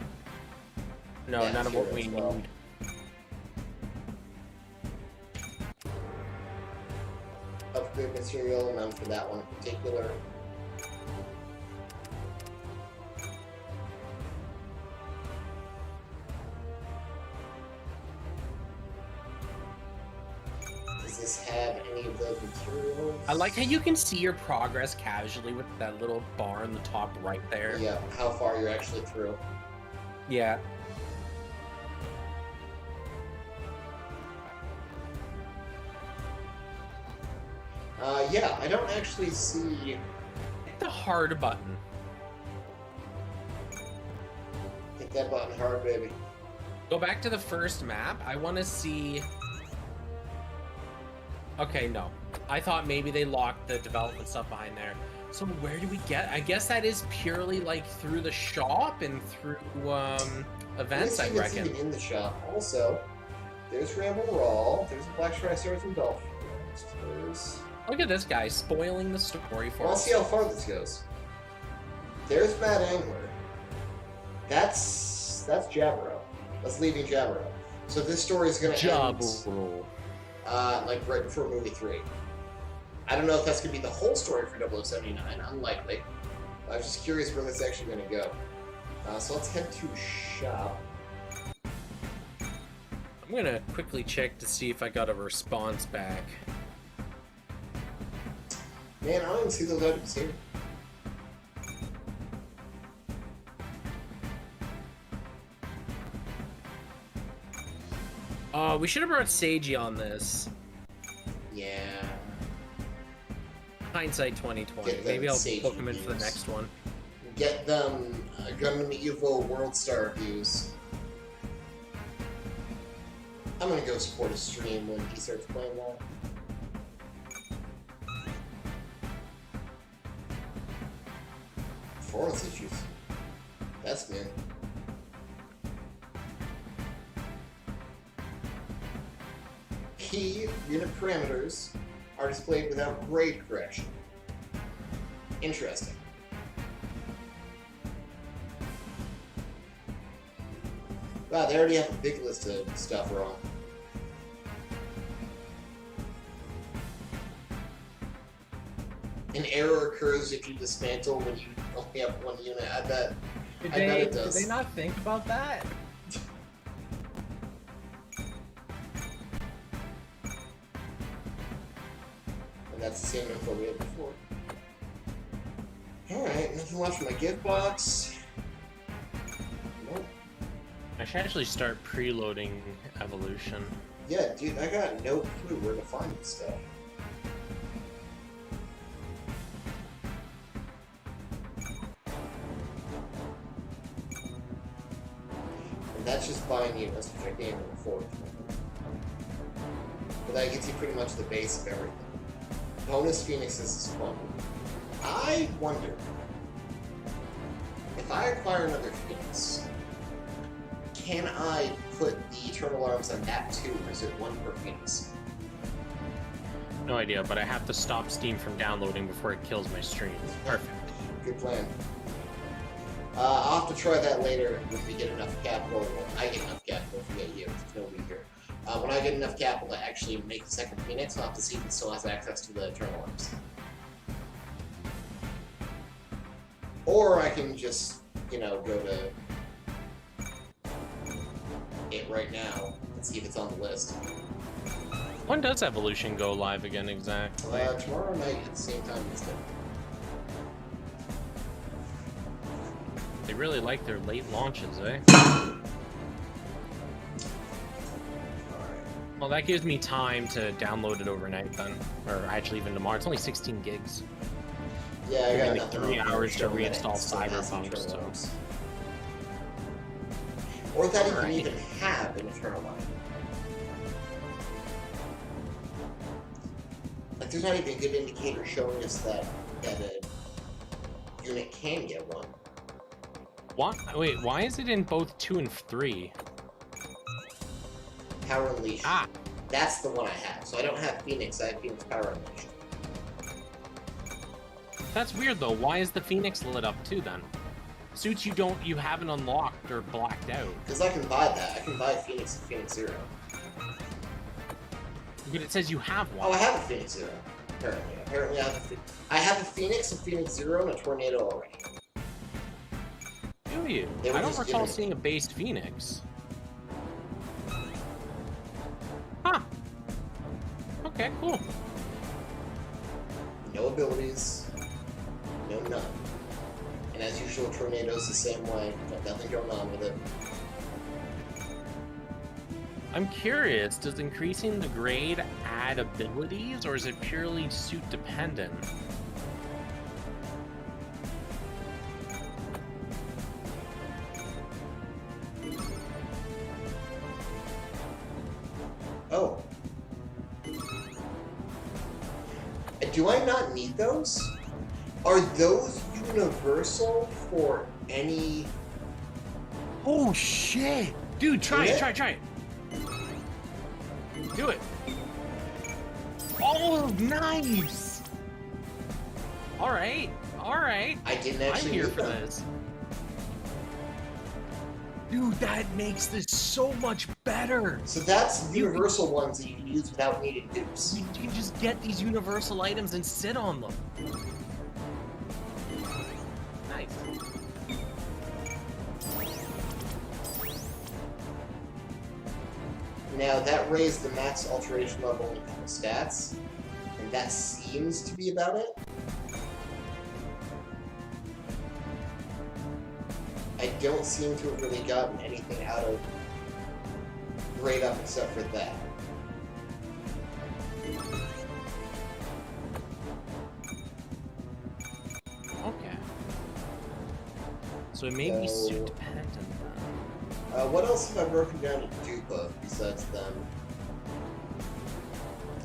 No, none of what we need. Upgrade material, none for that one in particular. Does this have any of those materials? I like how you can see your progress casually with that little bar in the top right there. Yeah, how far you're actually through. Yeah. Yeah, I don't actually see... Hit the hard button. Hit that button hard, baby. Go back to the first map. I want to see... Okay, no. I thought maybe they locked the development stuff behind there. So where do we get... I guess that is purely, like, through the shop and through, events, I reckon. Even in the shop. Also, there's Ramble Rawl, there's the Black Stripe Stars and Dolphin. There's... Look at this guy spoiling the story for us. I'll see how far this goes. There's Mad Angler. That's Jabro. That's leaving Jabro. So this story is going to end, like right before movie 3. I don't know if that's going to be the whole story for 0079. Unlikely. I was just curious where that's actually going to go. So let's head to shop. I'm going to quickly check to see if I got a response back. Man, I don't even see those items here. We should have brought Seiji on this. Yeah. Hindsight 2020. Maybe I'll book him in for the next one. Get them Gundam Evo World Star views. I'm gonna go support a stream when he starts playing that. Performance issues. That's man. Key unit parameters are displayed without grade correction. Interesting. Wow, they already have a big list of stuff wrong. An error occurs if you dismantle when you only have one unit. I bet it does. Did they not think about that? And that's the same info we had before. Alright, nothing left from my gift box. Nope. I should actually start preloading Evolution. Yeah, dude, I got no clue where to find this stuff. that's just buying units, which I can't even afford. But that gets you pretty much the base of everything. Bonus Phoenixes is fun. I wonder if I acquire another Phoenix, can I put the Eternal Arms on that too, or is it one per Phoenix? No idea, but I have to stop Steam from downloading before it kills my stream. Perfect. Good plan. I'll have to try that later when we get enough capital. When I get enough capital, forget you, there's nobody here. When I get enough capital to actually make the second Phoenix, I'll have to see if it still has access to the Eternal Arms. Or I can just, you know, go to it right now and see if it's on the list. When does Evolution go live again exactly? Tomorrow night at the same time as They really like their late launches, eh? Well, that gives me time to download it overnight then. Or actually even tomorrow. It's only 16 gigs. Yeah, I got like 3 hours to reinstall Cyberpunk, so... Or that you can even have an Eternal Arm. Like, there's not even a good indicator showing us that a unit can get one. Why? Wait, why is it in both 2 and 3? Power Unleashed. Ah! That's the one I have. So I don't have Phoenix, I have Phoenix Power Unleashed. That's weird though. Why is the Phoenix lit up too then? Suits you haven't unlocked or blacked out. Because I can buy that. I can buy Phoenix and Phoenix Zero. But it says you have one. Oh, I have a Phoenix Zero. Apparently. Apparently I have a Phoenix, a Phoenix Zero, and a Tornado already. Do you? I don't recall seeing a base Phoenix. Huh. Okay, cool. No abilities. No none. And as usual, Tornado's the same way. Got nothing going on with it. I'm curious, does increasing the grade add abilities, or is it purely suit dependent? Oh. Do I not need those? Are those universal for any... Oh shit! Dude, try it, try it. Do it. Oh, nice! Alright. I didn't actually I'm here for this. Dude, that makes this so much better. So that's universal ones that you can use without needing dupes. You can just get these universal items and sit on them. Nice. Now that raised the max alteration level in the stats, and that seems to be about it. I don't seem to have really gotten anything out of grade up except for that. Okay. So it may be suit dependent then. What else have I broken down to dupe of besides them?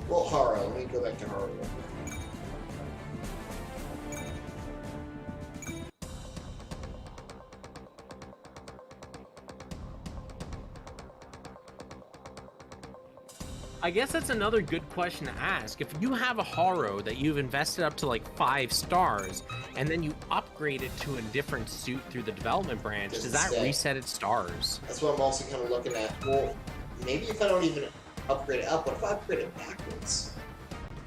Well, Haro. Let me go back to Haro real quick. I guess that's another good question to ask. If you have a Haro that you've invested up to like 5 stars, and then you upgrade it to a different suit through the development branch, does that reset its stars? That's what I'm also kind of looking at. Well, maybe if I don't even upgrade it up, what if I upgrade it backwards?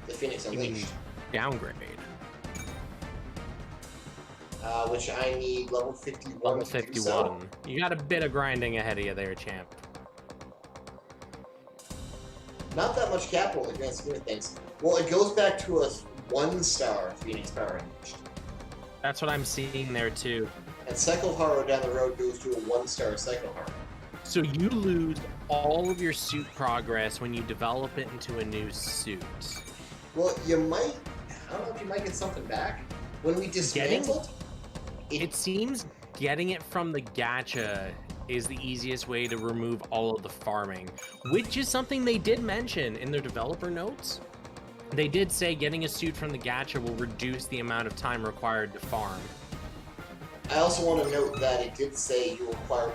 The Phoenix Unleashed. Downgrade. Which I need level 51. Level 51. So. You got a bit of grinding ahead of you there, champ. Not that much capital in the grand scheme of things. Well, it goes back to a 1-star Phoenix Power Unleashed. That's what I'm seeing there too. And Cycle Haro down the road goes to a 1-star Cycle Haro. So you lose all of your suit progress when you develop it into a new suit. Well, you might... I don't know if you might get something back. When we dismantled... It seems getting it from the gacha is the easiest way to remove all of the farming, which is something they did mention in their developer notes. They did say getting a suit from the gacha will reduce the amount of time required to farm. I also want to note that it did say you require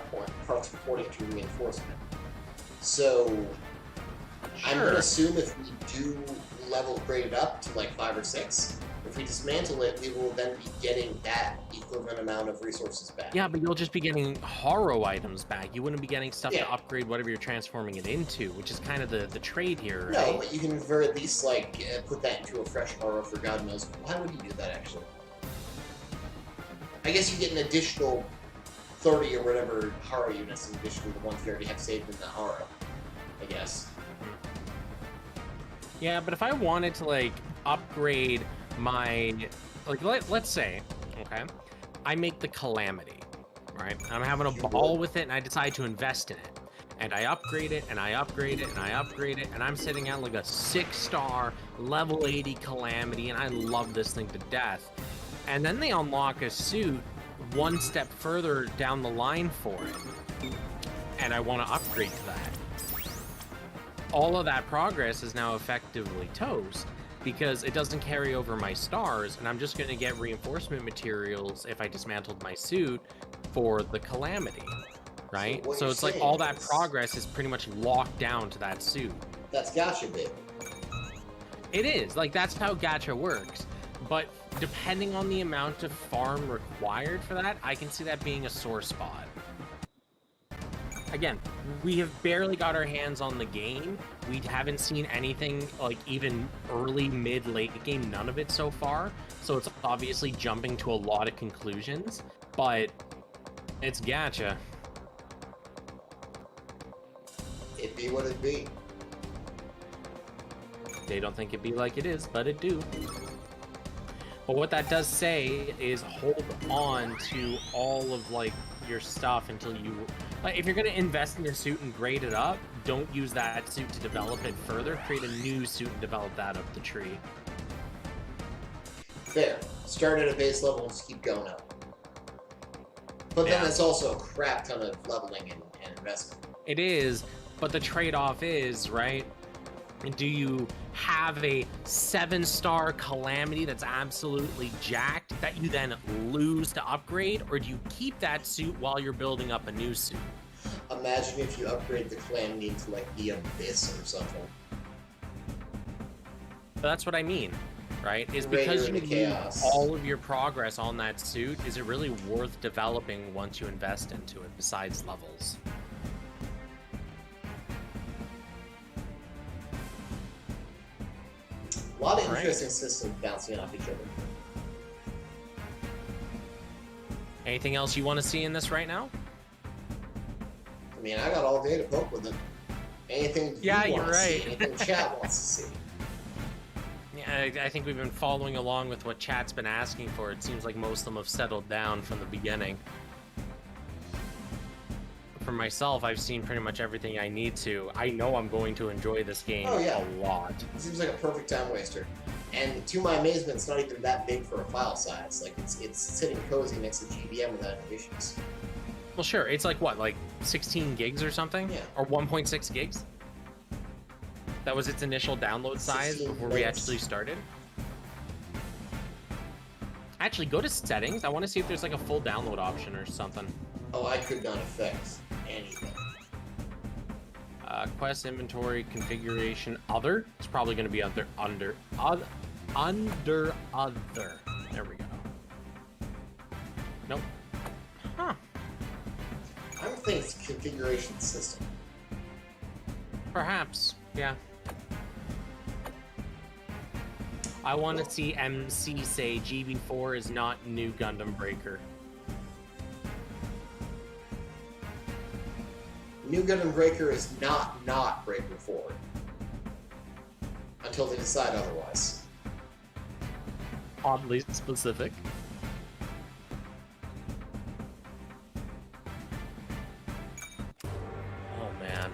parts according to reinforcement. So, Sure. I'm going to assume if we do level grade it up to like 5 or 6, if we dismantle it, we will then be getting that equivalent amount of resources back. Yeah, but you'll just be getting horror items back. You wouldn't be getting stuff Yeah. to upgrade whatever you're transforming it into, which is kind of the trade here, No, right? but you can very at least like put that into a fresh horror for God knows. Why would you do that actually? I guess you get an additional 30 or whatever horror units in addition to the ones you already have saved in the horror. I guess. Yeah, but if I wanted to like upgrade my, like let's say, okay, I make the Calamity, right? I'm having a ball with it and I decide to invest in it. And I upgrade it and I upgrade it and I upgrade it and I'm sitting at like a 6-star level 80 Calamity and I love this thing to death. And then they unlock a suit one step further down the line for it. And I want to upgrade to that. All of that progress is now effectively toast because it doesn't carry over my stars and I'm just going to get reinforcement materials if I dismantled my suit for the Calamity, right? So it's like all that progress is pretty much locked down to that suit. That's gacha, baby. It is, like that's how gacha works. But depending on the amount of farm required for that, I can see that being a sore spot. Again, we have barely got our hands on the game. We haven't seen anything like even early, mid, late game, none of it so far. So it's obviously jumping to a lot of conclusions, but it's gacha. It be what it be. They don't think it be like it is, but it do. But what that does say is hold on to all of like your stuff until you, like, if you're going to invest in your suit and grade it up, don't use that suit to develop it further. Create a new suit and develop that up the tree. Fair. Start at a base level and just keep going up. But then it's also a crap ton of leveling and investment. It is, but the trade-off is, right? Do you have a 7-star Calamity that's absolutely jacked that you then lose to upgrade, or do you keep that suit while you're building up a new suit? Imagine if you upgrade the Calamity to like the Abyss or something. But that's what I mean, right? Is because you lose all of your progress on that suit, is it really worth developing once you invest into it besides levels? A lot of interesting systems bouncing off each other. Anything else you want to see in this right now? I mean, I got all day to poke with it. Anything you want to see, anything chat wants to see. Yeah, I think we've been following along with what chat's been asking for. It seems like most of them have settled down from the beginning. For myself, I've seen pretty much everything I need to. I know I'm going to enjoy this game a lot. It seems like a perfect time waster. And to my amazement, it's not even that big for a file size. Like, it's sitting cozy next to GBM without any issues. Well, sure. It's like, what, like 16 gigs or something? Yeah. Or 1.6 gigs? That was its initial download size before we actually started? Actually, go to settings. I want to see if there's like a full download option or something. Oh, I could not affect anything. Quest inventory configuration other. It's probably going to be under other. There we go. Nope. Huh. I don't think it's configuration system. Perhaps. Yeah. I want to see MC say GB4 is not new Gundam Breaker. New Gundam Breaker is not Breaker 4. Until they decide otherwise. Oddly specific. Oh man.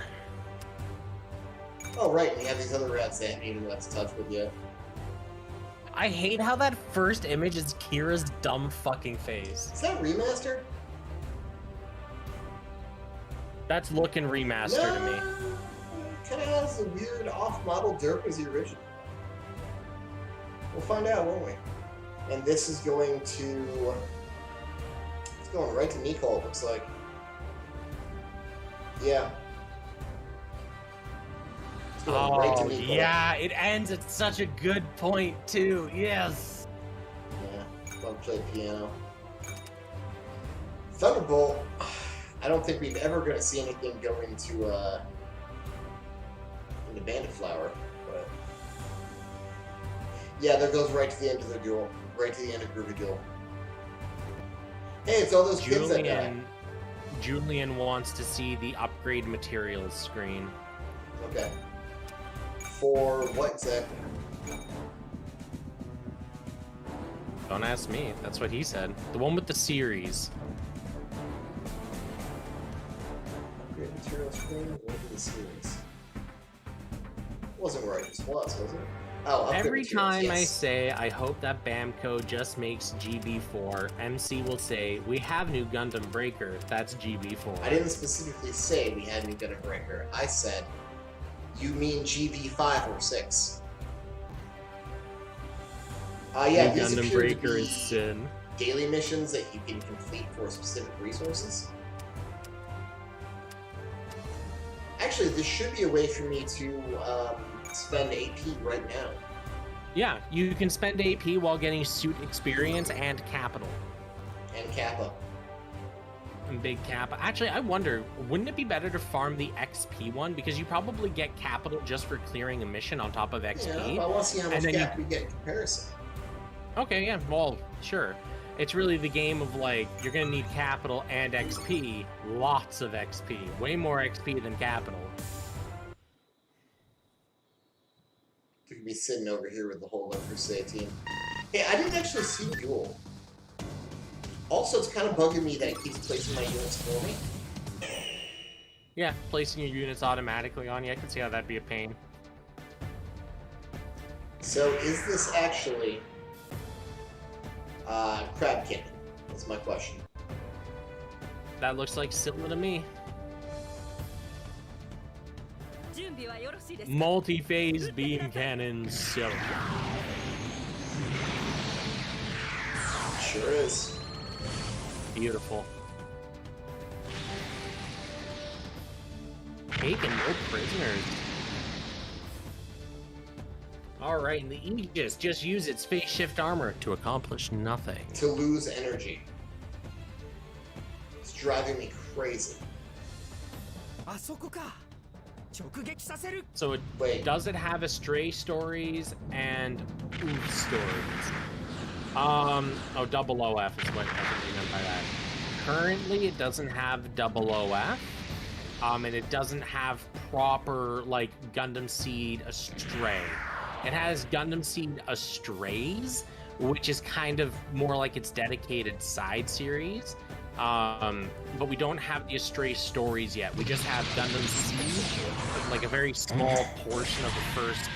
Oh right, and you have these other rats that haven't even left touch with yet. I hate how that first image is Kira's dumb fucking face. Is that remastered? That's looking remastered to me. Kind of has a weird off-model derp as the original. We'll find out, won't we? And this is going to... It's going right to Nicole, it looks like. Yeah. It's going right to Nicole. Yeah, it ends at such a good point, too. Yes. Yeah, love to play piano. Thunderbolt, I don't think we've ever going to see anything go into Bandit Flower, but yeah, that goes right to the end of the duel, right to the end of Groovy Duel. Hey, it's all those kids that died. Julian wants to see the upgrade materials screen. Okay. For what exactly? Don't ask me. That's what he said. The one with the series. Upgrade materials screen? What was the series? Wasn't where I just was it? Oh, every time yes. I say I hope that Bamco just makes GB4, MC will say we have new Gundam Breaker. That's GB4. I didn't specifically say we had new Gundam Breaker. I said you mean GB5 or 6. Yeah, new these Gundam appear Breaker to be is sin. daily missions that you can complete for specific resources. Actually, this should be a way for me to spend AP right now. Yeah, you can spend AP while getting suit experience and capital. And Kappa. And big Kappa. Actually, I wonder, wouldn't it be better to farm the XP one? Because you probably get capital just for clearing a mission on top of XP. Yeah, but I want to see how much cap we get in comparison. Okay, yeah, well, sure. It's really the game of, like, you're going to need capital and XP. Lots of XP. Way more XP than capital. You could be sitting over here with the whole Love Crusade team. Hey, I didn't actually see Duel. Also, it's kind of bugging me that it keeps placing my units for me. Yeah, placing your units automatically on you. I can see how that'd be a pain. So, is this actually... Crab Cannon? That's my question. That looks like Scylla to me. Multi-phase beam cannon Scylla. Sure is. Beautiful. Taking no prisoners. Alright, and the Aegis just use its phase shift armor to accomplish nothing. To lose energy. It's driving me crazy. So does it have Astray stories and Oof stories? Oh, double OF is what I meant by that. Currently, it doesn't have double OF. And it doesn't have proper, like, Gundam Seed Astray. It has Gundam Seed Astrays, which is kind of more like its dedicated side series. But we don't have the Astray stories yet. We just have Gundam Seed, like a very small portion of the first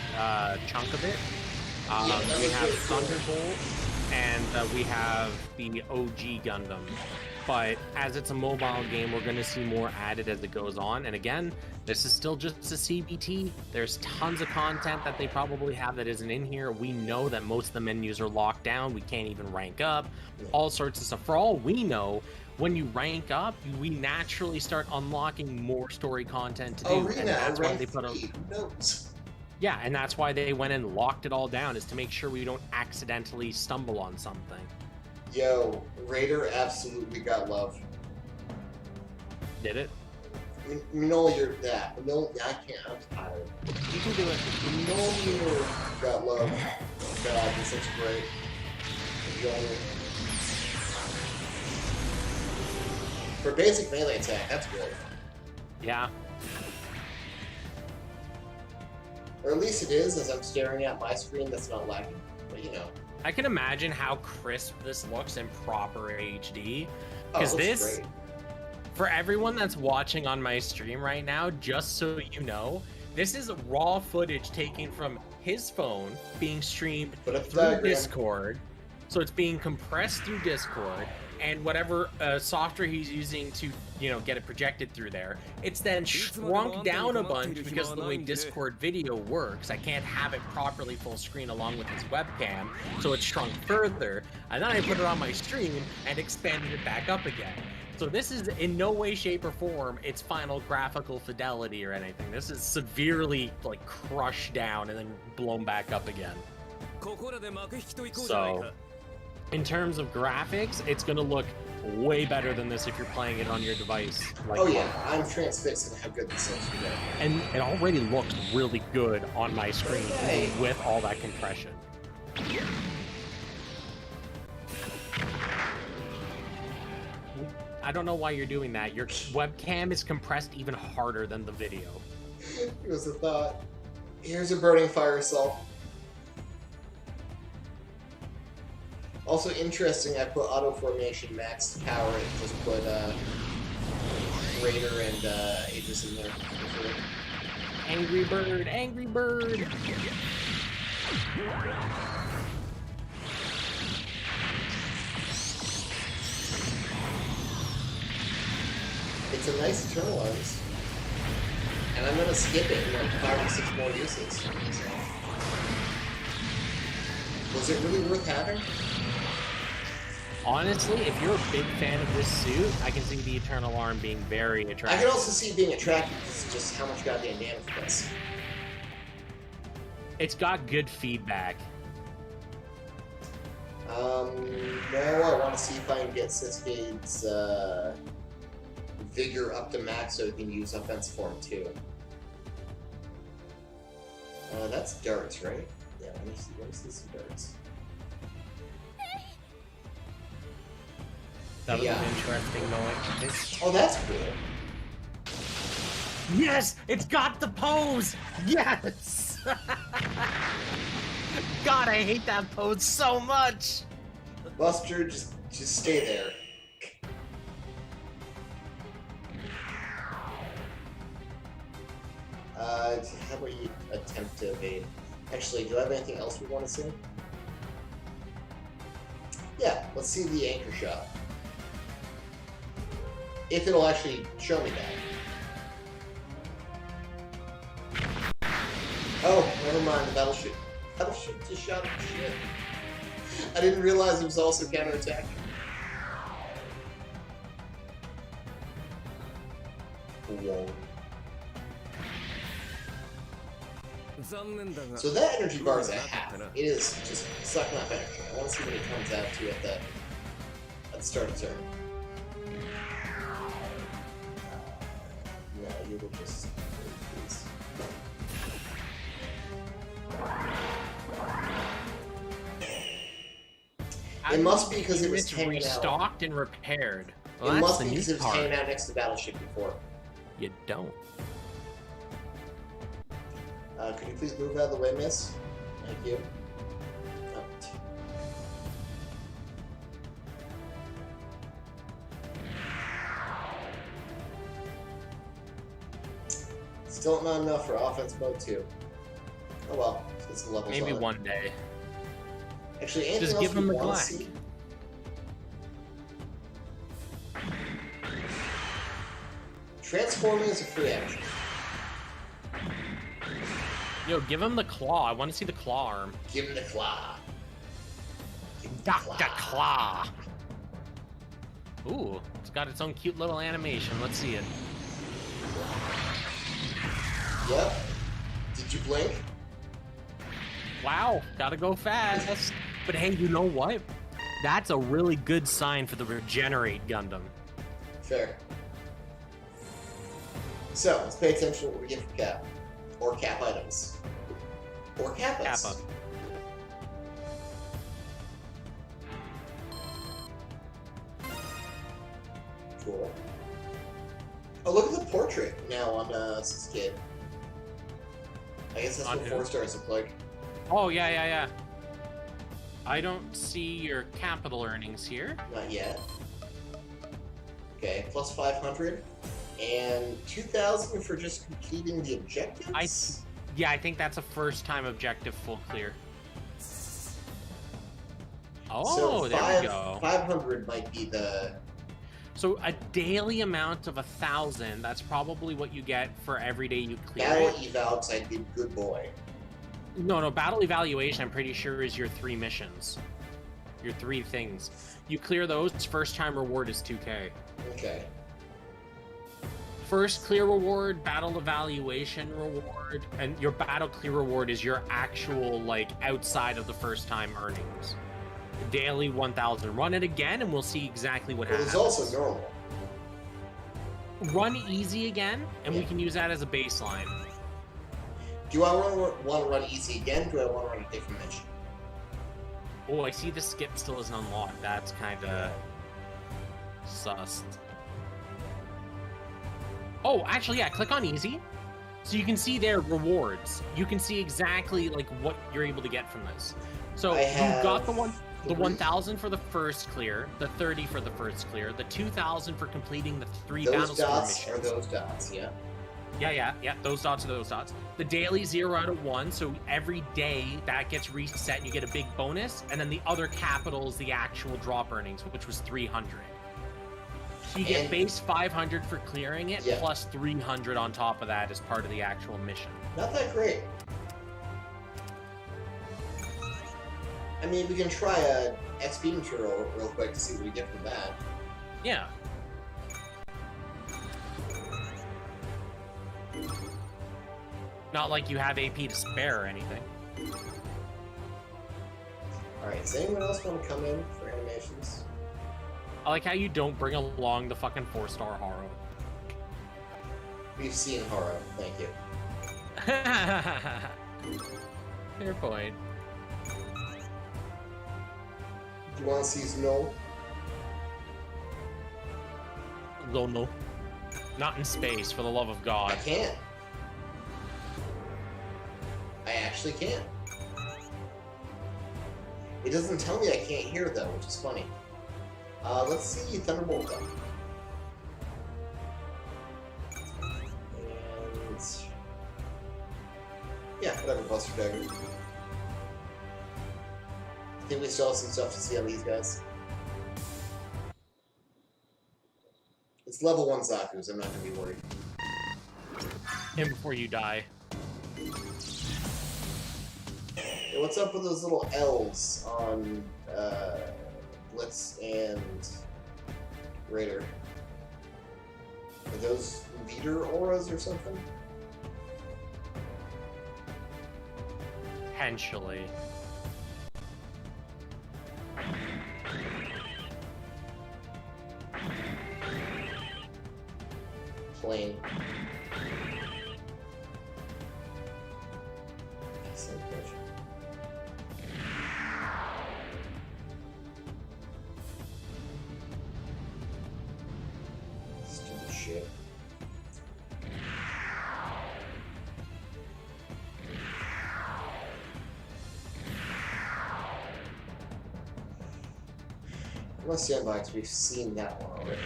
chunk of it. We have Thunderbolt, and we have the OG Gundam. But as it's a mobile game, we're going to see more added as it goes on. And again, this is still just a CBT. There's tons of content that they probably have that isn't in here. We know that most of the menus are locked down. We can't even rank up. All sorts of stuff. For all we know, when you rank up, we naturally start unlocking more story content to do. And that's why they put out... Yeah, and that's why they went and locked it all down, is to make sure we don't accidentally stumble on something. Yo, Raider absolutely got love. Did it? Minola, you're that. Minola, I can't. I'm tired. You can do it. Minola got love. God, this looks great. For basic melee attack, that's good. Yeah. Or at least it is, as I'm staring at my screen that's not lagging. But you know. I can imagine how crisp this looks in proper HD. Oh, Because this, great. For everyone that's watching on my stream right now, just so you know, this is raw footage taken from his phone being streamed through Discord. So it's being compressed through Discord. and whatever software he's using to, you know, get it projected through there, it's then shrunk down a bunch because of the way Discord video works. I can't have it properly full screen along with his webcam, so it's shrunk further, and then I put it on my stream and expanded it back up again. So this is in no way, shape, or form its final graphical fidelity or anything. This is severely like crushed down and then blown back up again. So in terms of graphics, it's gonna look way better than this if you're playing it on your device. Like, oh yeah, I'm transfixed at how good this looks today. And it already looks really good on my screen with all that compression. I don't know why you're doing that. Your webcam is compressed even harder than the video. It was a thought. Here's a burning fire salt. Also interesting, I put auto formation max to power it. Just put Raider and Aegis in there. Angry bird, angry bird. It's a nice Eternalize. And I'm gonna skip it in like 5 or 6 more uses. So. Was it really worth having? Honestly, if you're a big fan of this suit, I can see the Eternal Arm being very attractive. I can also see it being attractive because it's just how much goddamn damage it does. It's got good feedback. Now I want to see if I can get Sisuke's Vigor up to max so he can use offense form too. That's darts, right? Yeah, let me see some darts. That was an interesting noise. Oh, that's cool. Yes! It's got the pose! Yes! God, I hate that pose so much! Buster, just stay there. How about you attempt to evade? Actually, do I have anything else we want to see? Yeah, let's see the anchor shot. If it'll actually show me that. Oh, never mind, the battleship. Battleship just shot at the ship. I didn't realize it was also counterattacking. Whoa. So that energy bar is at half. It is just sucking up energy. I want to see what it comes out to at the start of turn. Yeah, you will just please. It must be because it was hanging restocked and repaired. Well, it must be because it was hanging out next to the battleship before. You don't. Could you please move out of the way, miss? Thank you. Oh. Still not enough for offense mode 2. Oh well, it's the levels. Maybe one day. Actually, anything just else give them the want black. to see? Transforming is a free action. Yo, give him the claw. I want to see the claw arm. Give him the claw. Give him the Dr. Claw. Ooh, it's got its own cute little animation. Let's see it. Yep. Did you blink? Wow, gotta go fast. But hey, you know what? That's a really good sign for the Regenerate Gundam. Fair. So, let's pay attention to what we get from Cap. Or Cap items. Or Kappas. Kappa. Cool. Oh, look at the portrait now on Sasuke. I guess that's On what who? 4 stars look like. Oh, yeah. I don't see your capital earnings here. Not yet. Okay, plus 500. And 2,000 for just completing the objectives? Yeah, I think that's a first time objective full clear. Oh, so there we go. 500 might be the... So a daily amount of 1,000, that's probably what you get for every day you clear Battle it. eval, because I did good boy. No, battle evaluation, I'm pretty sure, is your 3 missions. Your 3 things. You clear those, first time reward is 2K. Okay. First clear reward, battle evaluation reward, and your battle clear reward is your actual, like, outside of the first time earnings. Daily 1,000. Run it again, and we'll see exactly what happens. There's also normal. Run easy again, and we can use that as a baseline. Do I want to run easy again? Do I want to run a different mission? Oh, I see the skip still isn't unlocked. That's kind of sus. Oh, actually, yeah, click on easy. So you can see their rewards. You can see exactly like what you're able to get from this. So you got the 1,000 for the first clear, the 30 for the first clear, the 2,000 for completing the 3 battle score missions. Those dots are those dots, yeah. Yeah, those dots are those dots. The daily 0 out of 1, so every day that gets reset and you get a big bonus, and then the other capital is the actual drop earnings, which was 300. So you get base 500 for clearing it, plus 300 on top of that as part of the actual mission. Not that great. I mean, we can try a XP material real quick to see what we get from that. Yeah. Not like you have AP to spare or anything. Alright, does anyone else want to come in for animations? I like how you don't bring along the fucking 4-star horror. We've seen horror, thank you. Fair point. Do you want to see Snow? No. Not in space, for the love of God. I can't. I actually can't. It doesn't tell me I can't hear though, which is funny. Let's see Thunderbolt though. And yeah, whatever, Buster Dagger. I think we still have some stuff to see on these guys. It's level 1 Zaku's, I'm not gonna be worried. Him before you die. Hey, what's up with those little L's on Blitz and Raider? Are those leader auras or something? Potentially. Plain. Stupid shit. Unless Sandbox, we've seen that one already.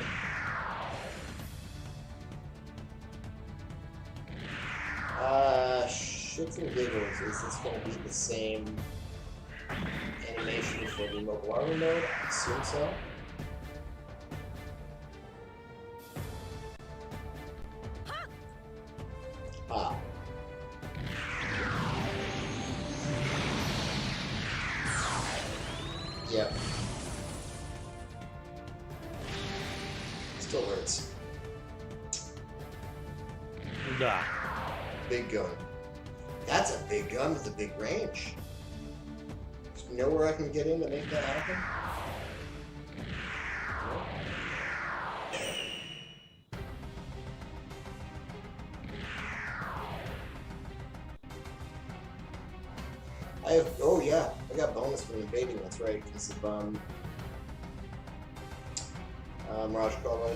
Shits and giggles, is this going to be the same animation for the mobile armor mode? I assume so. Ah. Yep. Still hurts. Nah. Big gun. That's a big gun with a big range. There's nowhere I can get in to make that happen. I have, oh yeah, I got bonus from invading, that's right, because of, Mirage Crawler.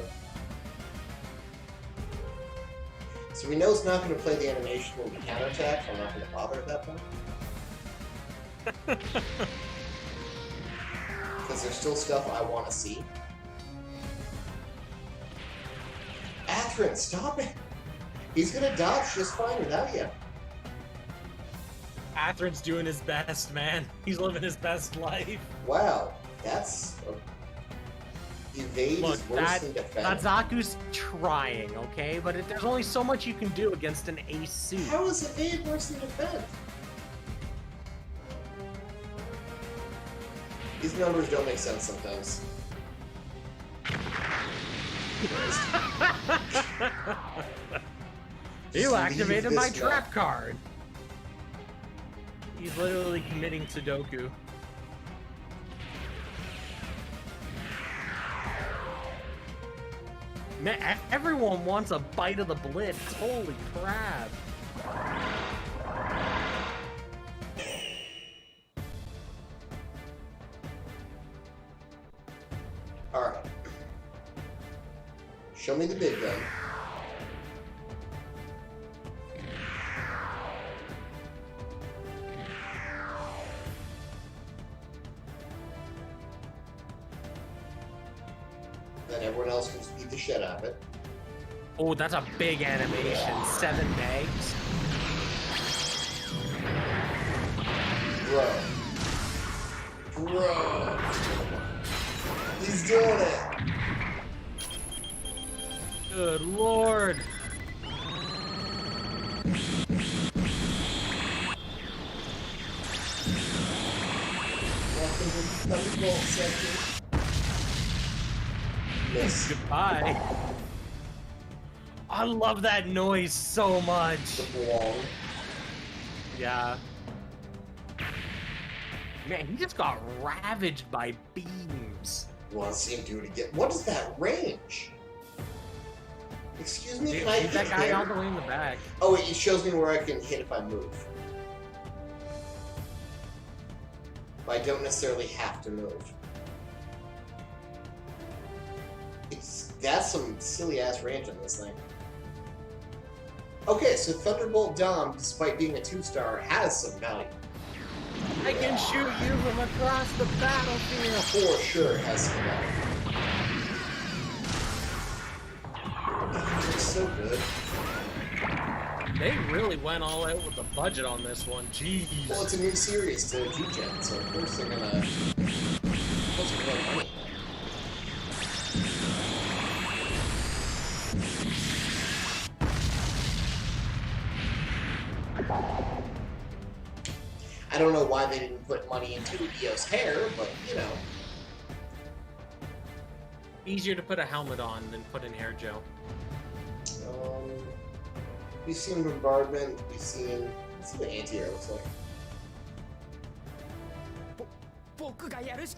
So we know it's not going to play the animation when we counterattack, so I'm not going to bother at that point. Because there's still stuff I want to see. Athrun, stop it! He's going to dodge just fine without you. Athrun's doing his best, man. He's living his best life. Wow. That's evade Look, is worse than defend. Zaku's trying, okay? But there's only so much you can do against an ace suit. How is evade worse than defend? These numbers don't make sense sometimes. You activated my trap card. He's literally committing Sudoku. Man, everyone wants a bite of the blitz. Holy crap. Alright. Show me the big gun. Then everyone else can beat the shit out of it. Oh, that's a big animation. 7 megs. Bro. He's doing it. Good lord. Welcome to the Thunderbolt section. Miss. Goodbye. I love that noise so much. The wall. Yeah. Man, he just got ravaged by beams. You want to see him do it again? What is that range? Excuse me, Dude, can I shoot that hit guy him? all the way in the back. Oh wait, it shows me where I can hit if I move. But I don't necessarily have to move. That's some silly ass range on this thing. Okay, so Thunderbolt Dom, despite being a 2-star, has some value. I can shoot you from across the battlefield. For sure has some value. It's so good. They really went all out with the budget on this one. Jeez. Well, it's a new series to G-Gen, so of course they're gonna... money. I don't know why they didn't put money into Eo's hair, but, you know. Easier to put a helmet on than put in hair gel. We've seen Bombardment, we've seen... Let's see what anti-air looks like.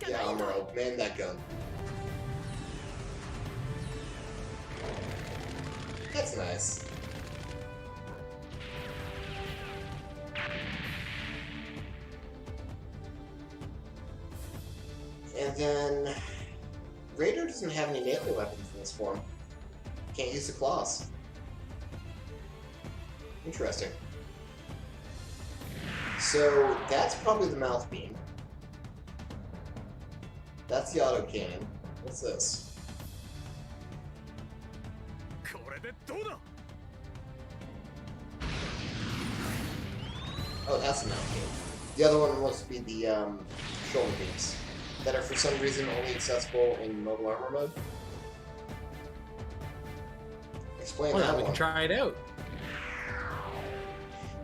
Yeah, Amuro, man that gun. That's nice. And then... Raider doesn't have any melee weapons in this form. Can't use the claws. Interesting. So, that's probably the mouth beam. That's the auto cannon. What's this? Oh, that's the mouth beam. The other one must be the shoulder beams that are for some reason only accessible in mobile armor mode. Explain Well, that now one. we can try it out.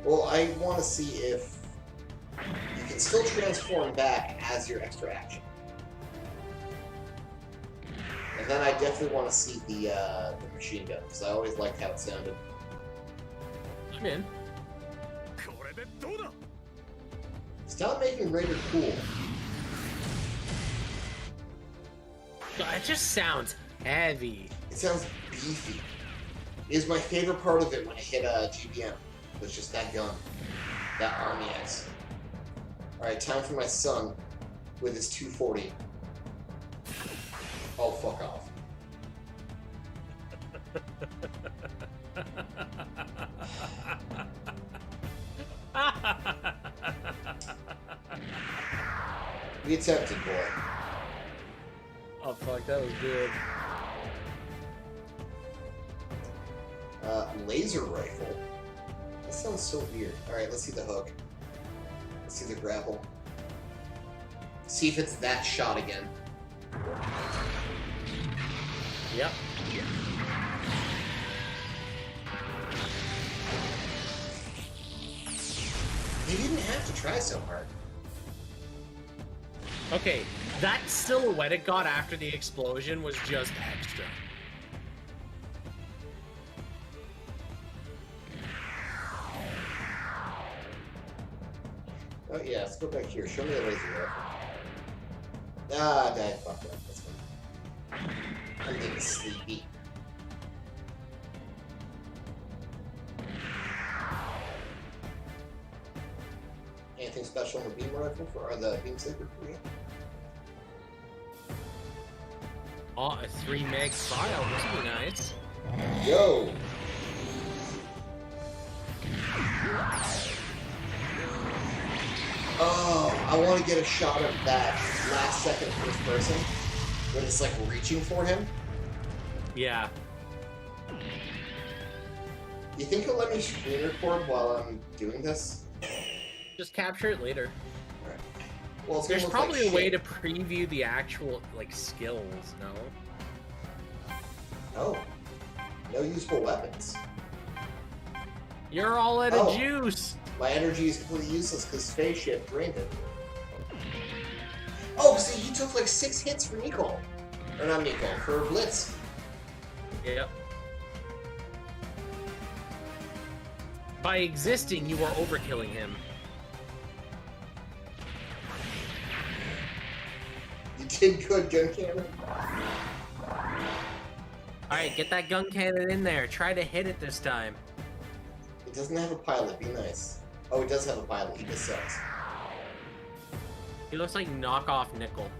Well, I want to see if you can still transform back as your extra action. And then I definitely want to see the machine gun, because I always liked how it sounded. I'm in. Stop making Raider cool. It just sounds heavy. It sounds beefy. It is my favorite part of it when I hit a GBM. It's just that gun. That Army X. Alright, time for my son with his 240. Oh, fuck off. We attempted, boy. Oh fuck, that was good. Laser rifle. That sounds so weird. Alright, let's see the hook. Let's see the grapple. See if it's that shot again. Yep. You didn't have to try so hard. Okay, that silhouette it got after the explosion was just extra. Oh yeah, let's go back here. Show me the laser rifle. Ah, die. Fuck that. That's fine. I'm getting sleepy. Anything special on the beam rifle or the beam saber for you? Oh, a 3 meg file. This would be nice. Yo! Oh, I want to get a shot of that last second first person when it's like reaching for him. Yeah. You think he'll let me screen record while I'm doing this? Just capture it later. Alright. Well, it's There's look probably like a way shit. to preview the actual, like, skills, no? Oh. No useful weapons. You're all out Oh. of juice! My energy is completely useless because Space Ship drained it. Oh, see, he took like 6 hits for Nicole. Or not Nicole, for Blitz. Yep. By existing, you are overkilling him. You did good, gun cannon. Alright, get that gun cannon in there. Try to hit it this time. It doesn't have a pilot, be nice. Oh, it does have a pilot, he just sucks. He looks like knockoff Nickel.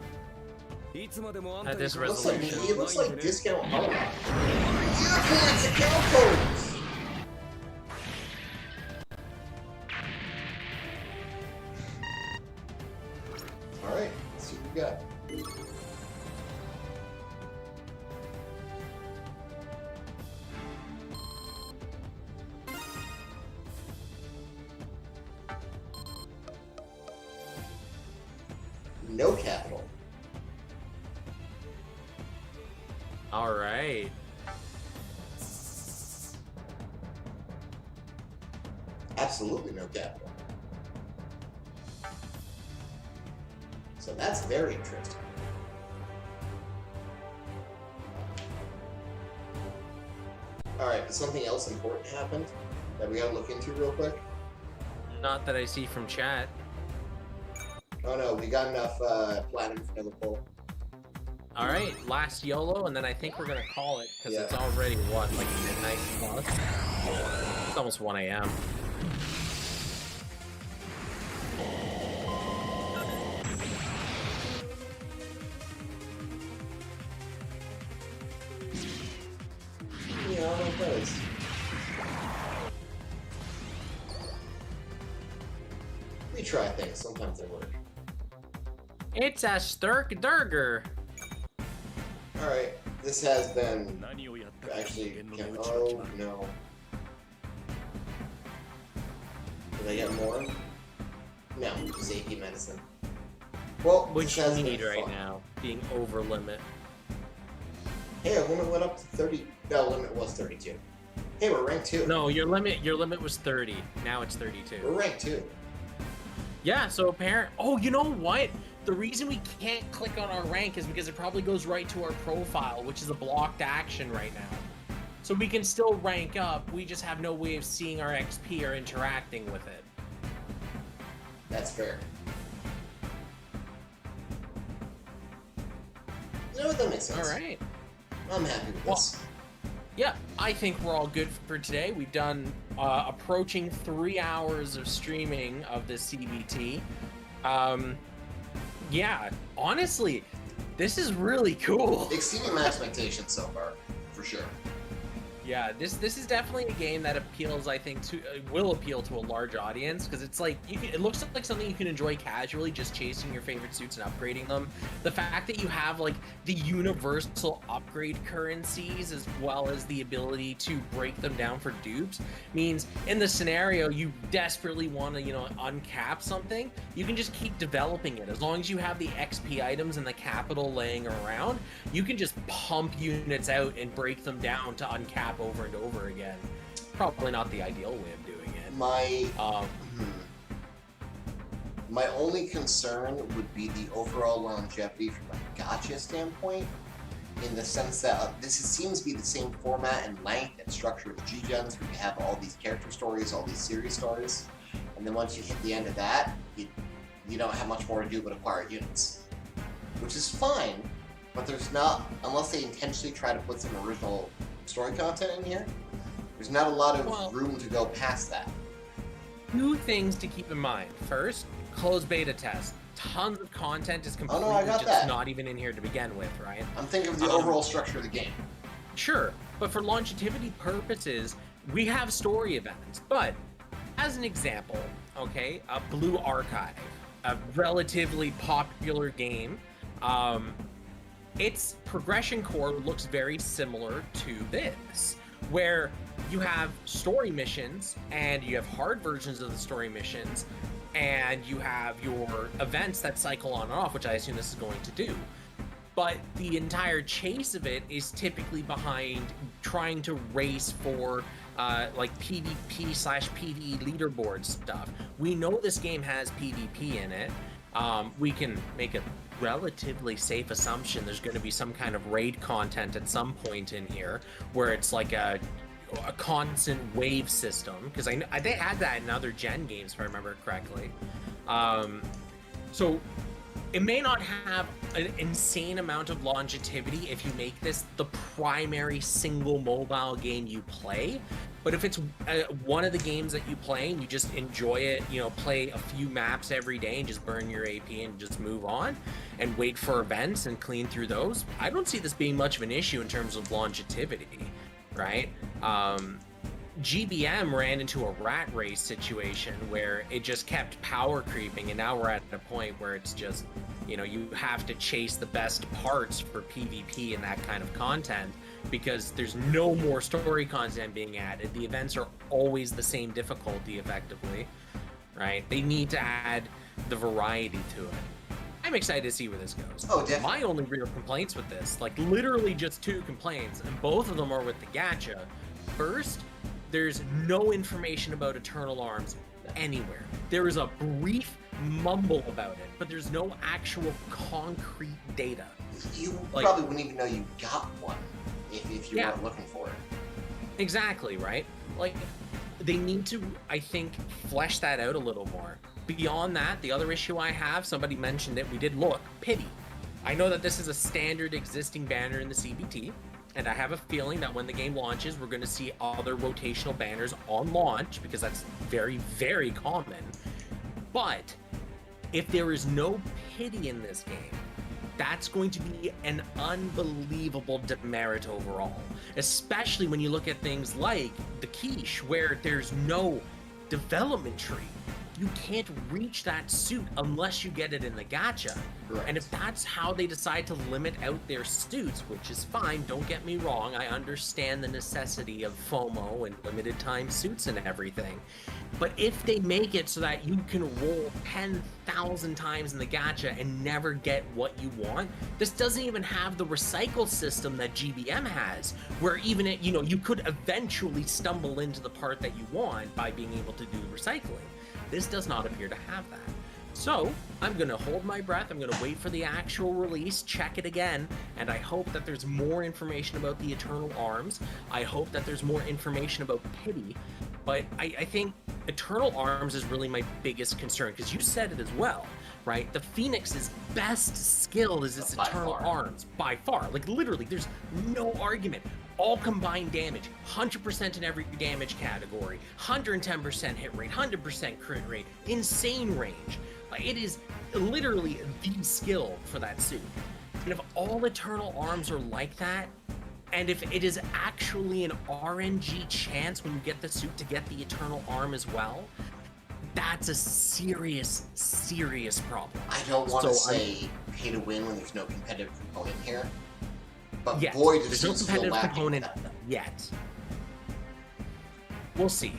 At this resolution. He looks like Discount Hollow. Yeah, points, account codes! Alright, let's see what we got. No capital. Alright. Absolutely no capital. So that's very interesting. Alright, but something else important happened that we gotta look into real quick. Not that I see from chat. Oh no, we got enough platinum for another pull. Alright, last YOLO, and then I think we're gonna call it, because Yeah. it's already, what, like midnight plus? It's almost 1 a.m. Yeah, I don't know what that is. We try things, sometimes they work. It's a Sturk-Durger! Alright, this has been actually. Oh no. Did I get more? No, just AP medicine. Well, Which this has we been need right fun. now, being over limit. Hey, our limit went up to 30. No, limit was 32. Hey, we're ranked 2. No, your limit was 30. Now it's 32. We're ranked 2. Yeah, so apparent. Oh, you know what? The reason we can't click on our rank is because it probably goes right to our profile, which is a blocked action right now. So we can still rank up, we just have no way of seeing our XP or interacting with it. That's fair. You know what? That makes sense. Alright. I'm happy with Well, this. Yeah, I think we're all good for today. We've done approaching 3 hours of streaming of this CBT. Yeah, honestly, this is really cool. Exceeding my expectations so far, for sure. Yeah, this is definitely a game that appeals, I think, to will appeal to a large audience because it's like it looks like something you can enjoy casually, just chasing your favorite suits and upgrading them. The fact that you have like the universal upgrade currencies as well as the ability to break them down for dupes means in the scenario you desperately want to uncap something, you can just keep developing it as long as you have the XP items and the capital laying around. You can just pump units out and break them down to uncap over and over again. Probably not the ideal way of doing it. My only concern would be the overall longevity from a gacha standpoint, in the sense that this seems to be the same format and length and structure as G-Gens, where you have all these character stories, all these series stories, and then once you hit the end of that, you don't have much more to do but acquire units. Which is fine, but there's not, unless they intentionally try to put some original story content in here, there's not a lot of room to go past that. Two things to keep in mind. First, closed beta test. Tons of content is completely not even in here to begin with, right? I'm thinking of the overall structure of the game. Sure, but for longevity purposes, we have story events. But as an example, okay, a Blue Archive, a relatively popular game, its progression core looks very similar to this, where you have story missions and you have hard versions of the story missions and you have your events that cycle on and off, which I assume this is going to do. But the entire chase of it is typically behind trying to race for like PvP/PvE leaderboard stuff. We know this game has PvP in it. We can make a relatively safe assumption there's going to be some kind of raid content at some point in here where it's like a constant wave system, because they had that in other gen games if I remember correctly. So it may not have an insane amount of longevity if you make this the primary single mobile game you play, but if it's one of the games that you play and you just enjoy it, play a few maps every day and just burn your AP and just move on and wait for events and clean through those, I don't see this being much of an issue in terms of longevity, right? GBM ran into a rat race situation where it just kept power creeping, and now we're at a point where it's just, you have to chase the best parts for PvP and that kind of content because there's no more story content being added. The events are always the same difficulty effectively, right? They need to add the variety to it. I'm excited to see where this goes. Oh, definitely. My only real complaints with this, like literally just two complaints, and both of them are with the gacha. First, there's no information about Eternal Arms anywhere. There is a brief mumble about it, but there's no actual concrete data. You probably wouldn't even know you got one if you weren't looking for it. Exactly, right? Like, they need to, I think, flesh that out a little more. Beyond that, the other issue I have, somebody mentioned it, we did look, pity. I know that this is a standard existing banner in the CBT, and I have a feeling that when the game launches, we're going to see other rotational banners on launch, because that's very, very common. But if there is no pity in this game, that's going to be an unbelievable demerit overall, especially when you look at things like the quiche, where there's no development tree. You can't reach that suit unless you get it in the gacha. Correct. And if that's how they decide to limit out their suits, which is fine, don't get me wrong, I understand the necessity of FOMO and limited time suits and everything. But if they make it so that you can roll 10,000 times in the gacha and never get what you want, this doesn't even have the recycle system that GBM has, where even it, you could eventually stumble into the part that you want by being able to do recycling. This does not appear to have that. So, I'm going to hold my breath, I'm going to wait for the actual release, check it again, and I hope that there's more information about the Eternal Arms. I hope that there's more information about Pity, but I think Eternal Arms is really my biggest concern, because you said it as well, right? The Phoenix's best skill is its Eternal Arms, by far. Like, literally, there's no argument. All combined damage, 100% in every damage category, 110% hit rate, 100% crit rate, insane range. Like, it is literally the skill for that suit. And if all Eternal Arms are like that, And if it is actually an RNG chance when you get the suit to get the Eternal Arm as well, that's a serious, serious problem. I don't want to say pay to win when there's no competitive component here, but yet. boy, does there's no competitive component yet. We'll see.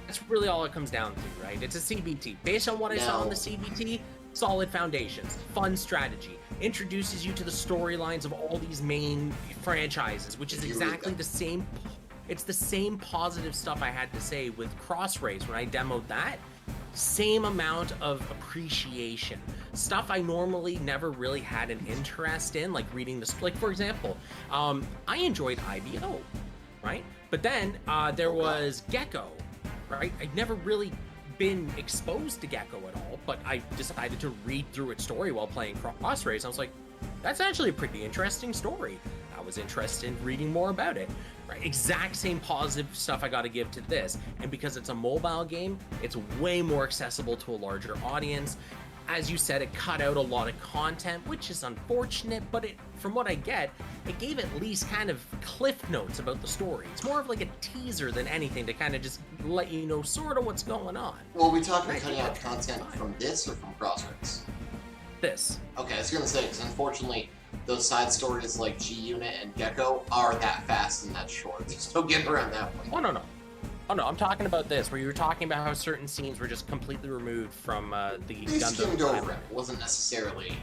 That's really all it comes down to, right? It's a CBT. Based on what I saw in the CBT, solid foundations, fun strategy, introduces you to the storylines of all these main franchises, which is exactly the same. It's the same positive stuff I had to say with Cross Race when I demoed that. Same amount of appreciation. Stuff I normally never really had an interest in, like reading the like for example, I enjoyed IBO, right? But then there was Gecko, right? I'd never really been exposed to Gecko at all, but I decided to read through its story while playing Cross Race. I was like, that's actually a pretty interesting story. I was interested in reading more about it. Right? Exact same positive stuff I got to give to this. And because it's a mobile game, it's way more accessible to a larger audience. As you said, it cut out a lot of content, which is unfortunate, but from what I get, it gave at least kind of cliff notes about the story. It's more of like a teaser than anything to kind of just let you know sort of what's going on. Well, are we talking cutting out content from this or from Cross Race? This. Okay, I was going to say, because unfortunately, those side stories like G-Unit and Gecko are that fast and that short. There's no getting around that one. Oh, no. Oh, no, I'm talking about this, where you were talking about how certain scenes were just completely removed from the They skimmed over it. It wasn't necessarily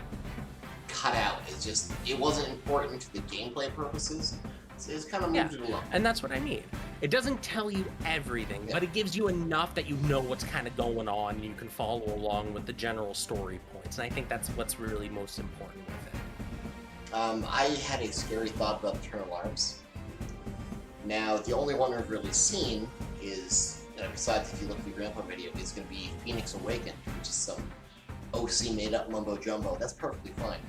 cut out. It's just, it wasn't important to the gameplay purposes. So it's kind of moved it along. And that's what I mean. It doesn't tell you everything, but it gives you enough that you know what's kind of going on and you can follow along with the general story points. And I think that's what's really most important with it. I had a scary thought about Eternal Arms. Now, the only one I've really seen is, besides if you look at the Grandpa video, is going to be Phoenix Awakened, which is some OC made-up mumbo-jumbo. That's perfectly fine.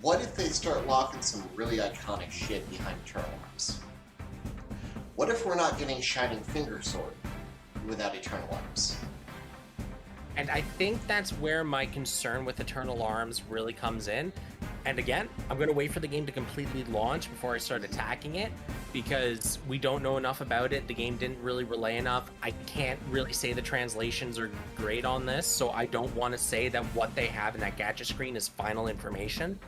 What if they start locking some really iconic shit behind Eternal Arms? What if we're not getting Shining Finger Sword without Eternal Arms? And I think that's where my concern with Eternal Arms really comes in. And again, I'm going to wait for the game to completely launch before I start attacking it, because we don't know enough about it. The game didn't really relay enough. I can't really say the translations are great on this, so I don't want to say that what they have in that gacha screen is final information.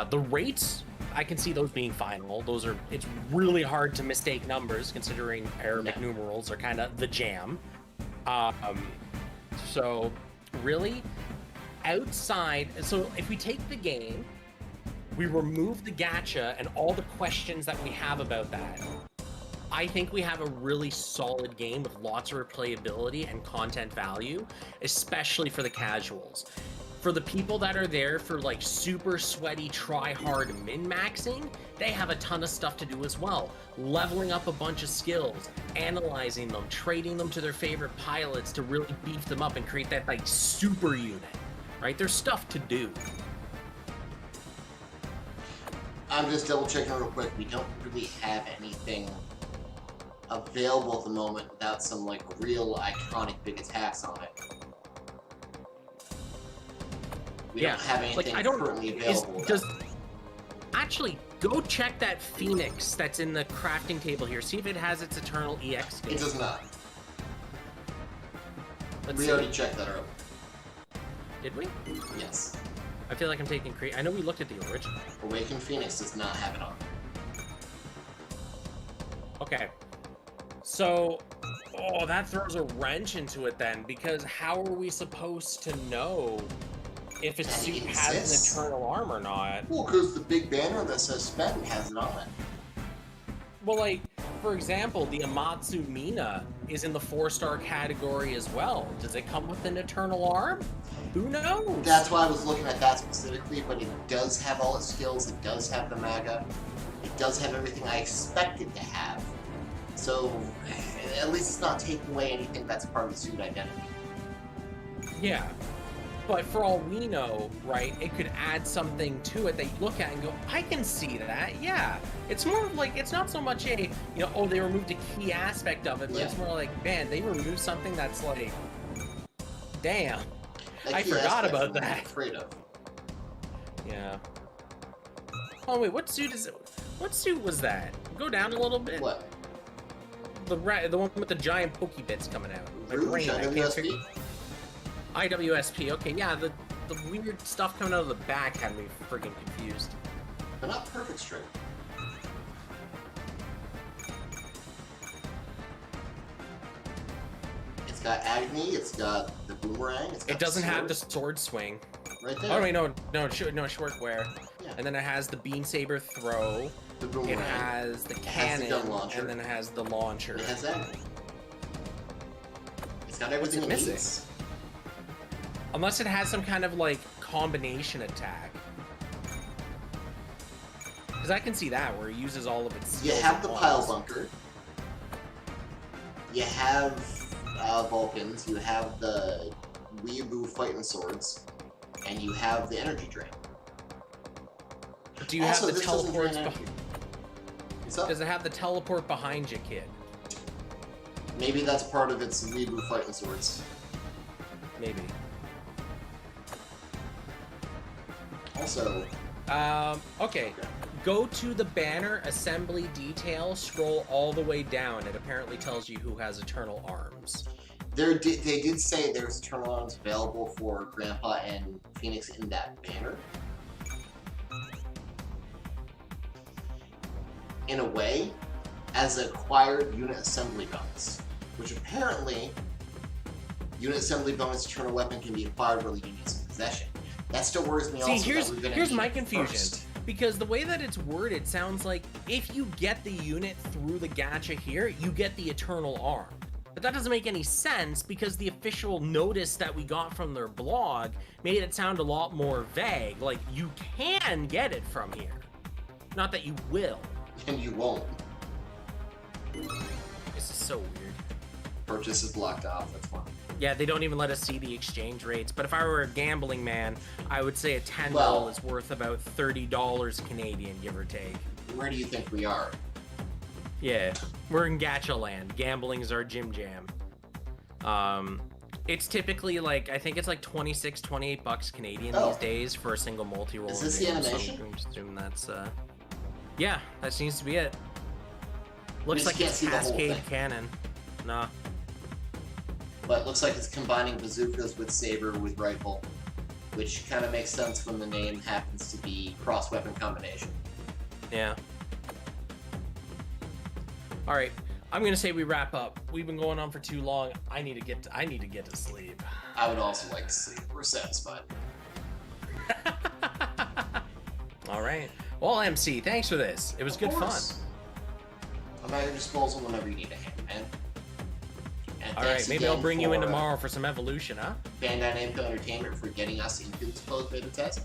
The rates, I can see those being final. It's really hard to mistake numbers, considering Arabic numerals are kind of the jam. So really, outside, so if we take the game, we remove the gacha and all the questions that we have about that, I think we have a really solid game with lots of replayability and content value, especially for the casuals. For the people that are there for like super sweaty, try-hard min-maxing, they have a ton of stuff to do as well. Leveling up a bunch of skills, analyzing them, trading them to their favorite pilots to really beef them up and create that like super unit, right? There's stuff to do. I'm just double checking real quick. We don't really have anything available at the moment without some like real iconic big attacks on it. We don't have anything currently available. Actually, go check that Phoenix that's in the crafting table here. See if it has its Eternal EX skill. It does not. We already checked that earlier. Did we? Yes. I feel like I'm taking I know we looked at the original. Awakened Phoenix does not have it on. Okay. So, that throws a wrench into it then, because how are we supposed to know if a suit has an Eternal Arm or not? Well, because the big banner that says Spend has it on it. Well, like, for example, the Amatsu Mina is in the 4-star category as well. Does it come with an Eternal Arm? Who knows? That's why I was looking at that specifically, but it does have all its skills, it does have the MAGA, it does have everything I expected to have. So, at least it's not taking away anything that's part of the suit identity. Yeah. But for all we know, right, it could add something to it that you look at and go, I can see that, yeah. It's more of like, it's not so much a, they removed a key aspect of it, but it's more like, man, they removed something that's like, damn, I forgot about that. I'm afraid of. Yeah. Oh wait, what suit is it? What suit was that? Go down a little bit. What? The one with the giant pokey bits coming out. My Rouge, brain, I can't IWSP? figure- IWSP. Okay, yeah, the weird stuff coming out of the back had me freaking confused. But not perfect straight. It's got Agni, it's got the boomerang, it's got It doesn't have the sword. sword swing. Right there. Oh wait, no, short wear. Yeah. And then it has the beam saber throw. The boomerang. It has the has the cannon, gun launcher. and then it has the launcher. It has Agni. It's got everything it missing? needs. Unless it has some kind of like combination attack. Because I can see that where it uses all of its You skills have at the once. pile bunker. You have Vulcans. You have the weeaboo fighting swords. And you have the energy drain. Do you Also, have the this doesn't drain teleports? energy. What's up? Does it have the teleport behind you, kid? Maybe that's part of its weeaboo fighting swords. Maybe. Also, Okay. Go to the banner assembly detail, scroll all the way down. It apparently tells you who has eternal arms. they did say there's Eternal Arms available for Grandpa and Phoenix in that banner. In a way, as an acquired unit assembly bonus, which apparently unit assembly bonus Eternal Weapon can be acquired while the unit's in possession. That still worries me. See, also here's my need it confusion. first. Because the way that it's worded sounds like if you get the unit through the gacha here, you get the eternal arm. But that doesn't make any sense because the official notice that we got from their blog made it sound a lot more vague. Like, you can get it from here. Not that you will. And you won't. This is so weird. Purchase is blocked off. That's fine. Yeah, they don't even let us see the exchange rates. But if I were a gambling man, I would say a 10 Well- mil is worth about $30 Canadian, give or take. Where do you think we are? Yeah, we're in gacha land. Gambling's our gym jam. It's typically like, I think it's like 26, 28 bucks Canadian Oh. these days for a single multi-roll. Is this game, the so animation? I'm just assuming that's, yeah, that seems to be it. Looks just like can't it's see the whole Cascade thing. Cannon. Nah. But it looks like it's combining bazookas with saber with rifle, which kind of makes sense when the name happens to be cross-weapon combination. Yeah. All right, I'm gonna say we wrap up. We've been going on for too long. I need to get to sleep. I would also like to sleep. We're satisfied. All right. Well, MC, thanks for this. It was Of good fun. course. I'm at your disposal whenever you need a hand, man. And All right, thanks maybe I'll again bring you in for, tomorrow for some evolution, huh? Bandai Namco Entertainment for getting us into this closed beta test.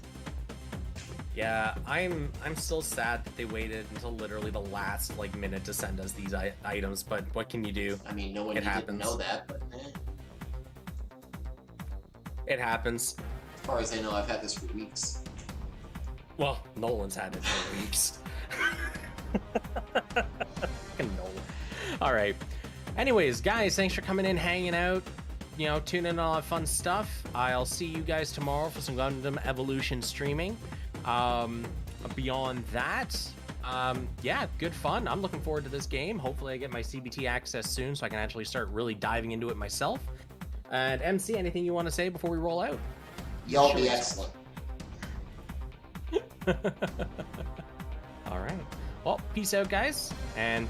Yeah, I'm still sad that they waited until literally the last minute to send us these items, but what can you do? I mean, no one It didn't happens. know that, but It happens. as far as I know, I've had this for weeks. Well, Nolan's had it for weeks. Fucking Nolan. All right. Anyways, guys, thanks for coming in, hanging out, tuning in on all that fun stuff. I'll see you guys tomorrow for some Gundam Evolution streaming. Beyond that, yeah, good fun. I'm looking forward to this game. Hopefully I get my CBT access soon so I can actually start really diving into it myself. And MC, anything you want to say before we roll out? Y'all be excellent. All right. Well, peace out, guys, and